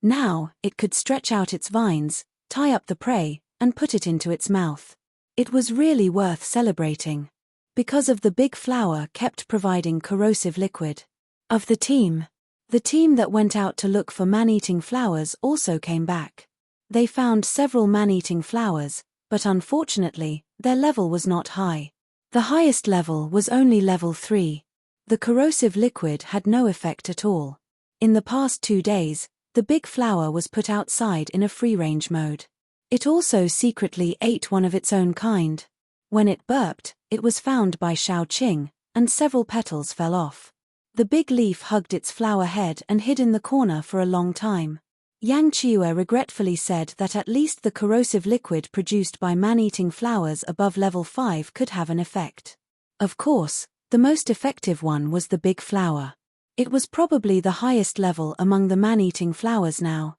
Now, it could stretch out its vines, tie up the prey, and put it into its mouth. It was really worth celebrating. Because of the big flower kept providing corrosive liquid. Of the team that went out to look for man-eating flowers also came back. They found several man-eating flowers, but unfortunately, their level was not high. The highest level was only level 3. The corrosive liquid had no effect at all. In the past 2 days, the big flower was put outside in a free-range mode. It also secretly ate one of its own kind. When it burped, it was found by Xiaoqing, and several petals fell off. The big leaf hugged its flower head and hid in the corner for a long time. Yang Qiue regretfully said that at least the corrosive liquid produced by man-eating flowers above level 5 could have an effect. Of course, the most effective one was the big flower. It was probably the highest level among the man-eating flowers now.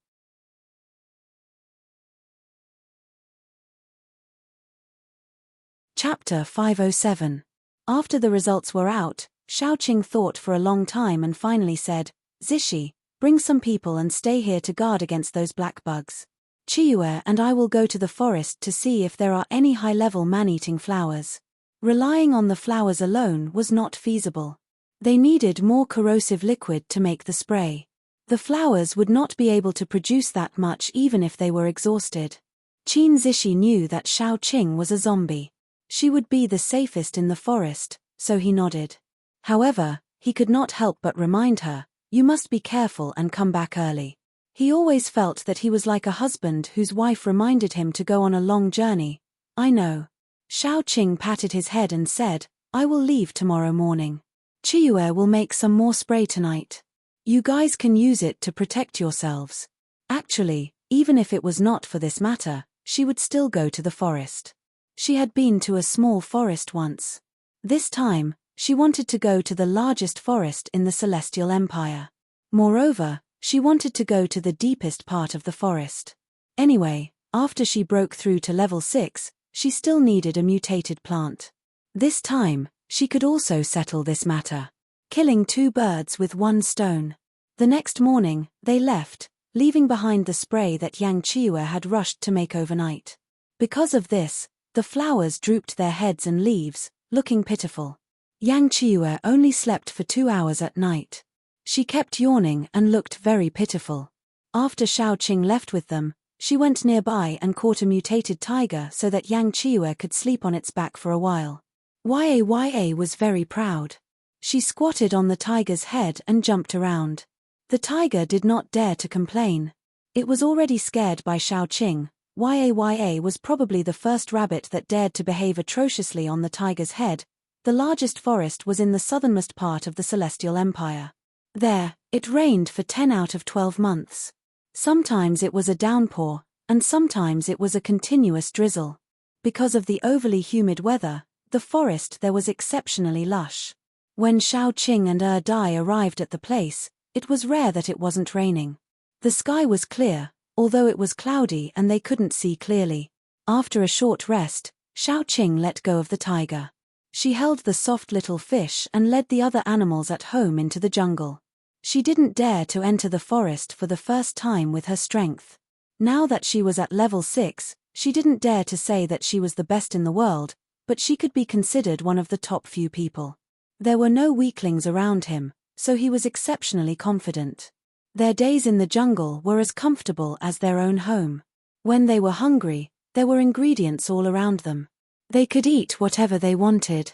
Chapter 507. After the results were out, Xiaoqing thought for a long time and finally said, "Zishi, bring some people and stay here to guard against those black bugs. Qiue and I will go to the forest to see if there are any high-level man-eating flowers." Relying on the flowers alone was not feasible. They needed more corrosive liquid to make the spray. The flowers would not be able to produce that much even if they were exhausted. Qin Zishi knew that Xiaoqing was a zombie. She would be the safest in the forest, so he nodded. However, he could not help but remind her, "You must be careful and come back early." He always felt that he was like a husband whose wife reminded him to go on a long journey. "I know." Xiaoqing patted his head and said, "I will leave tomorrow morning. Qiue will make some more spray tonight. You guys can use it to protect yourselves." Actually, even if it was not for this matter, she would still go to the forest. She had been to a small forest once. This time, she wanted to go to the largest forest in the Celestial Empire. Moreover, she wanted to go to the deepest part of the forest. Anyway, after she broke through to level 6, she still needed a mutated plant. This time, she could also settle this matter. Killing 2 birds with 1 stone. The next morning, they left, leaving behind the spray that Yang Qiue had rushed to make overnight. Because of this, the flowers drooped their heads and leaves, looking pitiful. Yang Qiue only slept for 2 hours at night. She kept yawning and looked very pitiful. After Xiaoqing left with them, she went nearby and caught a mutated tiger so that Yang Qiue could sleep on its back for a while. Yaya was very proud. She squatted on the tiger's head and jumped around. The tiger did not dare to complain. It was already scared by Xiaoqing. Yaya was probably the first rabbit that dared to behave atrociously on the tiger's head. The largest forest was in the southernmost part of the Celestial Empire. There, it rained for 10 out of 12 months. Sometimes it was a downpour, and sometimes it was a continuous drizzle. Because of the overly humid weather, the forest there was exceptionally lush. When Xiaoqing and Dai arrived at the place, it was rare that it wasn't raining. The sky was clear, although it was cloudy and they couldn't see clearly. After a short rest, Xiaoqing let go of the tiger. She held the soft little fish and led the other animals at home into the jungle. She didn't dare to enter the forest for the first time with her strength. Now that she was at level 6, she didn't dare to say that she was the best in the world, but she could be considered one of the top few people. There were no weaklings around him, so he was exceptionally confident. Their days in the jungle were as comfortable as their own home. When they were hungry, there were ingredients all around them. They could eat whatever they wanted.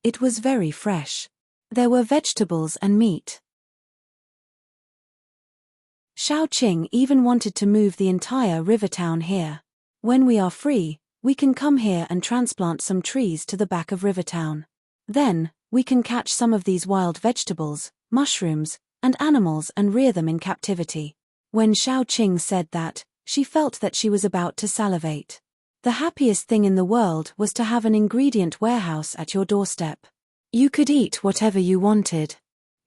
It was very fresh. There were vegetables and meat. Xiaoqing even wanted to move the entire river town here. When we are free, we can come here and transplant some trees to the back of Rivertown. Then, we can catch some of these wild vegetables, mushrooms, and animals and rear them in captivity. When Xiaoqing said that, she felt that she was about to salivate. The happiest thing in the world was to have an ingredient warehouse at your doorstep. You could eat whatever you wanted.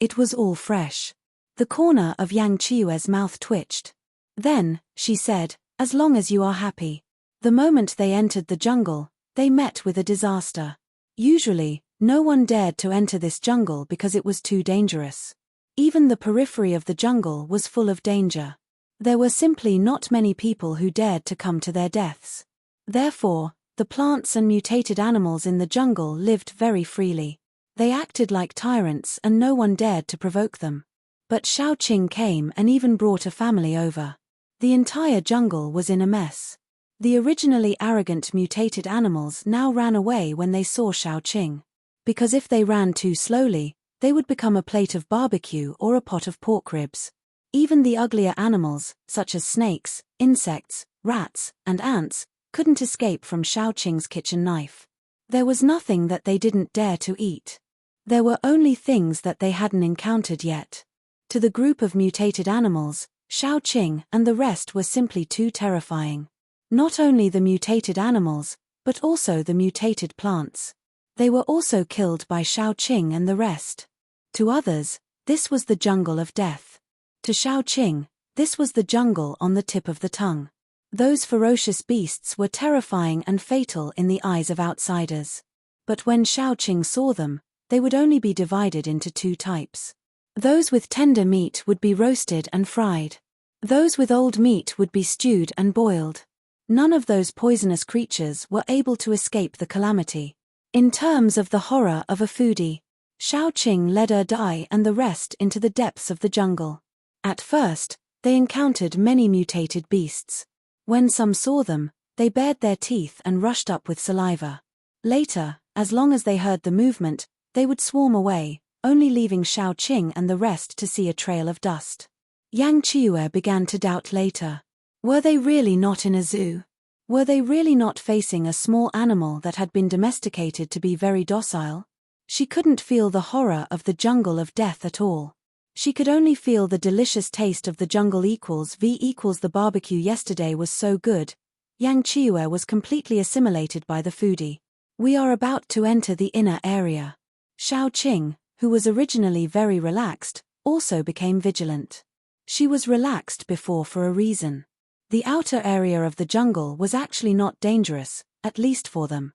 It was all fresh. The corner of Yang Qiue's mouth twitched. Then, she said, as long as you are happy. The moment they entered the jungle, they met with a disaster. Usually, no one dared to enter this jungle because it was too dangerous. Even the periphery of the jungle was full of danger. There were simply not many people who dared to come to their deaths. Therefore, the plants and mutated animals in the jungle lived very freely. They acted like tyrants and no one dared to provoke them. But Xiaoqing came and even brought a family over. The entire jungle was in a mess. The originally arrogant mutated animals now ran away when they saw Xiaoqing. Because if they ran too slowly, they would become a plate of barbecue or a pot of pork ribs. Even the uglier animals, such as snakes, insects, rats, and ants, couldn't escape from Xiaoqing's kitchen knife. There was nothing that they didn't dare to eat. There were only things that they hadn't encountered yet. To the group of mutated animals, Xiaoqing and the rest were simply too terrifying. Not only the mutated animals, but also the mutated plants. They were also killed by Xiaoqing and the rest. To others, this was the jungle of death. To Xiaoqing, this was the jungle on the tip of the tongue. Those ferocious beasts were terrifying and fatal in the eyes of outsiders. But when Xiaoqing saw them, they would only be divided into two types. Those with tender meat would be roasted and fried. Those with old meat would be stewed and boiled. None of those poisonous creatures were able to escape the calamity. In terms of the horror of a foodie, Xiaoqing led Dai and the rest into the depths of the jungle. At first, they encountered many mutated beasts. When some saw them, they bared their teeth and rushed up with saliva. Later, as long as they heard the movement, they would swarm away, only leaving Xiaoqing and the rest to see a trail of dust. Yang Qiue began to doubt later. Were they really not in a zoo? Were they really not facing a small animal that had been domesticated to be very docile? She couldn't feel the horror of the jungle of death at all. She could only feel the delicious taste of the jungle equals V equals the barbecue yesterday was so good. Yang Qiue was completely assimilated by the foodie. We are about to enter the inner area. Xiaoqing, who was originally very relaxed, also became vigilant. She was relaxed before for a reason. The outer area of the jungle was actually not dangerous, at least for them.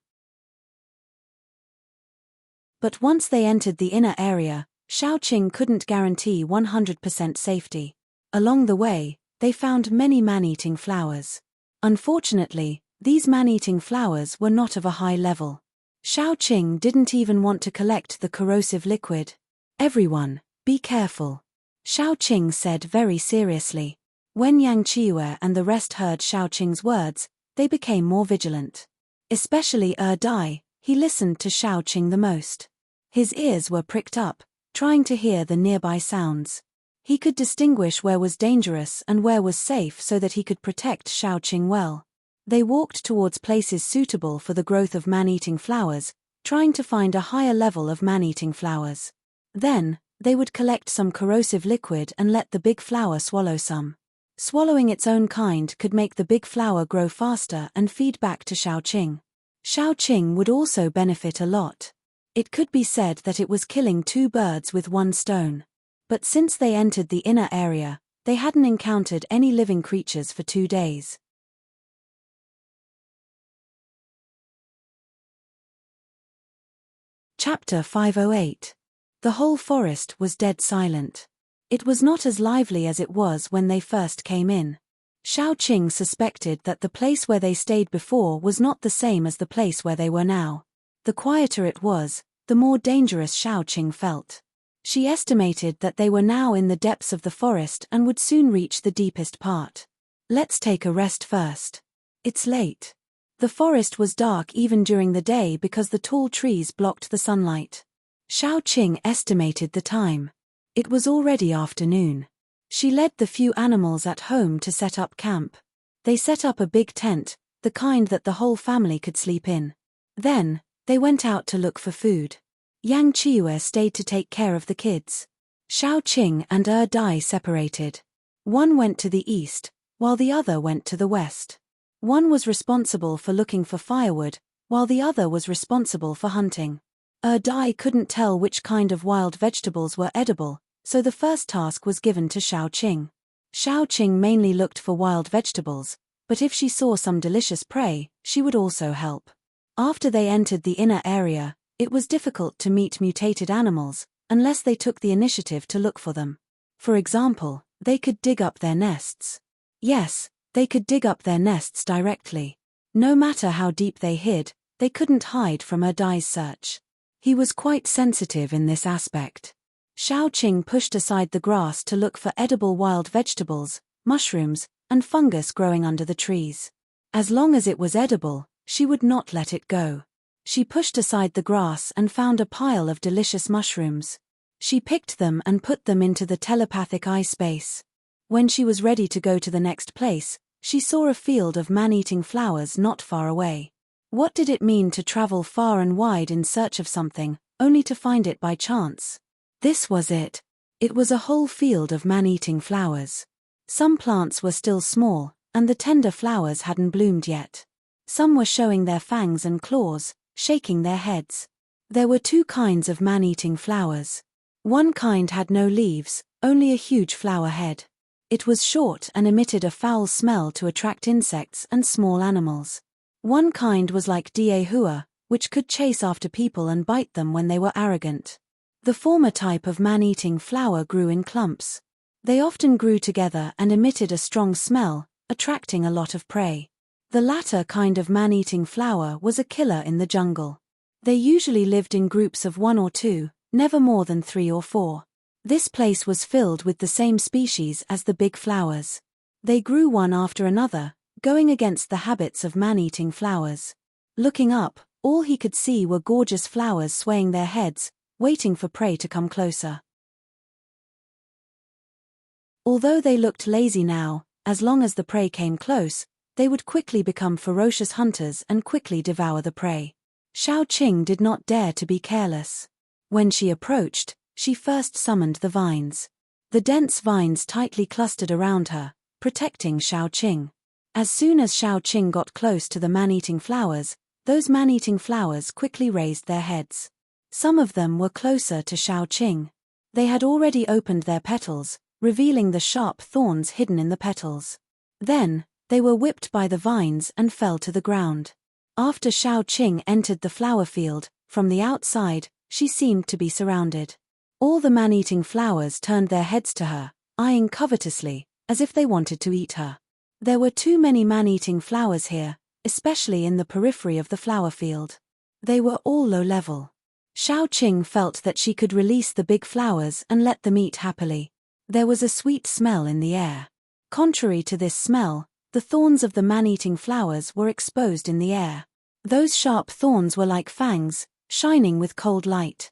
But once they entered the inner area, Xiaoqing couldn't guarantee 100% safety. Along the way, they found many man-eating flowers. Unfortunately, these man-eating flowers were not of a high level. Xiaoqing didn't even want to collect the corrosive liquid. Everyone, be careful. Xiaoqing said very seriously. When Yang Qiue and the rest heard Xiaoqing's words, they became more vigilant. Especially Dai, he listened to Xiaoqing the most. His ears were pricked up, trying to hear the nearby sounds. He could distinguish where was dangerous and where was safe so that he could protect Xiaoqing well. They walked towards places suitable for the growth of man-eating flowers, trying to find a higher level of man-eating flowers. Then, they would collect some corrosive liquid and let the big flower swallow some. Swallowing its own kind could make the big flower grow faster and feed back to Xiaoqing. Xiaoqing would also benefit a lot. It could be said that it was killing two birds with one stone. But since they entered the inner area, they hadn't encountered any living creatures for 2 days. Chapter 508. The whole forest was dead silent. It was not as lively as it was when they first came in. Xiaoqing suspected that the place where they stayed before was not the same as the place where they were now. The quieter it was, the more dangerous Xiaoqing felt. She estimated that they were now in the depths of the forest and would soon reach the deepest part. Let's take a rest first. It's late. The forest was dark even during the day because the tall trees blocked the sunlight. Xiaoqing estimated the time. It was already afternoon. She led the few animals at home to set up camp. They set up a big tent, the kind that the whole family could sleep in. Then, they went out to look for food. Yang Qiue stayed to take care of the kids. Xiaoqing and Dai separated. One went to the east, while the other went to the west. One was responsible for looking for firewood, while the other was responsible for hunting. Dai couldn't tell which kind of wild vegetables were edible, so the first task was given to Xiaoqing. Xiaoqing mainly looked for wild vegetables, but if she saw some delicious prey, she would also help. After they entered the inner area, it was difficult to meet mutated animals, unless they took the initiative to look for them. For example, they could dig up their nests. Yes, they could dig up their nests directly. No matter how deep they hid, they couldn't hide from Dai's search. He was quite sensitive in this aspect. Xiaoqing pushed aside the grass to look for edible wild vegetables, mushrooms, and fungus growing under the trees. As long as it was edible, she would not let it go. She pushed aside the grass and found a pile of delicious mushrooms. She picked them and put them into the telepathic eye space. When she was ready to go to the next place, she saw a field of man-eating flowers not far away. What did it mean to travel far and wide in search of something, only to find it by chance? This was it. It was a whole field of man-eating flowers. Some plants were still small, and the tender flowers hadn't bloomed yet. Some were showing their fangs and claws, shaking their heads. There were two kinds of man-eating flowers. One kind had no leaves, only a huge flower head. It was short and emitted a foul smell to attract insects and small animals. One kind was like Diehua, which could chase after people and bite them when they were arrogant. The former type of man-eating flower grew in clumps. They often grew together and emitted a strong smell, attracting a lot of prey. The latter kind of man-eating flower was a killer in the jungle. They usually lived in groups of 1 or 2, never more than 3 or 4. This place was filled with the same species as the big flowers. They grew one after another, going against the habits of man-eating flowers. Looking up, all he could see were gorgeous flowers swaying their heads, waiting for prey to come closer. Although they looked lazy now, as long as the prey came close, they would quickly become ferocious hunters and quickly devour the prey. Xiaoqing did not dare to be careless. When she approached, she first summoned the vines. The dense vines tightly clustered around her, protecting Xiaoqing. As soon as Xiaoqing got close to the man-eating flowers, those man-eating flowers quickly raised their heads. Some of them were closer to Xiaoqing. They had already opened their petals, revealing the sharp thorns hidden in the petals. Then, they were whipped by the vines and fell to the ground. After Xiaoqing entered the flower field, from the outside, she seemed to be surrounded. All the man-eating flowers turned their heads to her, eyeing covetously, as if they wanted to eat her. There were too many man-eating flowers here, especially in the periphery of the flower field. They were all low level. Xiaoqing felt that she could release the big flowers and let them eat happily. There was a sweet smell in the air. Contrary to this smell, the thorns of the man-eating flowers were exposed in the air. Those sharp thorns were like fangs, shining with cold light.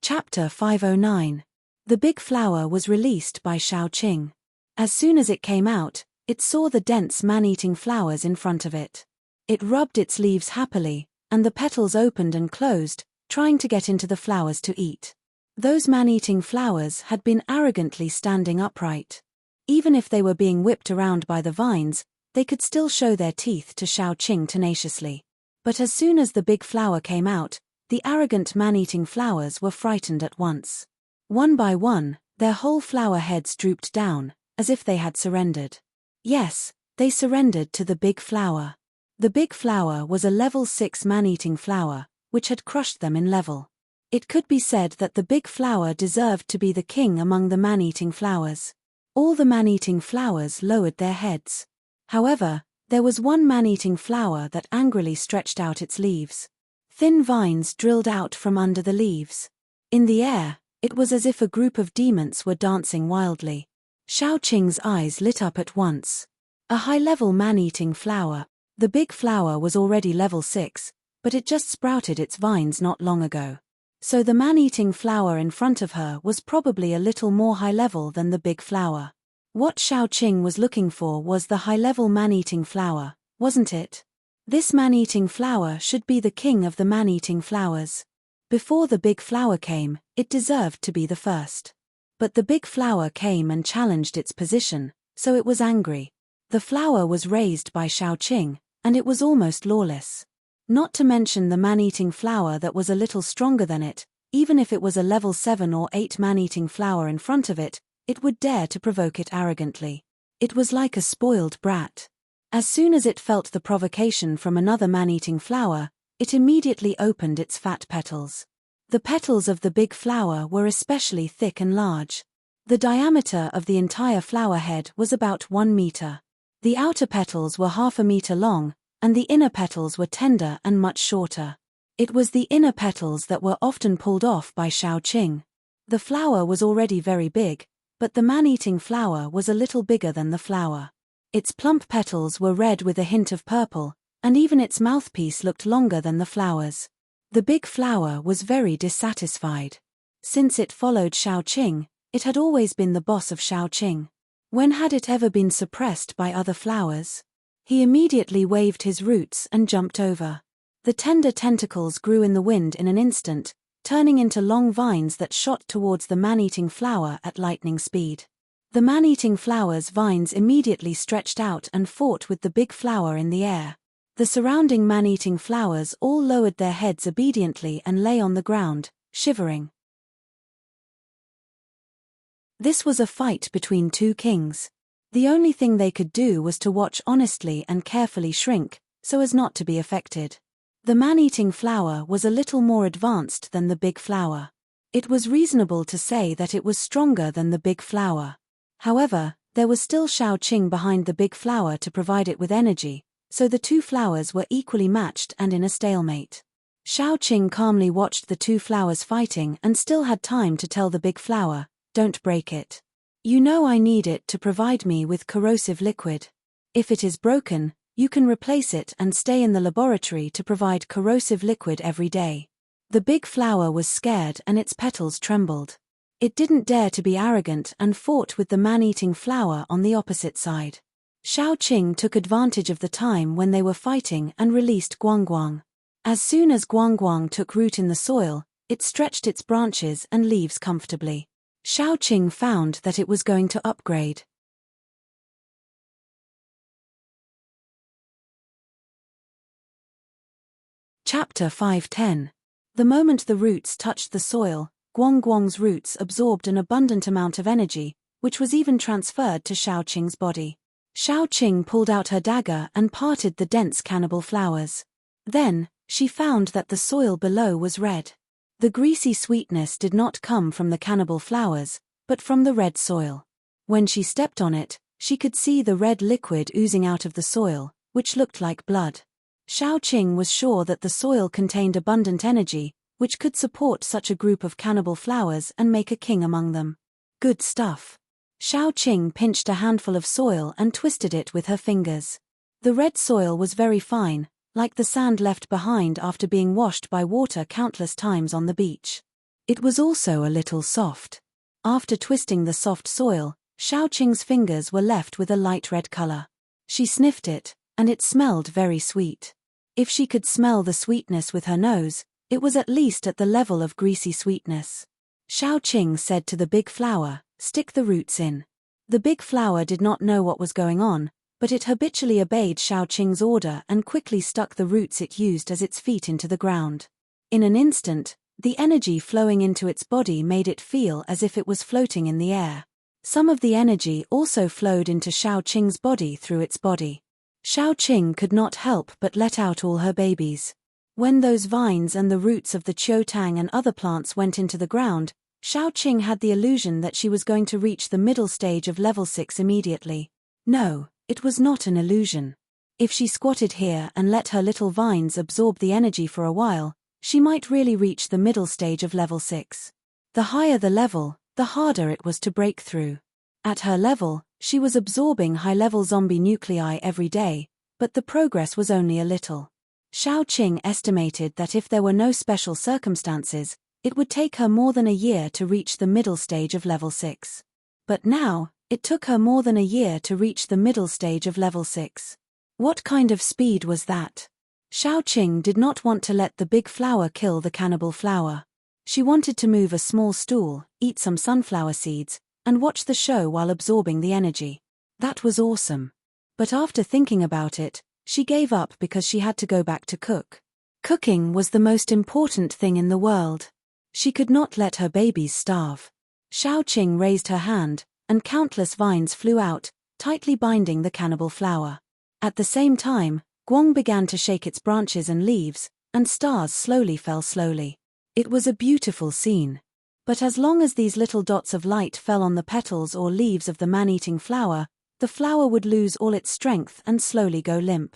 Chapter 509. The big flower was released by Xiaoqing. As soon as it came out, it saw the dense man-eating flowers in front of it. It rubbed its leaves happily, and the petals opened and closed, trying to get into the flowers to eat. Those man-eating flowers had been arrogantly standing upright. Even if they were being whipped around by the vines, they could still show their teeth to Xiaoqing tenaciously. But as soon as the big flower came out, the arrogant man-eating flowers were frightened at once. One by one, their whole flower heads drooped down, as if they had surrendered. Yes, they surrendered to the big flower. The big flower was a level 6 man-eating flower, which had crushed them in level. It could be said that the big flower deserved to be the king among the man-eating flowers. All the man-eating flowers lowered their heads. However, there was one man-eating flower that angrily stretched out its leaves. Thin vines drilled out from under the leaves. In the air, it was as if a group of demons were dancing wildly. Xiaoqing's eyes lit up at once. A high-level man-eating flower. The big flower was already level 6, but it just sprouted its vines not long ago. So the man-eating flower in front of her was probably a little more high-level than the big flower. What Xiaoqing was looking for was the high-level man-eating flower, wasn't it? This man-eating flower should be the king of the man-eating flowers. Before the big flower came, it deserved to be the first. But the big flower came and challenged its position, so it was angry. The flower was raised by Xiaoqing, and it was almost lawless. Not to mention the man-eating flower that was a little stronger than it. Even if it was a level 7 or 8 man-eating flower in front of it, it would dare to provoke it arrogantly. It was like a spoiled brat. As soon as it felt the provocation from another man-eating flower, it immediately opened its fat petals. The petals of the big flower were especially thick and large. The diameter of the entire flower head was about 1 meter. The outer petals were half a meter long, and the inner petals were tender and much shorter. It was the inner petals that were often pulled off by Xiaoqing. The flower was already very big, but the man-eating flower was a little bigger than the flower. Its plump petals were red with a hint of purple, and even its mouthpiece looked longer than the flower's. The big flower was very dissatisfied. Since it followed Xiaoqing, it had always been the boss of Xiaoqing. When had it ever been suppressed by other flowers? He immediately waved his roots and jumped over. The tender tentacles grew in the wind in an instant, turning into long vines that shot towards the man-eating flower at lightning speed. The man-eating flower's vines immediately stretched out and fought with the big flower in the air. The surrounding man-eating flowers all lowered their heads obediently and lay on the ground, shivering. This was a fight between two kings. The only thing they could do was to watch honestly and carefully shrink, so as not to be affected. The man-eating flower was a little more advanced than the big flower. It was reasonable to say that it was stronger than the big flower. However, there was still Xiaoqing behind the big flower to provide it with energy, so the two flowers were equally matched and in a stalemate. Xiaoqing calmly watched the two flowers fighting and still had time to tell the big flower, "Don't break it. You know I need it to provide me with corrosive liquid. If it is broken, you can replace it and stay in the laboratory to provide corrosive liquid every day." The big flower was scared and its petals trembled. It didn't dare to be arrogant and fought with the man-eating flower on the opposite side. Xiaoqing took advantage of the time when they were fighting and released Guangguang. As soon as Guangguang took root in the soil, it stretched its branches and leaves comfortably. Xiaoqing found that it was going to upgrade. Chapter 5:10. The moment the roots touched the soil, Guangguang's roots absorbed an abundant amount of energy, which was even transferred to Xiaoqing's body. Xiaoqing pulled out her dagger and parted the dense cannibal flowers. Then, she found that the soil below was red. The greasy sweetness did not come from the cannibal flowers, but from the red soil. When she stepped on it, she could see the red liquid oozing out of the soil, which looked like blood. Xiaoqing was sure that the soil contained abundant energy, which could support such a group of cannibal flowers and make a king among them. Good stuff. Xiaoqing pinched a handful of soil and twisted it with her fingers. The red soil was very fine, like the sand left behind after being washed by water countless times on the beach. It was also a little soft. After twisting the soft soil, Xiaoqing's fingers were left with a light red color. She sniffed it, and it smelled very sweet. If she could smell the sweetness with her nose, it was at least at the level of greasy sweetness. Xiaoqing said to the big flower, "Stick the roots in." The big flower did not know what was going on, but it habitually obeyed Xiaoqing's order and quickly stuck the roots it used as its feet into the ground. In an instant, the energy flowing into its body made it feel as if it was floating in the air. Some of the energy also flowed into Xiaoqing's body through its body. Xiaoqing could not help but let out all her babies. When those vines and the roots of the chiotang and other plants went into the ground, Xiaoqing had the illusion that she was going to reach the middle stage of level 6 immediately. No, it was not an illusion. If she squatted here and let her little vines absorb the energy for a while, she might really reach the middle stage of level 6. The higher the level, the harder it was to break through. At her level, she was absorbing high-level zombie nuclei every day, but the progress was only a little. Xiaoqing estimated that if there were no special circumstances, it would take her more than a year to reach the middle stage of level 6. But now, it took her more than a year to reach the middle stage of level 6. What kind of speed was that? Xiaoqing did not want to let the big flower kill the cannibal flower. She wanted to move a small stool, eat some sunflower seeds, and watch the show while absorbing the energy. That was awesome. But after thinking about it, she gave up because she had to go back to cook. Cooking was the most important thing in the world. She could not let her babies starve. Xiaoqing raised her hand, and countless vines flew out, tightly binding the cannibal flower. At the same time, Guang began to shake its branches and leaves, and stars slowly fell slowly. It was a beautiful scene. But as long as these little dots of light fell on the petals or leaves of the man-eating flower, the flower would lose all its strength and slowly go limp.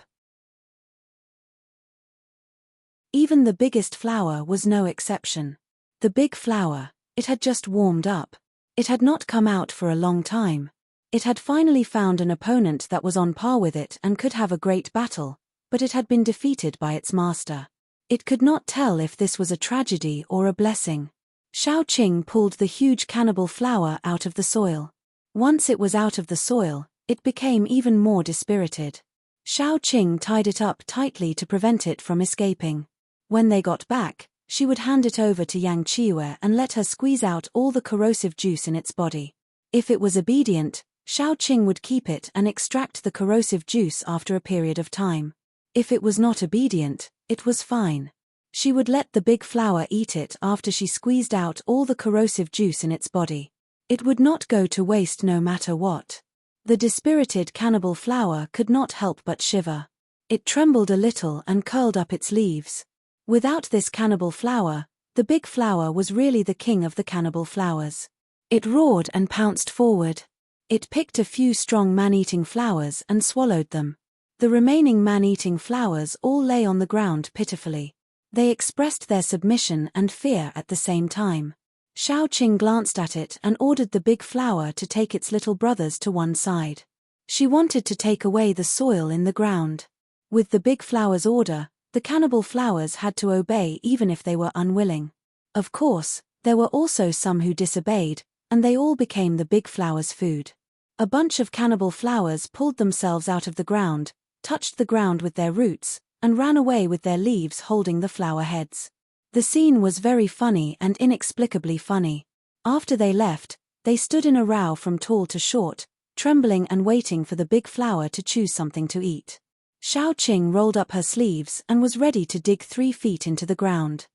Even the biggest flower was no exception. The big flower, it had just warmed up. It had not come out for a long time. It had finally found an opponent that was on par with it and could have a great battle, but it had been defeated by its master. It could not tell if this was a tragedy or a blessing. Xiaoqing pulled the huge cannibal flower out of the soil. Once it was out of the soil, it became even more dispirited. Xiaoqing tied it up tightly to prevent it from escaping. When they got back, she would hand it over to Yang Qiyu and let her squeeze out all the corrosive juice in its body. If it was obedient, Xiaoqing would keep it and extract the corrosive juice after a period of time. If it was not obedient, it was fine. She would let the big flower eat it after she squeezed out all the corrosive juice in its body. It would not go to waste no matter what. The dispirited cannibal flower could not help but shiver. It trembled a little and curled up its leaves. Without this cannibal flower, the big flower was really the king of the cannibal flowers. It roared and pounced forward. It picked a few strong man-eating flowers and swallowed them. The remaining man-eating flowers all lay on the ground pitifully. They expressed their submission and fear at the same time. Xiaoqing glanced at it and ordered the big flower to take its little brothers to one side. She wanted to take away the soil in the ground. With the big flower's order, the cannibal flowers had to obey even if they were unwilling. Of course, there were also some who disobeyed, and they all became the big flower's food. A bunch of cannibal flowers pulled themselves out of the ground, touched the ground with their roots, and ran away with their leaves holding the flower heads. The scene was very funny and inexplicably funny. After they left, they stood in a row from tall to short, trembling and waiting for the big flower to choose something to eat. Xiaoqing rolled up her sleeves and was ready to dig 3 feet into the ground.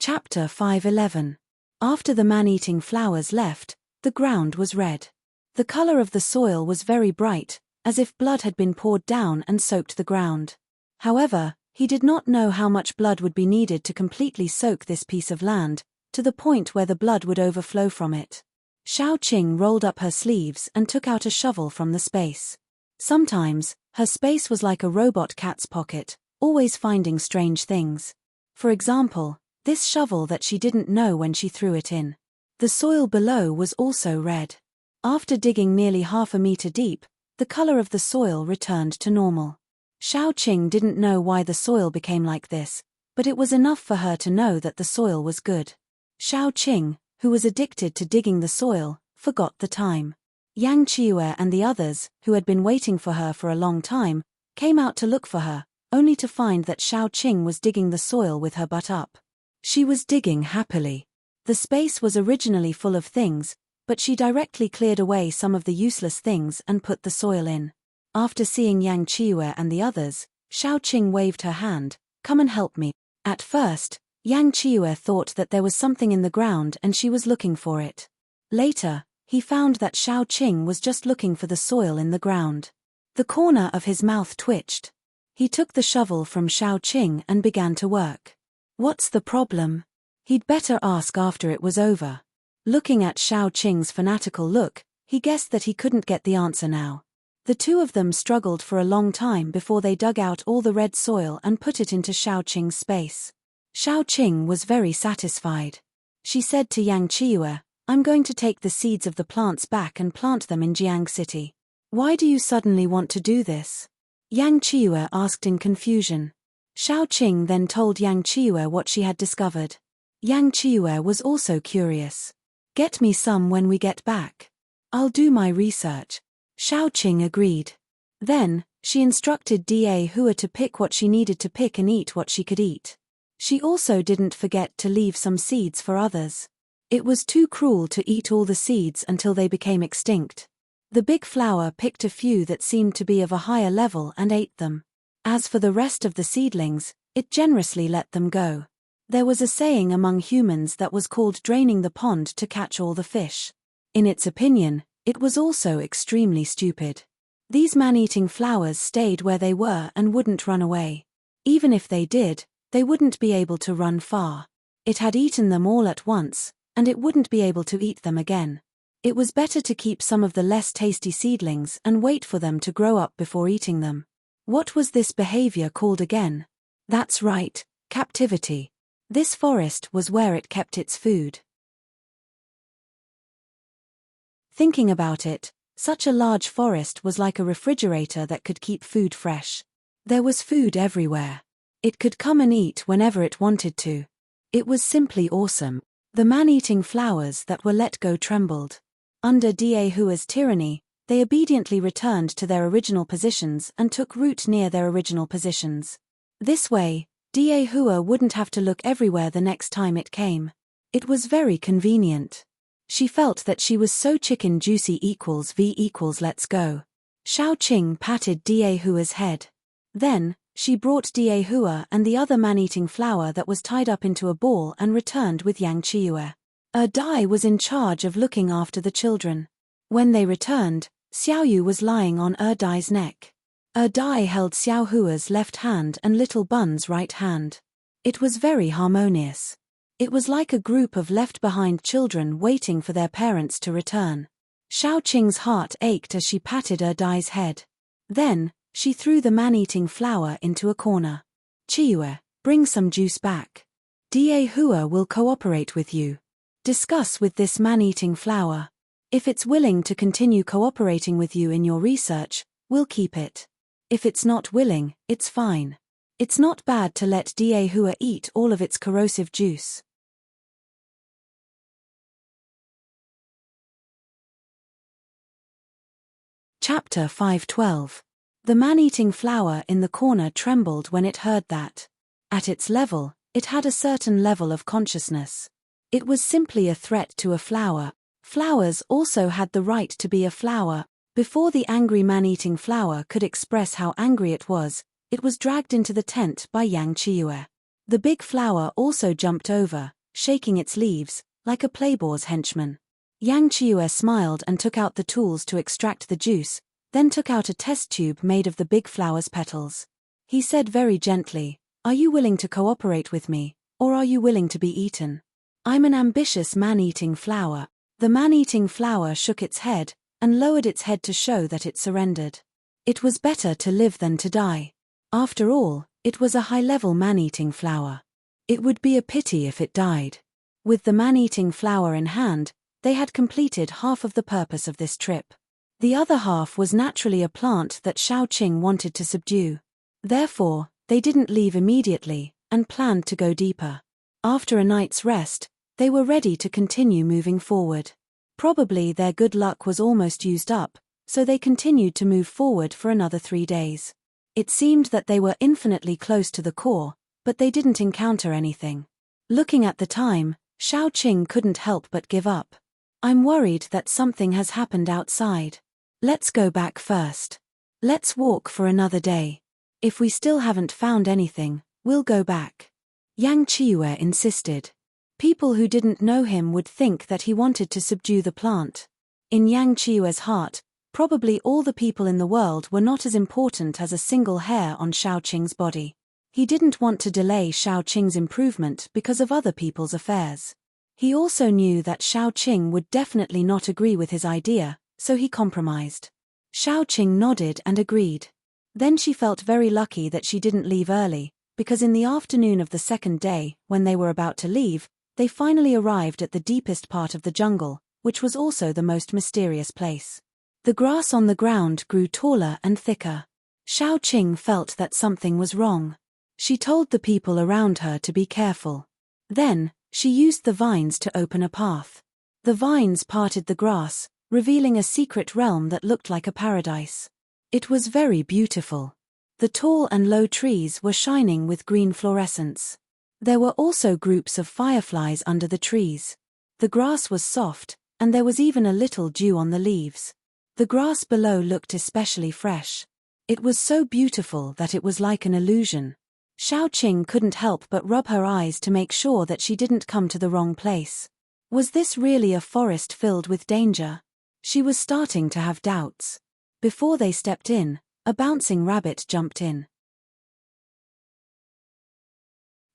Chapter 5:11. After the man-eating flowers left, the ground was red. The color of the soil was very bright, as if blood had been poured down and soaked the ground. However, he did not know how much blood would be needed to completely soak this piece of land, to the point where the blood would overflow from it. Xiaoqing rolled up her sleeves and took out a shovel from the space. Sometimes, her space was like a robot cat's pocket, always finding strange things. For example, this shovel that she didn't know when she threw it in. The soil below was also red. After digging nearly half a meter deep, the color of the soil returned to normal. Xiaoqing didn't know why the soil became like this, but it was enough for her to know that the soil was good. Xiaoqing, who was addicted to digging the soil, forgot the time. Yang Qiyu and the others, who had been waiting for her for a long time, came out to look for her, only to find that Xiaoqing was digging the soil with her butt up. She was digging happily. The space was originally full of things, but she directly cleared away some of the useless things and put the soil in. After seeing Yang Qiyu and the others, Xiaoqing waved her hand, "Come and help me." At first, Yang Qiyu thought that there was something in the ground and she was looking for it. Later, he found that Xiaoqing was just looking for the soil in the ground. The corner of his mouth twitched. He took the shovel from Xiaoqing and began to work. What's the problem? He'd better ask after it was over. Looking at Xiaoqing's fanatical look, he guessed that he couldn't get the answer now. The two of them struggled for a long time before they dug out all the red soil and put it into Xiaoqing's space. Xiaoqing was very satisfied. She said to Yang Qiyu, I'm going to take the seeds of the plants back and plant them in Jiang City. Why do you suddenly want to do this? Yang Qiyu asked in confusion. Xiaoqing then told Yang Qiyu what she had discovered. Yang Qiyu was also curious. Get me some when we get back. I'll do my research. Xiaoqing agreed. Then, she instructed Da Hua to pick what she needed to pick and eat what she could eat. She also didn't forget to leave some seeds for others. It was too cruel to eat all the seeds until they became extinct. The big flower picked a few that seemed to be of a higher level and ate them. As for the rest of the seedlings, it generously let them go. There was a saying among humans that was called draining the pond to catch all the fish. In its opinion, it was also extremely stupid. These man-eating flowers stayed where they were and wouldn't run away. Even if they did, they wouldn't be able to run far. It had eaten them all at once, and it wouldn't be able to eat them again. It was better to keep some of the less tasty seedlings and wait for them to grow up before eating them. What was this behavior called again? That's right, captivity. This forest was where it kept its food. Thinking about it, such a large forest was like a refrigerator that could keep food fresh. There was food everywhere. It could come and eat whenever it wanted to. It was simply awesome. The man-eating flowers that were let go trembled. Under Da Hua's tyranny, they obediently returned to their original positions and took root near their original positions. This way, Da Hua wouldn't have to look everywhere the next time it came. It was very convenient. She felt that she was so chicken juicy equals V equals let's go. Xiaoqing patted Da Hua's head. Then, she brought Da Hua and the other man-eating flower that was tied up into a ball and returned with Yang Qiyu. Dai was in charge of looking after the children. When they returned, Xiaoyu was lying on Dai's neck. Dai held Xiao Hua's left hand and Little Bun's right hand. It was very harmonious. It was like a group of left-behind children waiting for their parents to return. Xiaoqing's heart ached as she patted Dai's head. Then, she threw the man-eating flower into a corner. Qiyu, bring some juice back. Da Hua will cooperate with you. Discuss with this man-eating flower. If it's willing to continue cooperating with you in your research, we'll keep it. If it's not willing, it's fine. It's not bad to let Da Hua eat all of its corrosive juice. Chapter 5:12. The man-eating flower in the corner trembled when it heard that. At its level, it had a certain level of consciousness. It was simply a threat to a flower. Flowers also had the right to be a flower. Before the angry man-eating flower could express how angry it was dragged into the tent by Yang Qiyu. The big flower also jumped over, shaking its leaves, like a playboy's henchman. Yang Qiyu smiled and took out the tools to extract the juice, then took out a test tube made of the big flower's petals. He said very gently, "Are you willing to cooperate with me, or are you willing to be eaten? I'm an ambitious man-eating flower." The man-eating flower shook its head, and lowered its head to show that it surrendered. It was better to live than to die. After all, it was a high-level man-eating flower. It would be a pity if it died. With the man-eating flower in hand, they had completed half of the purpose of this trip. The other half was naturally a plant that Xiaoqing wanted to subdue. Therefore, they didn't leave immediately, and planned to go deeper. After a night's rest, they were ready to continue moving forward. Probably their good luck was almost used up, so they continued to move forward for another 3 days. It seemed that they were infinitely close to the core, but they didn't encounter anything. Looking at the time, Xiaoqing couldn't help but give up. "I'm worried that something has happened outside. Let's go back first. Let's walk for another day. If we still haven't found anything, we'll go back." Yang Qiyu insisted. People who didn't know him would think that he wanted to subdue the plant. In Yang Chiyue's heart, Probably all the people in the world were not as important as a single hair on Xiaoqing's body. He didn't want to delay Xiaoqing's improvement because of other people's affairs. He also knew that Xiaoqing would definitely not agree with his idea, so he compromised. Xiaoqing nodded and agreed. Then she felt very lucky that she didn't leave early, because in the afternoon of the second day, when they were about to leave, they finally arrived at the deepest part of the jungle, which was also the most mysterious place. The grass on the ground grew taller and thicker. Xiaoqing felt that something was wrong. She told the people around her to be careful. Then, she used the vines to open a path. The vines parted the grass, revealing a secret realm that looked like a paradise. It was very beautiful. The tall and low trees were shining with green fluorescence. There were also groups of fireflies under the trees. The grass was soft, and there was even a little dew on the leaves. The grass below looked especially fresh. It was so beautiful that it was like an illusion. Xiaoqing couldn't help but rub her eyes to make sure that she didn't come to the wrong place. Was this really a forest filled with danger? She was starting to have doubts. Before they stepped in, a bouncing rabbit jumped in.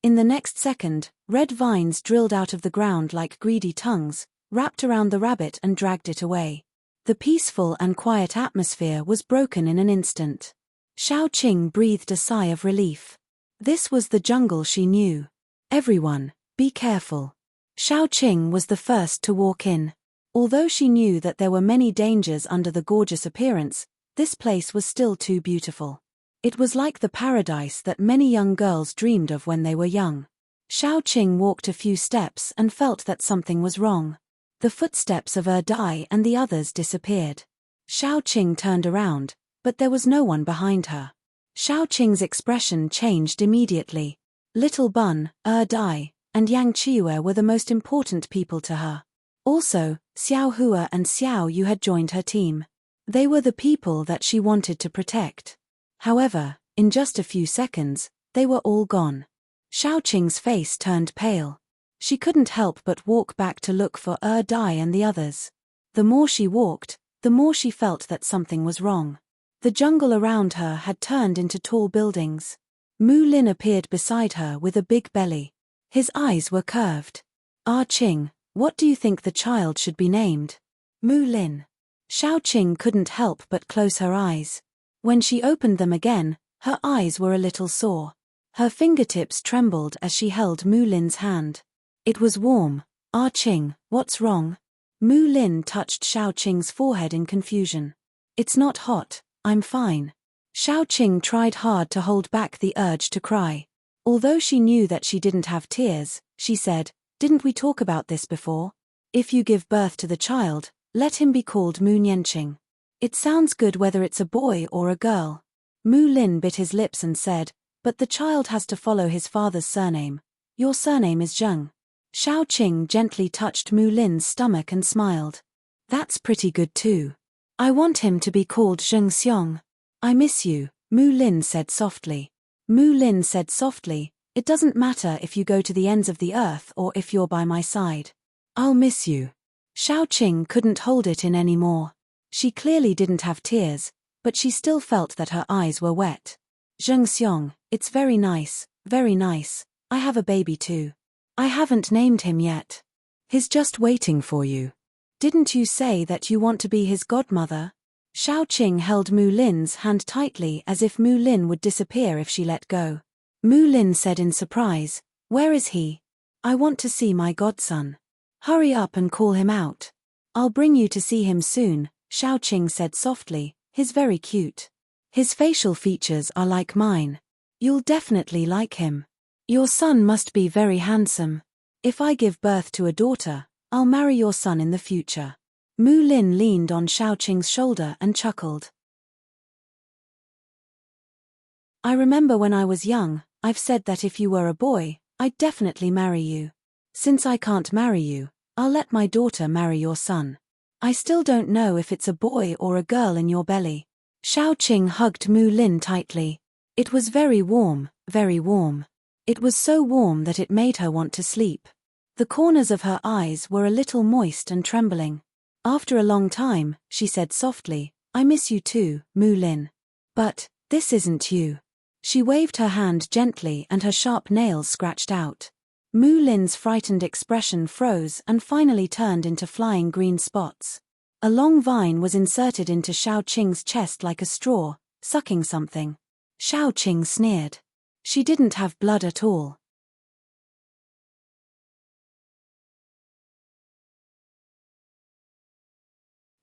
In the next second, red vines drilled out of the ground like greedy tongues, wrapped around the rabbit and dragged it away. The peaceful and quiet atmosphere was broken in an instant. Xiaoqing breathed a sigh of relief. This was the jungle she knew. Everyone, be careful. Xiaoqing was the first to walk in. Although she knew that there were many dangers under the gorgeous appearance, this place was still too beautiful. It was like the paradise that many young girls dreamed of when they were young. Xiaoqing walked a few steps and felt that something was wrong. The footsteps of Dai and the others disappeared. Xiaoqing turned around, but there was no one behind her. Xiaoqing's expression changed immediately. Little Bun, Dai, and Yang Qiue were the most important people to her. Also, Xiao Hua and Xiao Yu had joined her team. They were the people that she wanted to protect. However, in just a few seconds, they were all gone. Xiaoqing's face turned pale. She couldn't help but walk back to look for Dai and the others. The more she walked, the more she felt that something was wrong. The jungle around her had turned into tall buildings. Mu Lin appeared beside her with a big belly. His eyes were curved. Qing, what do you think the child should be named? Mu Lin. Xiaoqing couldn't help but close her eyes. When she opened them again, her eyes were a little sore. Her fingertips trembled as she held Mu Lin's hand. It was warm. Qing, what's wrong? Mu Lin touched Xiaoqing's forehead in confusion. It's not hot, I'm fine. Xiaoqing tried hard to hold back the urge to cry. Although she knew that she didn't have tears, she said, didn't we talk about this before? If you give birth to the child, let him be called Mu Nianqing. It sounds good whether it's a boy or a girl. Mu Lin bit his lips and said, but the child has to follow his father's surname. Your surname is Zheng. Xiaoqing gently touched Mu Lin's stomach and smiled. That's pretty good too. I want him to be called Zheng Xiong. I miss you, Mu Lin said softly. Mu Lin said softly, it doesn't matter if you go to the ends of the earth or if you're by my side. I'll miss you. Xiaoqing couldn't hold it in anymore. She clearly didn't have tears, but she still felt that her eyes were wet. Zheng Xiong, it's very nice, very nice. I have a baby too. I haven't named him yet. He's just waiting for you. Didn't you say that you want to be his godmother? Xiaoqing held Mu Lin's hand tightly as if Mu Lin would disappear if she let go. Mu Lin said in surprise, where is he? I want to see my godson. Hurry up and call him out. I'll bring you to see him soon, Xiaoqing said softly, he's very cute. His facial features are like mine. You'll definitely like him. Your son must be very handsome. If I give birth to a daughter, I'll marry your son in the future. Mu Lin leaned on Xiaoqing's shoulder and chuckled. I remember when I was young, I've said that if you were a boy, I'd definitely marry you. Since I can't marry you, I'll let my daughter marry your son. I still don't know if it's a boy or a girl in your belly. Xiaoqing hugged Mu Lin tightly. It was very warm, very warm. It was so warm that it made her want to sleep. The corners of her eyes were a little moist and trembling. After a long time, she said softly, I miss you too, Mu Lin. But, this isn't you. She waved her hand gently and her sharp nails scratched out. Mu Lin's frightened expression froze and finally turned into flying green spots. A long vine was inserted into Xiao Qing's chest like a straw, sucking something. Xiao Qing sneered. She didn't have blood at all.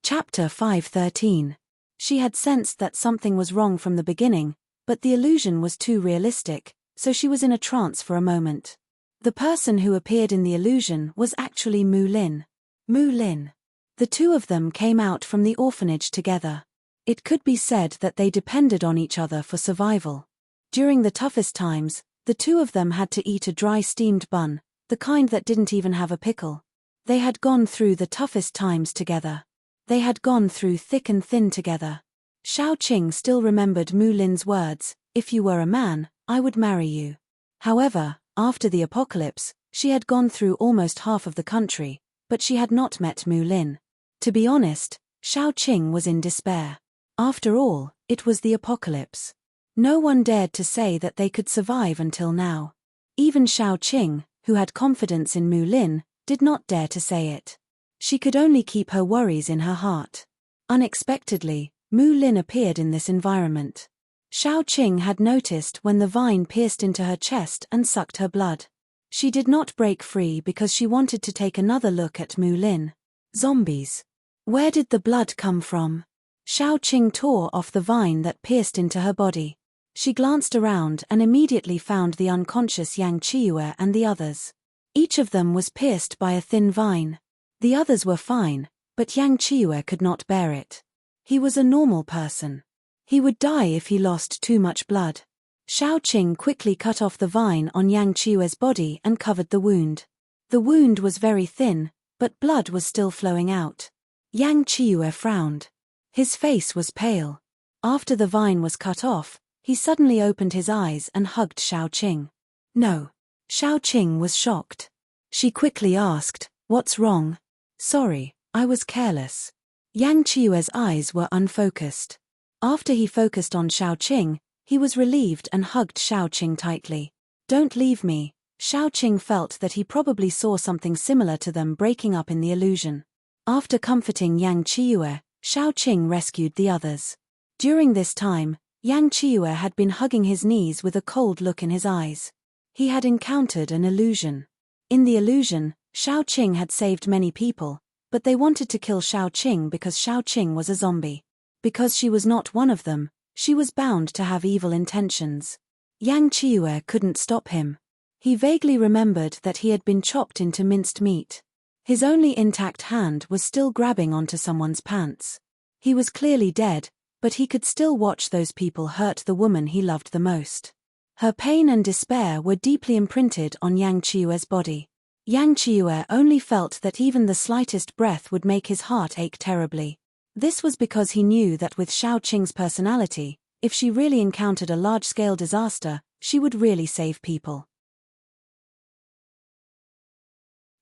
Chapter 5:13. She had sensed that something was wrong from the beginning, but the illusion was too realistic, so she was in a trance for a moment. The person who appeared in the illusion was actually Mu Lin. Mu Lin. The two of them came out from the orphanage together. It could be said that they depended on each other for survival. During the toughest times, the two of them had to eat a dry steamed bun, the kind that didn't even have a pickle. They had gone through the toughest times together. They had gone through thick and thin together. Xiao Qing still remembered Mu Lin's words, "If you were a man, I would marry you." However, after the apocalypse, she had gone through almost half of the country, but she had not met Mu Lin. To be honest, Xiao Qing was in despair. After all, it was the apocalypse. No one dared to say that they could survive until now. Even Xiao Qing, who had confidence in Mu Lin, did not dare to say it. She could only keep her worries in her heart. Unexpectedly, Mu Lin appeared in this environment. Xiao Qing had noticed when the vine pierced into her chest and sucked her blood. She did not break free because she wanted to take another look at Mu Lin. Zombies. Where did the blood come from? Xiao Qing tore off the vine that pierced into her body. She glanced around and immediately found the unconscious Yang Qiyu and the others. Each of them was pierced by a thin vine. The others were fine, but Yang Qiyu could not bear it. He was a normal person. He would die if he lost too much blood. Xiao Qing quickly cut off the vine on Yang Qiyue's body and covered the wound. The wound was very thin, but blood was still flowing out. Yang Qiyu frowned. His face was pale. After the vine was cut off, he suddenly opened his eyes and hugged Xiao Qing. No. Xiao Qing was shocked. She quickly asked, "What's wrong?" "Sorry, I was careless." Yang Qiyue's eyes were unfocused. After he focused on Xiao Qing, he was relieved and hugged Xiao Qing tightly. "Don't leave me." Xiao Qing felt that he probably saw something similar to them breaking up in the illusion. After comforting Yang Qiyu, Xiao Qing rescued the others. During this time, Yang Qiyu had been hugging his knees with a cold look in his eyes. He had encountered an illusion. In the illusion, Xiao Qing had saved many people, but they wanted to kill Xiao Qing because Xiao Qing was a zombie. Because she was not one of them, she was bound to have evil intentions. Yang Qiyu couldn't stop him. He vaguely remembered that he had been chopped into minced meat. His only intact hand was still grabbing onto someone's pants. He was clearly dead, but he could still watch those people hurt the woman he loved the most. Her pain and despair were deeply imprinted on Yang Qiyue's body. Yang Qiyu only felt that even the slightest breath would make his heart ache terribly. This was because he knew that with Xiao Qing's personality, if she really encountered a large-scale disaster, she would really save people.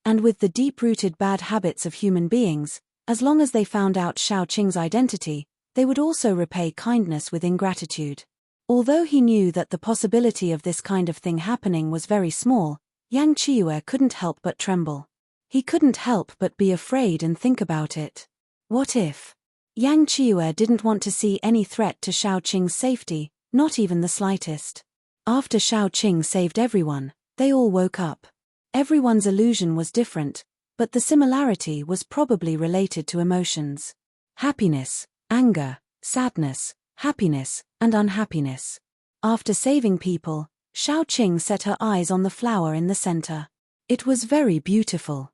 And with the deep-rooted bad habits of human beings, as long as they found out Xiao Qing's identity, they would also repay kindness with ingratitude. Although he knew that the possibility of this kind of thing happening was very small, Yang Qiyu couldn't help but tremble. He couldn't help but be afraid and think about it. What if? Yang Qiyu didn't want to see any threat to Xiao Qing's safety, not even the slightest. After Xiao Qing saved everyone, they all woke up. Everyone's illusion was different, but the similarity was probably related to emotions. Happiness, anger, sadness, happiness, and unhappiness. After saving people, Xiao Qing set her eyes on the flower in the center. It was very beautiful.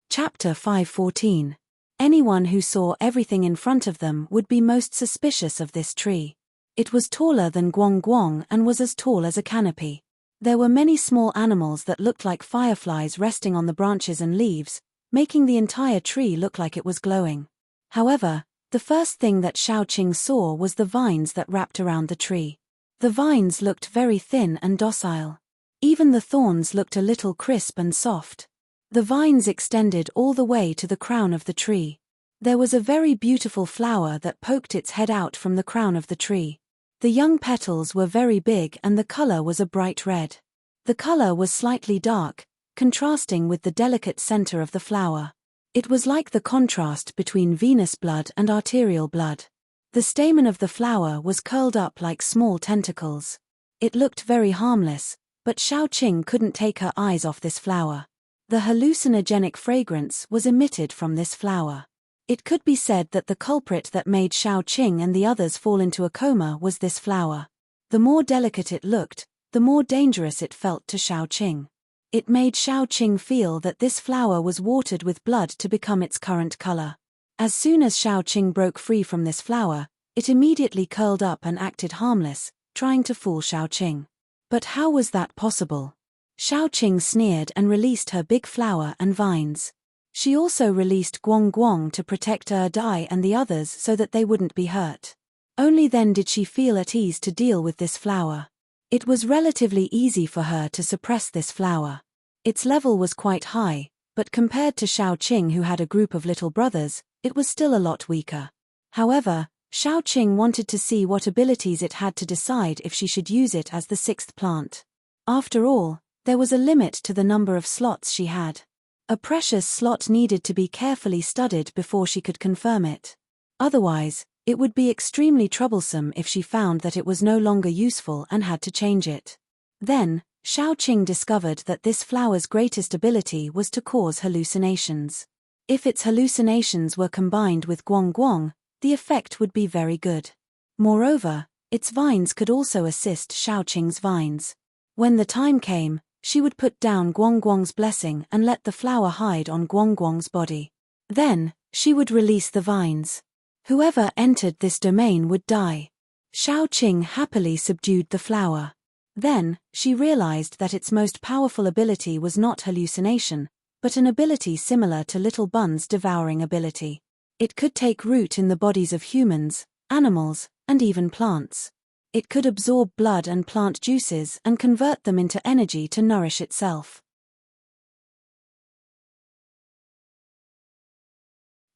Chapter 5:14. Anyone who saw everything in front of them would be most suspicious of this tree. It was taller than Guang Guang and was as tall as a canopy. There were many small animals that looked like fireflies resting on the branches and leaves, making the entire tree look like it was glowing. However, the first thing that Xiao Qing saw was the vines that wrapped around the tree. The vines looked very thin and docile. Even the thorns looked a little crisp and soft. The vines extended all the way to the crown of the tree. There was a very beautiful flower that poked its head out from the crown of the tree. The young petals were very big and the color was a bright red. The color was slightly dark, contrasting with the delicate center of the flower. It was like the contrast between venous blood and arterial blood. The stamen of the flower was curled up like small tentacles. It looked very harmless, but Xiaoqing couldn't take her eyes off this flower. The hallucinogenic fragrance was emitted from this flower. It could be said that the culprit that made Xiaoqing and the others fall into a coma was this flower. The more delicate it looked, the more dangerous it felt to Xiaoqing. It made Xiaoqing feel that this flower was watered with blood to become its current color. As soon as Xiaoqing broke free from this flower, it immediately curled up and acted harmless, trying to fool Xiaoqing. But how was that possible? Xiaoqing sneered and released her big flower and vines. She also released Guang Guang to protect Dai and the others so that they wouldn't be hurt. Only then did she feel at ease to deal with this flower. It was relatively easy for her to suppress this flower. Its level was quite high, but compared to Xiaoqing, who had a group of little brothers, it was still a lot weaker. However, Xiaoqing wanted to see what abilities it had to decide if she should use it as the sixth plant. After all, there was a limit to the number of slots she had. A precious slot needed to be carefully studied before she could confirm it. Otherwise, it would be extremely troublesome if she found that it was no longer useful and had to change it. Then, Xiaoqing discovered that this flower's greatest ability was to cause hallucinations. If its hallucinations were combined with Guang Guang, the effect would be very good. Moreover, its vines could also assist Xiaoqing's vines. When the time came, she would put down Guang Guang's blessing and let the flower hide on Guang Guang's body. Then, she would release the vines. Whoever entered this domain would die. Xiaoqing happily subdued the flower. Then, she realized that its most powerful ability was not hallucination, but an ability similar to Little Bun's devouring ability. It could take root in the bodies of humans, animals, and even plants. It could absorb blood and plant juices and convert them into energy to nourish itself.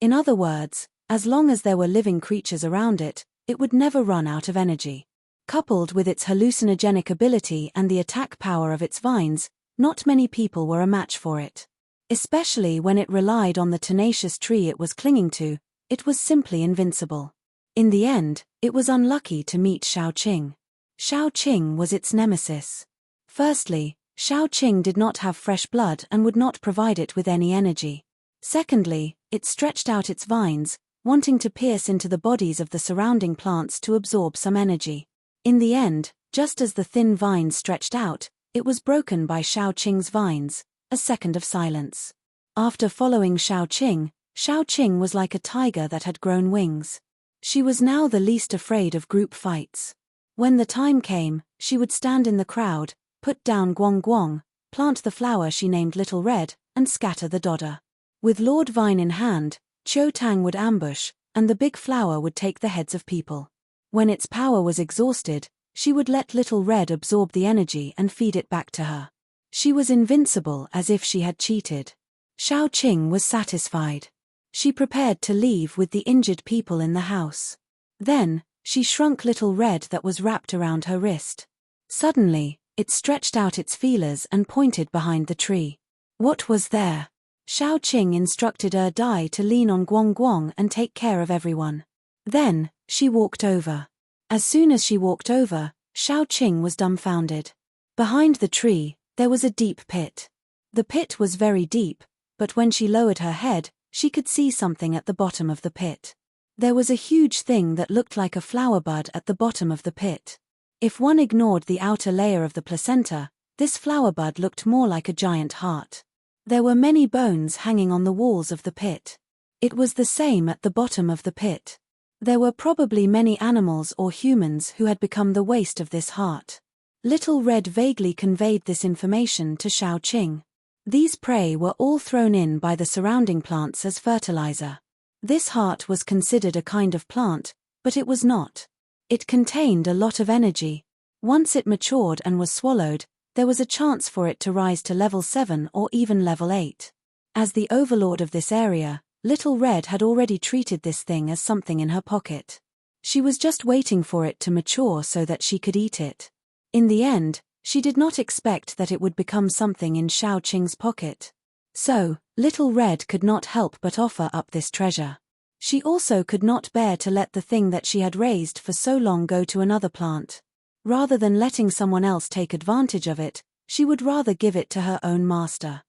In other words, as long as there were living creatures around it, it would never run out of energy. Coupled with its hallucinogenic ability and the attack power of its vines, not many people were a match for it. Especially when it relied on the tenacious tree it was clinging to, it was simply invincible. In the end, it was unlucky to meet Xiaoqing. Xiaoqing was its nemesis. Firstly, Xiaoqing did not have fresh blood and would not provide it with any energy. Secondly, it stretched out its vines, wanting to pierce into the bodies of the surrounding plants to absorb some energy. In the end, just as the thin vines stretched out, it was broken by Xiaoqing's vines, a second of silence. After following Xiaoqing, Xiaoqing was like a tiger that had grown wings. She was now the least afraid of group fights. When the time came, she would stand in the crowd, put down Guang Guang, plant the flower she named Little Red, and scatter the dodder. With Lord Vine in hand, Qiu Tang would ambush, and the big flower would take the heads of people. When its power was exhausted, she would let Little Red absorb the energy and feed it back to her. She was invincible as if she had cheated. Xiaoqing was satisfied. She prepared to leave with the injured people in the house. Then, she shrunk Little Red that was wrapped around her wrist. Suddenly, it stretched out its feelers and pointed behind the tree. What was there? Xiaoqing instructed Dai to lean on Guang Guang and take care of everyone. Then, she walked over. As soon as she walked over, Xiaoqing was dumbfounded. Behind the tree, there was a deep pit. The pit was very deep, but when she lowered her head, she could see something at the bottom of the pit. There was a huge thing that looked like a flower bud at the bottom of the pit. If one ignored the outer layer of the placenta, this flower bud looked more like a giant heart. There were many bones hanging on the walls of the pit. It was the same at the bottom of the pit. There were probably many animals or humans who had become the waste of this heart. Little Red vaguely conveyed this information to Xiaoqing. These prey were all thrown in by the surrounding plants as fertilizer. This heart was considered a kind of plant, but it was not. It contained a lot of energy. Once it matured and was swallowed, there was a chance for it to rise to level 7 or even level 8. As the overlord of this area, Little Red had already treated this thing as something in her pocket. She was just waiting for it to mature so that she could eat it. In the end, she did not expect that it would become something in Xiaoqing's pocket. So, Little Red could not help but offer up this treasure. She also could not bear to let the thing that she had raised for so long go to another plant. Rather than letting someone else take advantage of it, she would rather give it to her own master.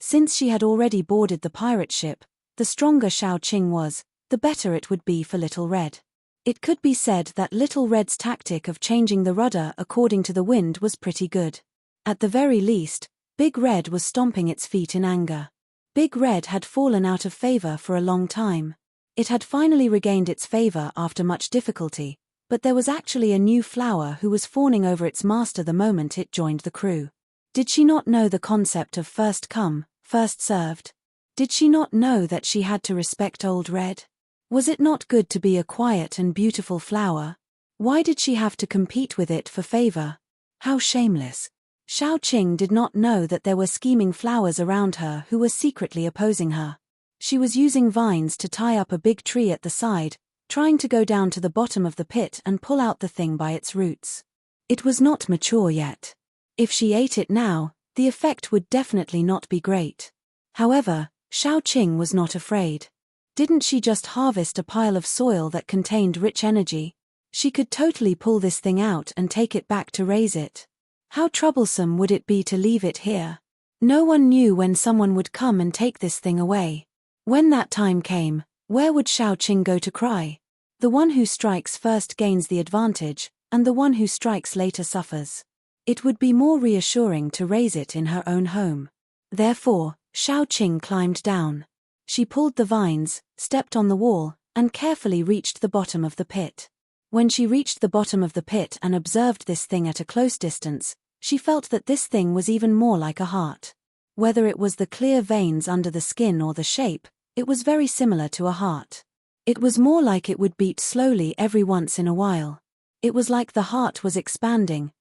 Since she had already boarded the pirate ship, the stronger Xiaoqing was, the better it would be for Little Red. It could be said that Little Red's tactic of changing the rudder according to the wind was pretty good. At the very least, Big Red was stomping its feet in anger. Big Red had fallen out of favor for a long time. It had finally regained its favor after much difficulty, but there was actually a new flower who was fawning over its master the moment it joined the crew. Did she not know the concept of first come, first served? Did she not know that she had to respect Old Red? Was it not good to be a quiet and beautiful flower? Why did she have to compete with it for favor? How shameless. Xiaoqing did not know that there were scheming flowers around her who were secretly opposing her. She was using vines to tie up a big tree at the side, trying to go down to the bottom of the pit and pull out the thing by its roots. It was not mature yet. If she ate it now, the effect would definitely not be great. However, Xiaoqing was not afraid. Didn't she just harvest a pile of soil that contained rich energy? She could totally pull this thing out and take it back to raise it. How troublesome would it be to leave it here? No one knew when someone would come and take this thing away. When that time came, where would Xiaoqing go to cry? The one who strikes first gains the advantage, and the one who strikes later suffers. It would be more reassuring to raise it in her own home. Therefore, Xiaoqing climbed down. She pulled the vines, stepped on the wall, and carefully reached the bottom of the pit. When she reached the bottom of the pit and observed this thing at a close distance, she felt that this thing was even more like a heart. Whether it was the clear veins under the skin or the shape, it was very similar to a heart. It was more like it would beat slowly every once in a while. It was like the heart was expanding,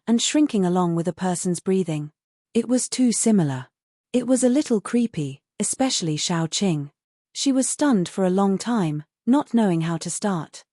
and shrinking along with a person's breathing. It was too similar. It was a little creepy, especially Xiaoqing. She was stunned for a long time, not knowing how to start.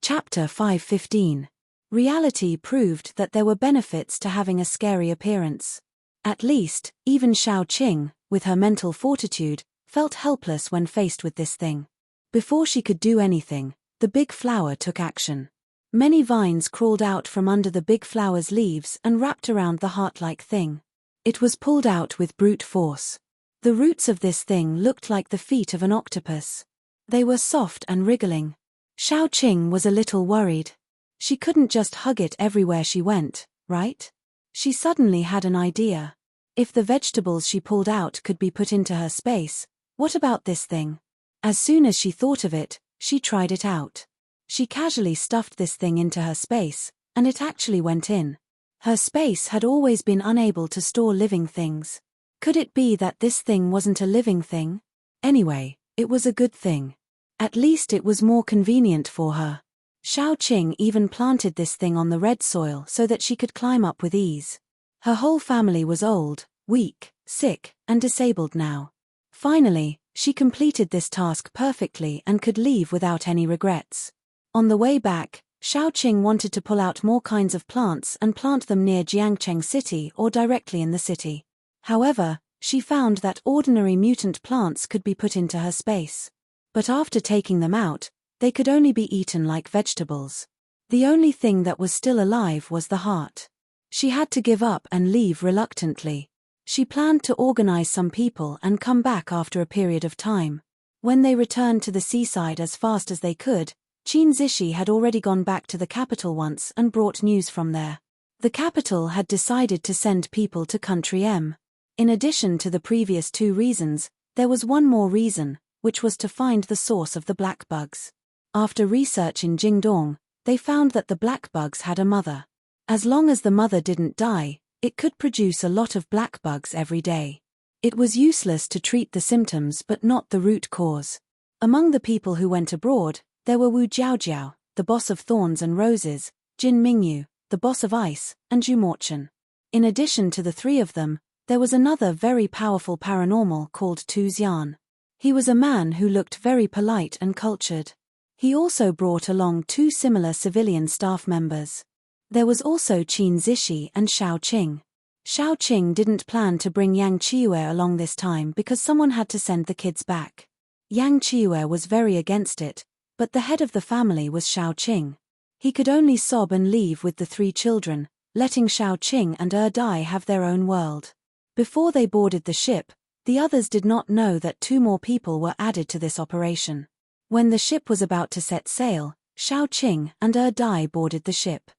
Chapter 5:15. Reality proved that there were benefits to having a scary appearance. At least, even Xiaoqing, with her mental fortitude, felt helpless when faced with this thing. Before she could do anything, the big flower took action. Many vines crawled out from under the big flower's leaves and wrapped around the heart-like thing. It was pulled out with brute force. The roots of this thing looked like the feet of an octopus. They were soft and wriggling. Xiaoqing was a little worried. She couldn't just hug it everywhere she went, right? She suddenly had an idea. If the vegetables she pulled out could be put into her space, what about this thing? As soon as she thought of it, she tried it out. She casually stuffed this thing into her space, and it actually went in. Her space had always been unable to store living things. Could it be that this thing wasn't a living thing? Anyway, it was a good thing. At least it was more convenient for her. Xiaoqing even planted this thing on the red soil so that she could climb up with ease. Her whole family was old, weak, sick, and disabled now. Finally, she completed this task perfectly and could leave without any regrets. On the way back, Xiaoqing wanted to pull out more kinds of plants and plant them near Jiangcheng City or directly in the city. However, she found that ordinary mutant plants could be put into her space. But after taking them out, they could only be eaten like vegetables. The only thing that was still alive was the heart. She had to give up and leave reluctantly. She planned to organize some people and come back after a period of time. When they returned to the seaside as fast as they could, Qin Zishi had already gone back to the capital once and brought news from there. The capital had decided to send people to Country M. In addition to the previous two reasons, there was one more reason, which was to find the source of the black bugs. After research in Jingdong, they found that the black bugs had a mother. As long as the mother didn't die, it could produce a lot of black bugs every day. It was useless to treat the symptoms but not the root cause. Among the people who went abroad, there were Wu Jiaojiao, the boss of thorns and roses, Jin Mingyu, the boss of ice, and Zhu Morchen. In addition to the three of them, there was another very powerful paranormal called Tu Xian. He was a man who looked very polite and cultured. He also brought along two similar civilian staff members. There was also Qin Zishi and Shao Qing. Shao Qing didn't plan to bring Yang Qiue along this time because someone had to send the kids back. Yang Qiue was very against it, but the head of the family was Shao Qing. He could only sob and leave with the three children, letting Shao Qing and Dai have their own world. Before they boarded the ship, the others did not know that two more people were added to this operation. When the ship was about to set sail, Shao Qing and Dai boarded the ship.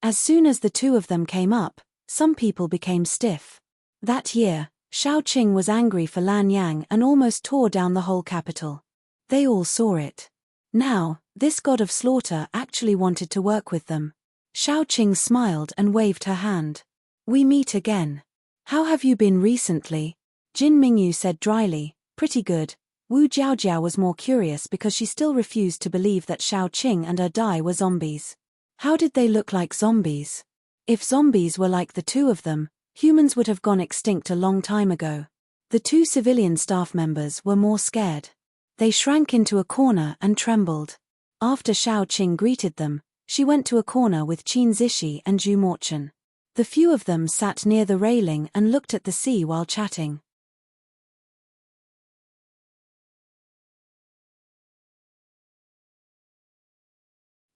As soon as the two of them came up, some people became stiff. That year, Shao Qing was angry for Lan Yang and almost tore down the whole capital. They all saw it. Now, this god of slaughter actually wanted to work with them. Shao Qing smiled and waved her hand. "We meet again. How have you been recently?" Jin Mingyu said dryly, "Pretty good." Wu Jiaojiao was more curious because she still refused to believe that Shao Qing and Dai were zombies. How did they look like zombies? If zombies were like the two of them, humans would have gone extinct a long time ago. The two civilian staff members were more scared. They shrank into a corner and trembled. After Shao Qing greeted them, she went to a corner with Qin Zishi and Zhu Morchen. The few of them sat near the railing and looked at the sea while chatting.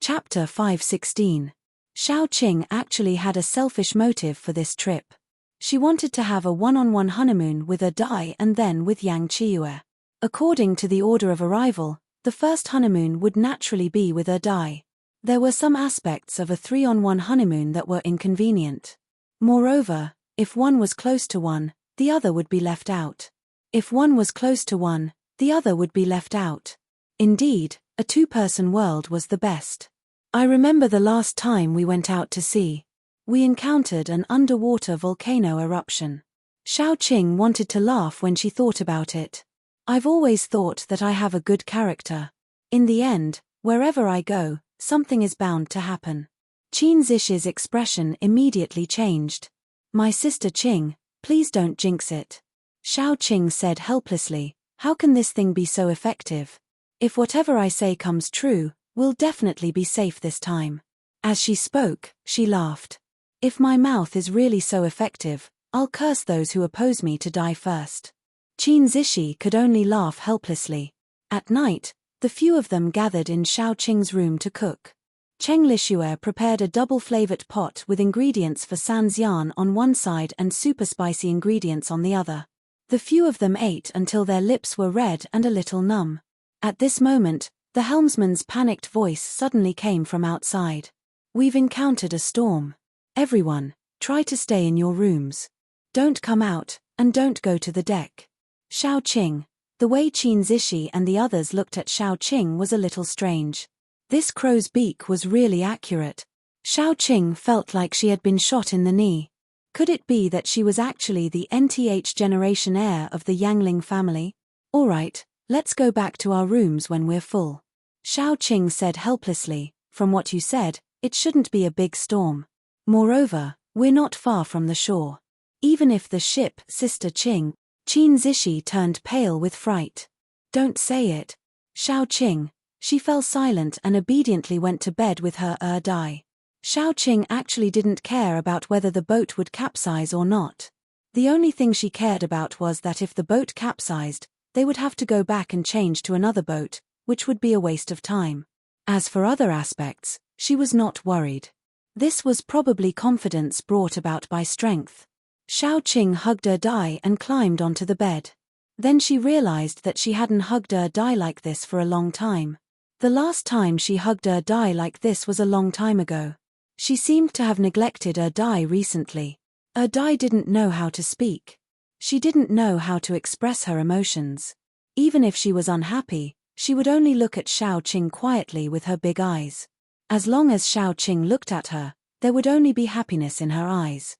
Chapter 5:16. Shao Qing actually had a selfish motive for this trip. She wanted to have a one-on-one honeymoon with Dai and then with Yang Qiue. According to the order of arrival, the first honeymoon would naturally be with Dai. There were some aspects of a 3-on-1 honeymoon that were inconvenient. Moreover, if one was close to one, the other would be left out. If one was close to one, the other would be left out. Indeed, a two-person world was the best. I remember the last time we went out to sea. We encountered an underwater volcano eruption. Shao Qing wanted to laugh when she thought about it. I've always thought that I have a good character. In the end, wherever I go, something is bound to happen. Qin Zishi's expression immediately changed. My sister Qing, please don't jinx it. Shao Qing said helplessly, how can this thing be so effective? If whatever I say comes true, we'll definitely be safe this time. As she spoke, she laughed. If my mouth is really so effective, I'll curse those who oppose me to die first. Qin Zishi could only laugh helplessly. At night, the few of them gathered in Shao Qing's room to cook. Cheng Lixue prepared a double-flavored pot with ingredients for Sanxian on one side and super spicy ingredients on the other. The few of them ate until their lips were red and a little numb. At this moment, the helmsman's panicked voice suddenly came from outside. We've encountered a storm. Everyone, try to stay in your rooms. Don't come out, and don't go to the deck. Shao Qing. The way Qin Zishi and the others looked at Shao Qing was a little strange. This crow's beak was really accurate. Shao Qing felt like she had been shot in the knee. Could it be that she was actually the nth generation heir of the Yangling family? All right, let's go back to our rooms when we're full. Shao Qing said helplessly, from what you said, it shouldn't be a big storm. Moreover, we're not far from the shore. Even if the ship, Sister Qing, Qin Zishi turned pale with fright. Don't say it. Shao Qing. She fell silent and obediently went to bed with her Dai. Shao Qing actually didn't care about whether the boat would capsize or not. The only thing she cared about was that if the boat capsized, they would have to go back and change to another boat, which would be a waste of time. As for other aspects, she was not worried. This was probably confidence brought about by strength. Shao Qing hugged Dai and climbed onto the bed. Then she realized that she hadn't hugged Dai like this for a long time. The last time she hugged Dai like this was a long time ago. She seemed to have neglected Dai recently. Dai didn't know how to speak. She didn't know how to express her emotions. Even if she was unhappy, she would only look at Shao Qing quietly with her big eyes. As long as Shao Qing looked at her, there would only be happiness in her eyes.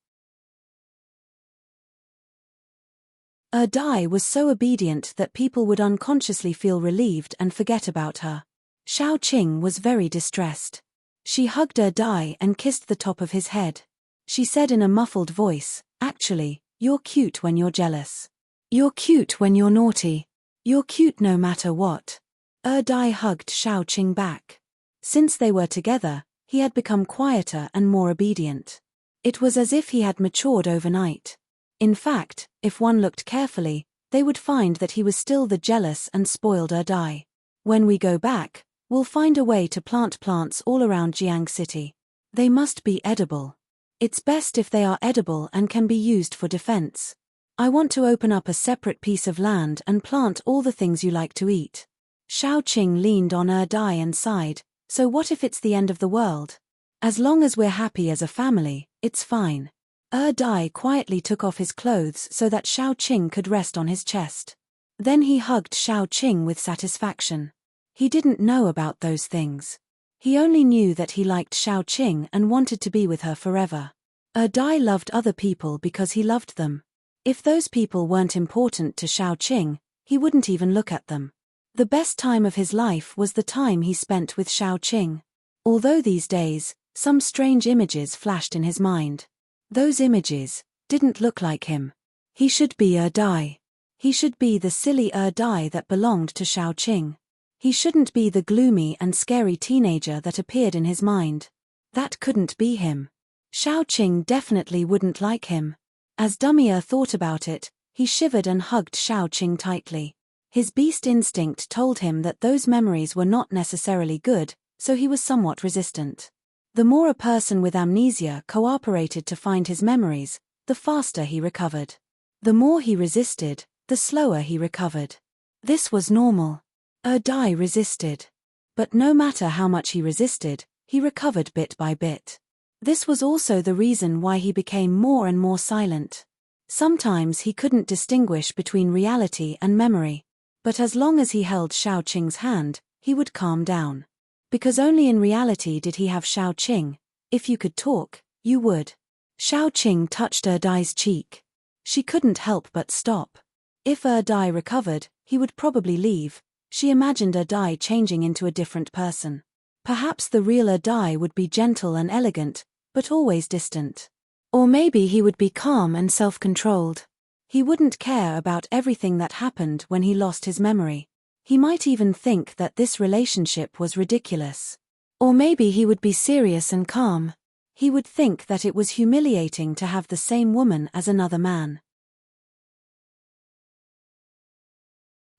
Dai was so obedient that people would unconsciously feel relieved and forget about her. Xiaoqing was very distressed. She hugged Dai and kissed the top of his head. She said in a muffled voice, "Actually, you're cute when you're jealous. You're cute when you're naughty. You're cute no matter what." Dai hugged Xiaoqing back. Since they were together, he had become quieter and more obedient. It was as if he had matured overnight. In fact, if one looked carefully, they would find that he was still the jealous and spoiled Dai. When we go back, we'll find a way to plant plants all around Jiang City. They must be edible. It's best if they are edible and can be used for defense. I want to open up a separate piece of land and plant all the things you like to eat. Xiaoqing leaned on Dai and sighed, "So what if it's the end of the world? As long as we're happy as a family, it's fine." Dai quietly took off his clothes so that Xiaoqing could rest on his chest. Then he hugged Xiaoqing with satisfaction. He didn't know about those things. He only knew that he liked Xiaoqing and wanted to be with her forever. Dai loved other people because he loved them. If those people weren't important to Xiaoqing, he wouldn't even look at them. The best time of his life was the time he spent with Xiaoqing. Although these days, some strange images flashed in his mind. Those images didn't look like him. He should be Dai. He should be the silly Dai that belonged to Xiaoqing. He shouldn't be the gloomy and scary teenager that appeared in his mind. That couldn't be him. Xiaoqing definitely wouldn't like him. As Dumia thought about it, he shivered and hugged Xiaoqing tightly. His beast instinct told him that those memories were not necessarily good, so he was somewhat resistant. The more a person with amnesia cooperated to find his memories, the faster he recovered. The more he resisted, the slower he recovered. This was normal. Dai resisted. But no matter how much he resisted, he recovered bit by bit. This was also the reason why he became more and more silent. Sometimes he couldn't distinguish between reality and memory. But as long as he held Xiaoqing's hand, he would calm down. Because only in reality did he have Xiaoqing. If you could talk, you would. Xiaoqing touched Dai's cheek. She couldn't help but stop. If Dai recovered, he would probably leave. She imagined Dai changing into a different person. Perhaps the real Dai would be gentle and elegant, but always distant. Or maybe he would be calm and self-controlled. He wouldn't care about everything that happened when he lost his memory. He might even think that this relationship was ridiculous. Or maybe he would be serious and calm. He would think that it was humiliating to have the same woman as another man.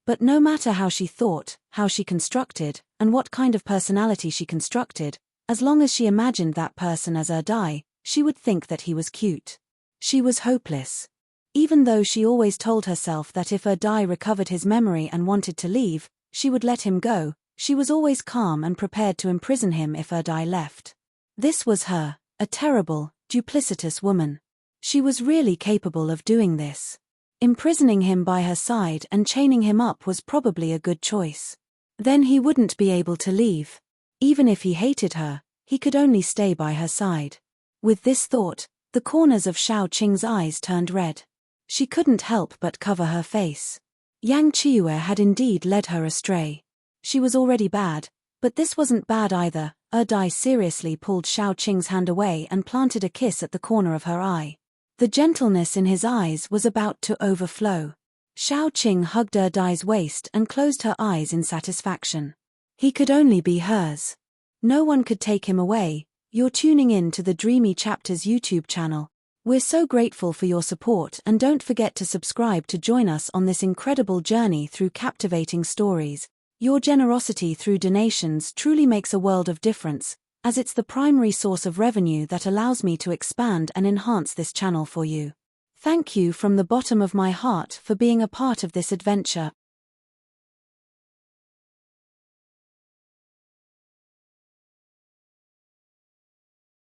But no matter how she thought, how she constructed, and what kind of personality she constructed, as long as she imagined that person as Dai, she would think that he was cute. She was hopeless. Even though she always told herself that if Dai recovered his memory and wanted to leave, she would let him go, she was always calm and prepared to imprison him if Dai left. This was her, a terrible, duplicitous woman. She was really capable of doing this. Imprisoning him by her side and chaining him up was probably a good choice. Then he wouldn't be able to leave. Even if he hated her, he could only stay by her side. With this thought, the corners of Xiaoqing's eyes turned red. She couldn't help but cover her face. Yang Qiue had indeed led her astray. She was already bad, but this wasn't bad either. Dai seriously pulled Xiaoqing's hand away and planted a kiss at the corner of her eye. The gentleness in his eyes was about to overflow. Xiaoqing hugged Dai's waist and closed her eyes in satisfaction. He could only be hers. No one could take him away. You're tuning in to the Dreamy Chapters YouTube channel. We're so grateful for your support, and don't forget to subscribe to join us on this incredible journey through captivating stories. Your generosity through donations truly makes a world of difference, as it's the primary source of revenue that allows me to expand and enhance this channel for you. Thank you from the bottom of my heart for being a part of this adventure.